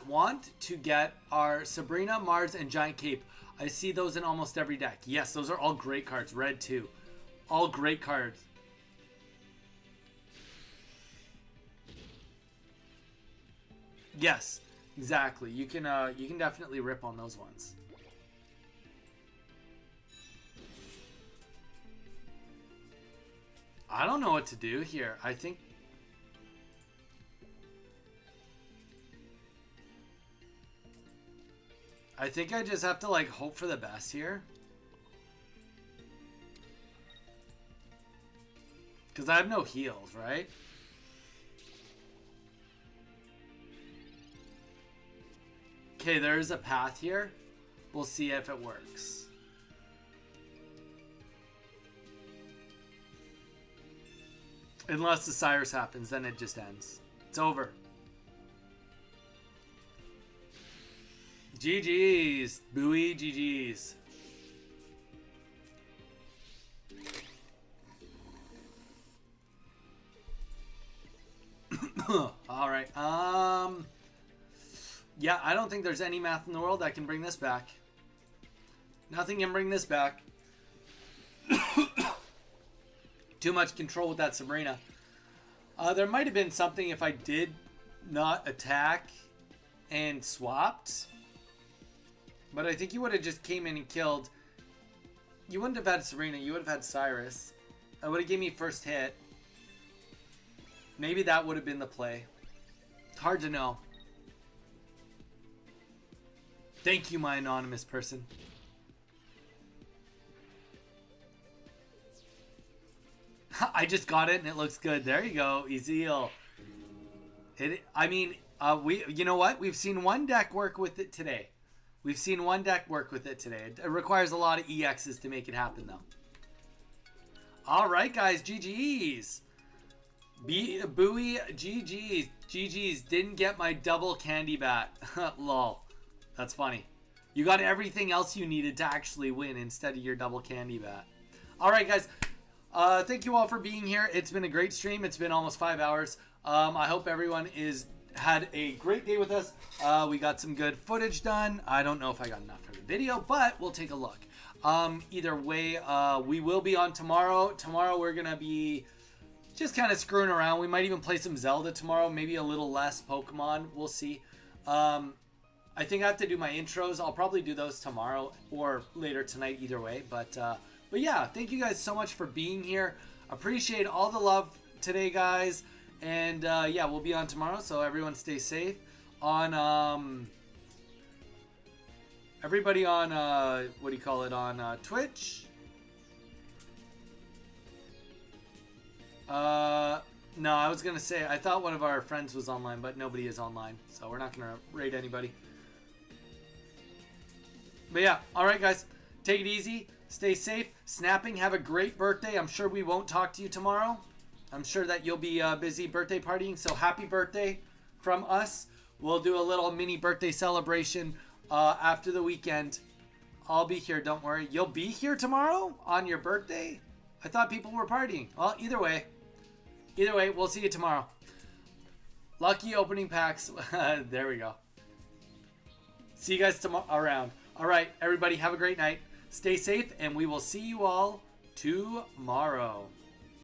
want to get are Sabrina, Mars, and Giant Cape. I see those in almost every deck. Yes, those are all great cards. Red too. All great cards. Yes, exactly. You can definitely rip on those ones. I don't know what to do here. I think I just have to like hope for the best here. Because I have no heals, right? Okay, there is a path here. We'll see if it works. Unless the Cyrus happens, then it just ends. It's over. GG's. Buoy GG's. Yeah, I don't think there's any math in the world that can bring this back. Nothing can bring this back. Too much control with that Sabrina. There might have been something if I did not attack and swapped. But I think you would have just came in and killed. You wouldn't have had Sabrina. You would have had Cyrus. That would have given me first hit. Maybe that would have been the play. Hard to know. Thank you, my anonymous person. I just got it and it looks good. There you go, Ezeel. I mean, you know what? We've seen one deck work with it today. We've seen one deck work with it today. It requires a lot of EXs to make it happen, though. All right, guys, GG's. Buoy, GG's. GG's. Didn't get my double candy bat. Lol. That's funny. You got everything else you needed to actually win instead of your double candy bat. All right, guys. Thank you all for being here. It's been a great stream. It's been almost 5 hours. I hope everyone had a great day with us. We got some good footage done. I don't know if I got enough for the video, but we'll take a look. Either way, we will be on tomorrow. Tomorrow we're going to be just kind of screwing around. We might even play some Zelda tomorrow. Maybe a little less Pokemon. We'll see. I think I have to do my intros. I'll probably do those tomorrow or later tonight, either way. But yeah, thank you guys so much for being here. Appreciate all the love today, guys. And yeah, we'll be on tomorrow, so everyone stay safe. On everybody on what do you call it, on Twitch? No, I was gonna say I thought one of our friends was online, but nobody is online, so we're not gonna raid anybody. But yeah, all right, guys, take it easy, stay safe. Snapping, have a great birthday. I'm sure we won't talk to you tomorrow. I'm sure that you'll be busy birthday partying, so happy birthday from us. We'll do a little mini birthday celebration after the weekend. I'll be here, don't worry. You'll be here tomorrow on your birthday? I thought people were partying. Well, either way, we'll see you tomorrow. Lucky opening packs. There we go. See you guys tomorrow around. All right, everybody, have a great night. Stay safe, and we will see you all tomorrow.